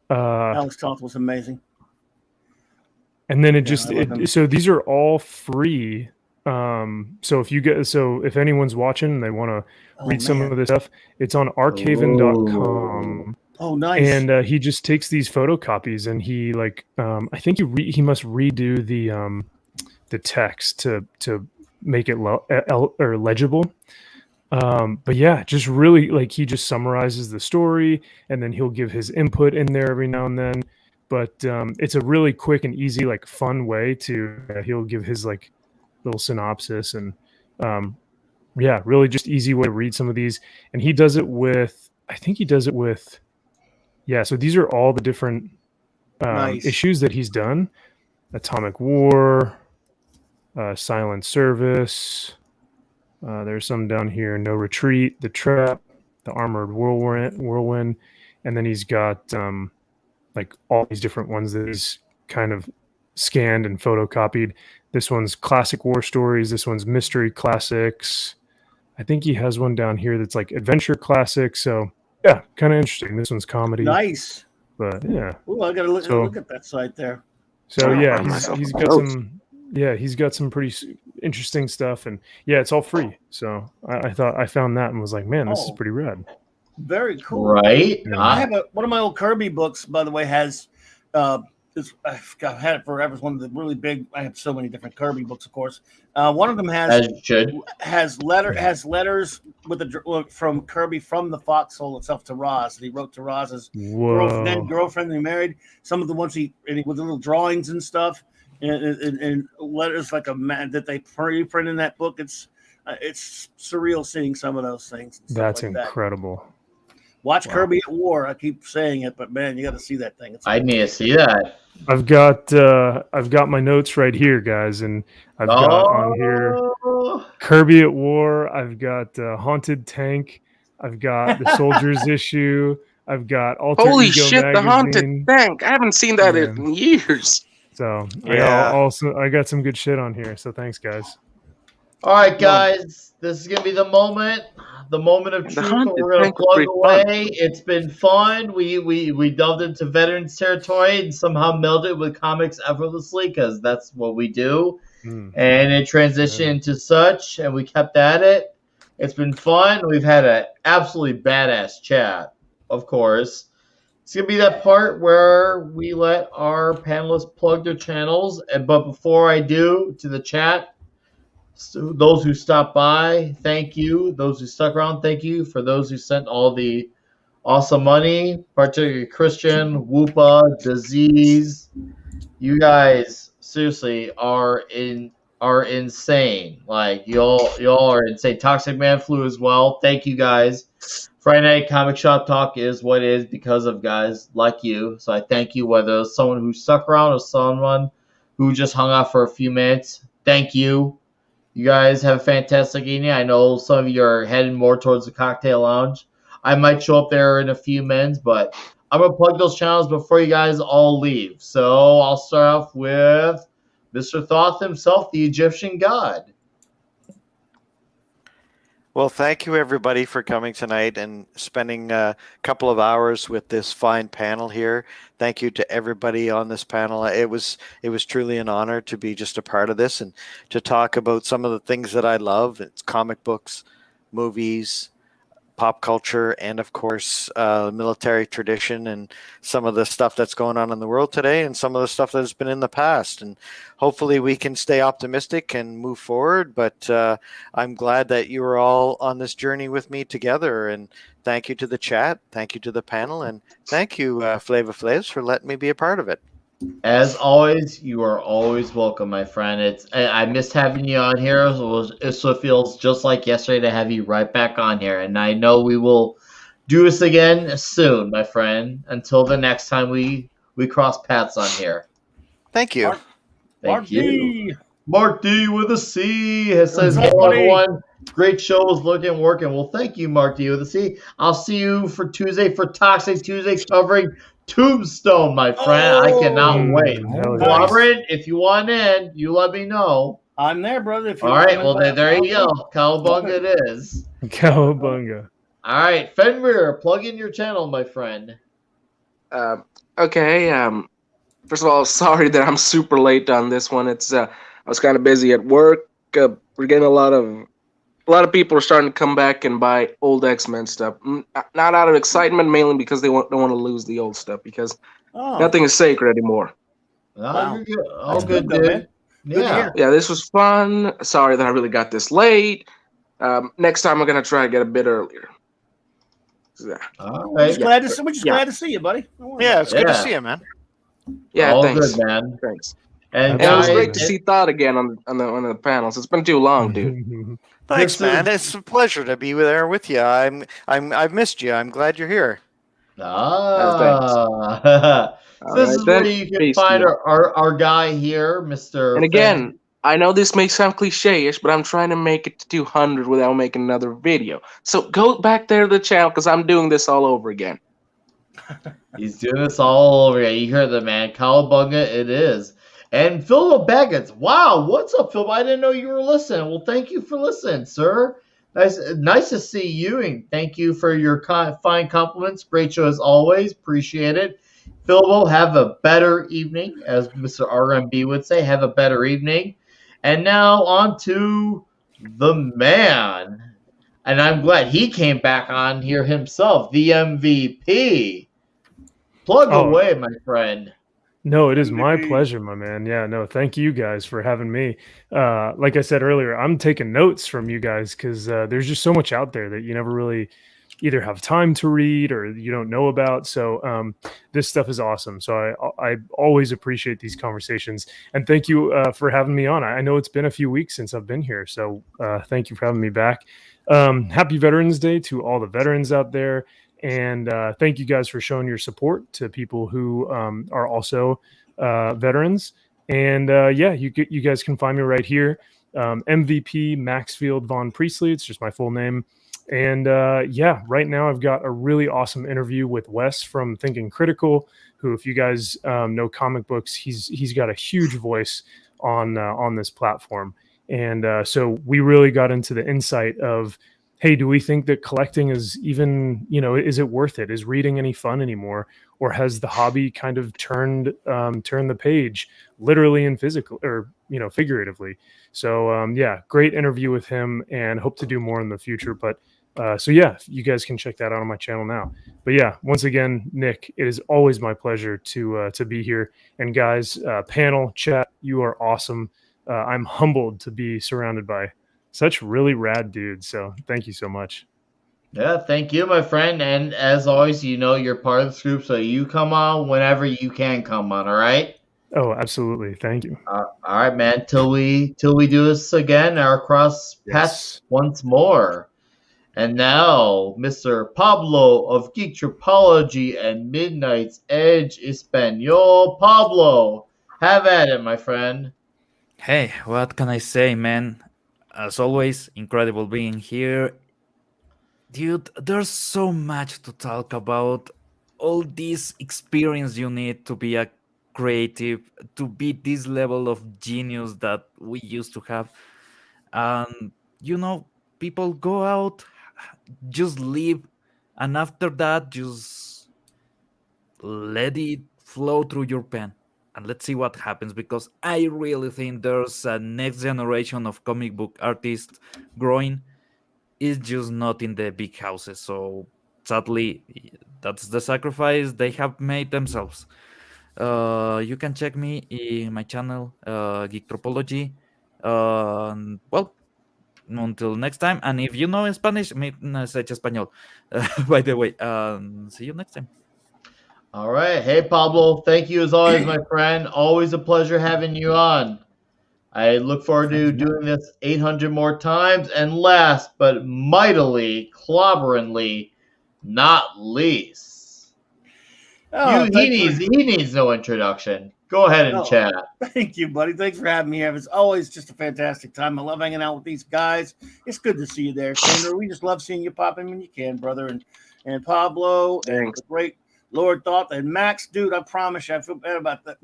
Alex Toth was amazing. And then so these are all free. So if anyone's watching and they want to read some of this stuff, it's on archaven.com. Oh, nice. And he just takes these photocopies and he I think he must redo the text to make it legible. But yeah, just really he just summarizes the story and then he'll give his input in there every now and then. But it's a really quick and easy, fun way to he'll give his little synopsis and yeah, really just easy way to read some of these. And he does it with, I think he does it with, yeah. So these are all the different Nice. issues that he's done. Atomic War, Silent Service. There's some down here. No Retreat, The Trap, The Armored Whirlwind. And then he's got like all these different ones that he's kind of scanned and photocopied. This one's Classic War Stories. This one's Mystery Classics. I think he has one down here that's like Adventure Classics. So yeah, kind of interesting. This one's comedy. Nice. But yeah. Ooh, I gotta look at that site there. So yeah, he's got some. Yeah, he's got some pretty interesting stuff, and yeah, it's all free. So I thought I found that and was like, man, this is pretty rad. Very cool. Right. Yeah. I have one of my old Kirby books, by the way, has I've had it forever. It's one of the really big. I have so many different Kirby books, of course. One of them has letters with from Kirby from the foxhole itself to Roz that he wrote to Roz's girlfriend they married. Some of the ones with the little drawings and stuff, and letters like that they print in that book. It's surreal seeing some of those things. That's like incredible. Watch Kirby at War. I keep saying it, but man, you got to see that thing. I need to see that. I've got my notes right here, guys, and I've got on here Kirby at War. I've got Haunted Tank. I've got the Soldiers issue. I've got Alter Holy Ego shit, magazine. the Haunted Tank! I haven't seen that in years. So yeah, I got some good shit on here. So thanks, guys. All right, guys, this is gonna be the moment of truth. We're gonna plug away. It's been fun. We delved into veterans territory and somehow melded with comics effortlessly because that's what we do. And it transitioned into such, and we kept at it. It's been fun. We've had an absolutely badass chat. Of course, it's gonna be that part where we let our panelists plug their channels. But before I do, to the chat. So those who stopped by, thank you. Those who stuck around, thank you. For those who sent all the awesome money, particularly Christian, Whoopa, Disease, you guys seriously are insane. Like y'all are insane. Toxic Man Flu as well. Thank you guys. Friday Night Comic Shop Talk is what it is because of guys like you. So I thank you, whether it's someone who stuck around or someone who just hung out for a few minutes. Thank you. You guys have a fantastic evening. I know some of you are heading more towards the cocktail lounge. I might show up there in a few minutes, but I'm going to plug those channels before you guys all leave. So I'll start off with Mr. Thoth himself, the Egyptian god. Well, thank you, everybody, for coming tonight and spending a couple of hours with this fine panel here. Thank you to everybody on this panel. It was truly an honor to be just a part of this and to talk about some of the things that I love. It's comic books, movies, pop culture, and of course, military tradition and some of the stuff that's going on in the world today and some of the stuff that has been in the past. And hopefully we can stay optimistic and move forward. But I'm glad that you are all on this journey with me together. And thank you to the chat. Thank you to the panel. And thank you, Flava Flavs, for letting me be a part of it. As always, you are always welcome, my friend. I missed having you on here, so it feels just like yesterday to have you right back on here. And I know we will do this again soon, my friend. Until the next time we cross paths on here. Thank you. Thank you. Mark D with a C says, hello, everyone. Great shows, looking, working. Well, thank you, Mark D with a C. I'll see you for Tuesday for Toxic Tuesday covering Tombstone, my friend. I cannot wait. Robert, if you want in, you let me know. I'm there, brother. All right, well, there you go. Cowabunga it is. Cowabunga. All right, Fenrir, plug in your channel, my friend. Okay. First of all, sorry that I'm super late on this one. It's I was kind of busy at work. We're getting a lot of people are starting to come back and buy old X-Men stuff. Not out of excitement, mainly because they don't want to lose the old stuff because nothing is sacred anymore. Wow. All good, dude. Yeah. Yeah, this was fun. Sorry that I really got this late. Next time I'm going to try to get a bit earlier. Yeah. All right. We're just glad to see you, buddy. Yeah, it's good to see you, man. Yeah, all thanks. good, man. Thanks. And it was guys, great to see Todd again on the panels. It's been too long, dude. Thanks, man. It's a pleasure to be there with you. I've missed you. I'm glad you're here. Thanks. This is where you can find our guy here, Mr. And again, I know this may sound cliche-ish, but I'm trying to make it to 200 without making another video. So go back there to the channel because I'm doing this all over again. He's doing this all over again. You heard the man. Cowabunga it is. And Philip Baggins. Wow, what's up, Philip? I didn't know you were listening. Well, thank you for listening, sir. Nice to see you, and thank you for your fine compliments. Great show as always. Appreciate it. Philbo, have a better evening, as Mr. RMB would say. Have a better evening. And now on to the man. And I'm glad he came back on here himself, the MVP. Plug away, my friend. No, it is my pleasure, my man. Yeah, no, thank you guys for having me. Like I said earlier, I'm taking notes from you guys because there's just so much out there that you never really either have time to read or you don't know about. So this stuff is awesome. So I always appreciate these conversations. And thank you for having me on. I know it's been a few weeks since I've been here. So thank you for having me back. Happy Veterans Day to all the veterans out there. And thank you guys for showing your support to people who are also veterans. And yeah, you guys can find me right here. MVP Maxfield Von Priestley. It's just my full name. And yeah, right now I've got a really awesome interview with Wes from Thinking Critical, who, if you guys know comic books, he's got a huge voice on this platform. And so we really got into the insight of, hey, do we think that collecting is even, is it worth it? Is reading any fun anymore? Or has the hobby kind of turned the page, literally and physical, or, figuratively? So yeah, great interview with him, and hope to do more in the future. But so yeah, you guys can check that out on my channel now. But yeah, once again, Nick, it is always my pleasure to be here. And guys, panel, chat, you are awesome. I'm humbled to be surrounded by such really rad dudes. So thank you so much. Yeah, thank you, my friend. And as always, you're part of this group, so you come on whenever you can come on. All right. Oh, absolutely. Thank you. All right, man. Till we do this again, our cross paths once more. And now, Mr. Pablo of Geek Tropology and Midnight's Edge Espanol. Pablo, have at it, my friend. Hey, what can I say, man? As always, incredible being here. Dude, there's so much to talk about. All this experience you need to be a creative, to be this level of genius that we used to have. And, people go out, just live, and after that, just let it flow through your pen. And let's see what happens, because I really think there's a next generation of comic book artists growing. It's just not in the big houses. So sadly, that's the sacrifice they have made themselves. You can check me in my channel, Geek Tropology. Well, until next time. And if you know Spanish, me sé español. By the way, see you next time. All right. Hey, Pablo. Thank you as always, my friend. Always a pleasure having you on. I look forward to doing this 800 more times. And last but mightily, clobberingly, not least, he needs no introduction. Go ahead and chat. Thank you, buddy. Thanks for having me here. It's always just a fantastic time. I love hanging out with these guys. It's good to see you there, Sander. We just love seeing you pop in when you can, brother. And Pablo, and the great Lord Thoth, and Max, dude, I promise you, I feel bad about that,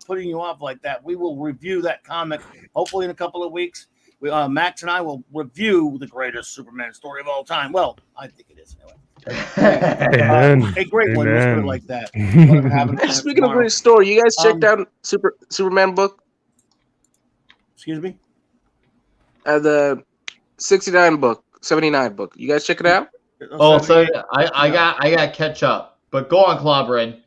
putting you off like that. We will review that comic hopefully in a couple of weeks. Max and I will review the greatest Superman story of all time. Well, I think it is anyway. A great one. Let's put it like that. Speaking of great story, you guys checked out Superman book? Excuse me? The 69 book, 79 book. You guys check it out? Oh, so I got catch up. But go on, clobbering.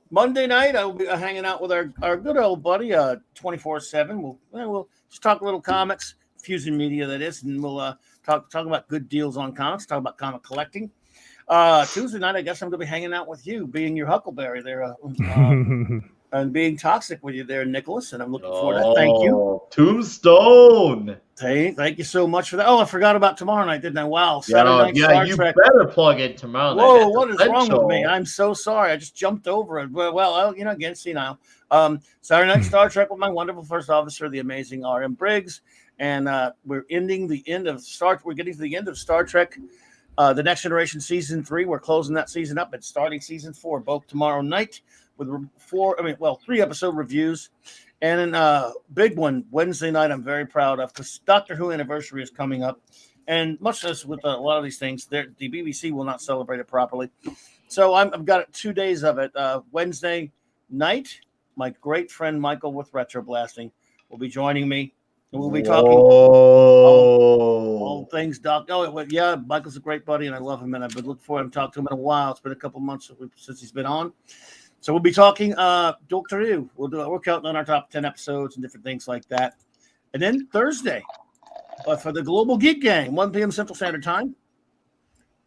Monday night, I will be hanging out with our good old buddy, 24/7. We'll just talk a little comics, Fusion Media, that is, and we'll talk about good deals on comics, talk about comic collecting. Tuesday night, I guess I'm going to be hanging out with you, being your Huckleberry there. and being toxic with you there, Nicholas. And I'm looking forward to that. Thank you. Tombstone. Thank you so much for that. Oh, I forgot about tomorrow night, didn't I? Wow. Saturday night Star you Trek. better plug in tomorrow night. Whoa, what is wrong with me? I'm so sorry. I just jumped over it. Well, again, see now. Saturday night Star Trek with my wonderful first officer, the amazing R.M. Briggs. And we're getting to the end of Star Trek, The Next Generation Season 3. We're closing that season up and starting Season 4 both tomorrow night with 3 episode reviews. And a big one Wednesday night I'm very proud of because Doctor Who anniversary is coming up. And much as with a lot of these things, the BBC will not celebrate it properly. So I've got 2 days of it. Wednesday night, my great friend Michael with Retro Blasting will be joining me. And we'll be talking all things Doc. Michael's a great buddy, and I love him, and I've been looking forward to talking to him in a while. It's been a couple months since he's been on. So we'll be talking Doctor Who. We're counting on our top 10 episodes and different things like that. And then Thursday, for the Global Geek Gang, 1 p.m. Central Standard Time,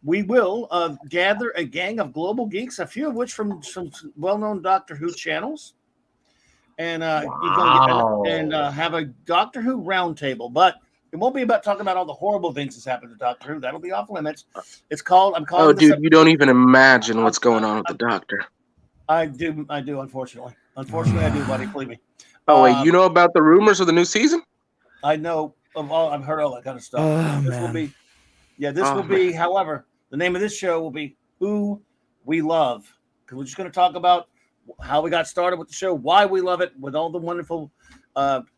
we will gather a gang of global geeks, a few of which from some well-known Doctor Who channels. And have a Doctor Who roundtable, but it won't be about talking about all the horrible things that's happened to Doctor Who. That'll be off limits. It's called. I'm calling. Oh, dude, you don't even imagine what's going on with the Doctor. I do. Unfortunately, I do, buddy. Believe me. Oh wait, you know about the rumors of the new season? I know. I've heard all that kind of stuff. Will be. However, the name of this show will be Who We Love, because we're just going to talk about how we got started with the show, why we love it, with all the wonderful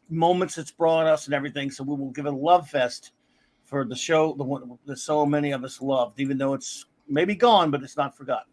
moments it's brought us and everything. So we will give it a love fest for the show, the one that so many of us loved, even though it's maybe gone, but it's not forgotten.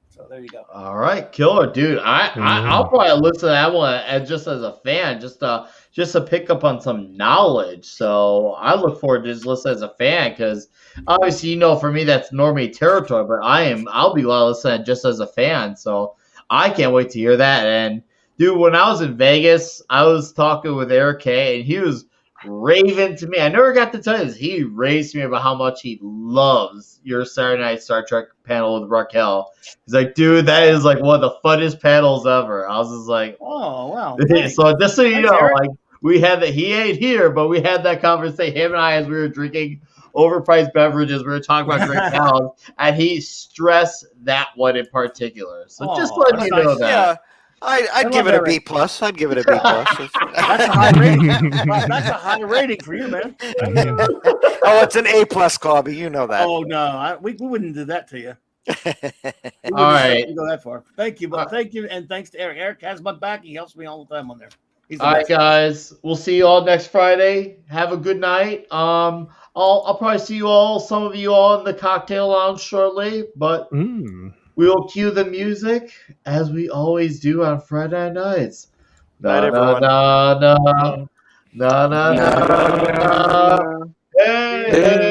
So there you go. All right, killer, dude. I'll probably listen to that one just as a fan, just to pick up on some knowledge. So I look forward to just listening as a fan because obviously, for me that's normie territory, but I'll be listening just as a fan. So I can't wait to hear that. And dude, when I was in Vegas, I was talking with Eric K, and he was raving to me. I never got to tell you this. He raved to me about how much he loves your Saturday Night Star Trek panel with Raquel. He's like, dude, that is like one of the funnest panels ever. I was just like, oh wow. So just so you know, like we had that. He ain't here, but we had that conversation. Him and I, as we were drinking overpriced beverages, we were talking about great panels, and he stressed that one in particular. So just letting you know that. Yeah. I'd give it a B+. I'd give it a B+. That's a high rating. That's a high rating for you, man. Oh, it's an A+, Clobby. You know that. Oh no, we wouldn't do that to you. All right, go that far. Thank you, but thank you, and thanks to Eric. Eric has my back. He helps me all the time on there. All right, guys. We'll see you all next Friday. Have a good night. I'll probably see you all, some of you all, in the cocktail lounge shortly, but. We will cue the music as we always do on Friday nights. Night, everyone. Na, na, na, na, na, na, na, na. Hey, hey.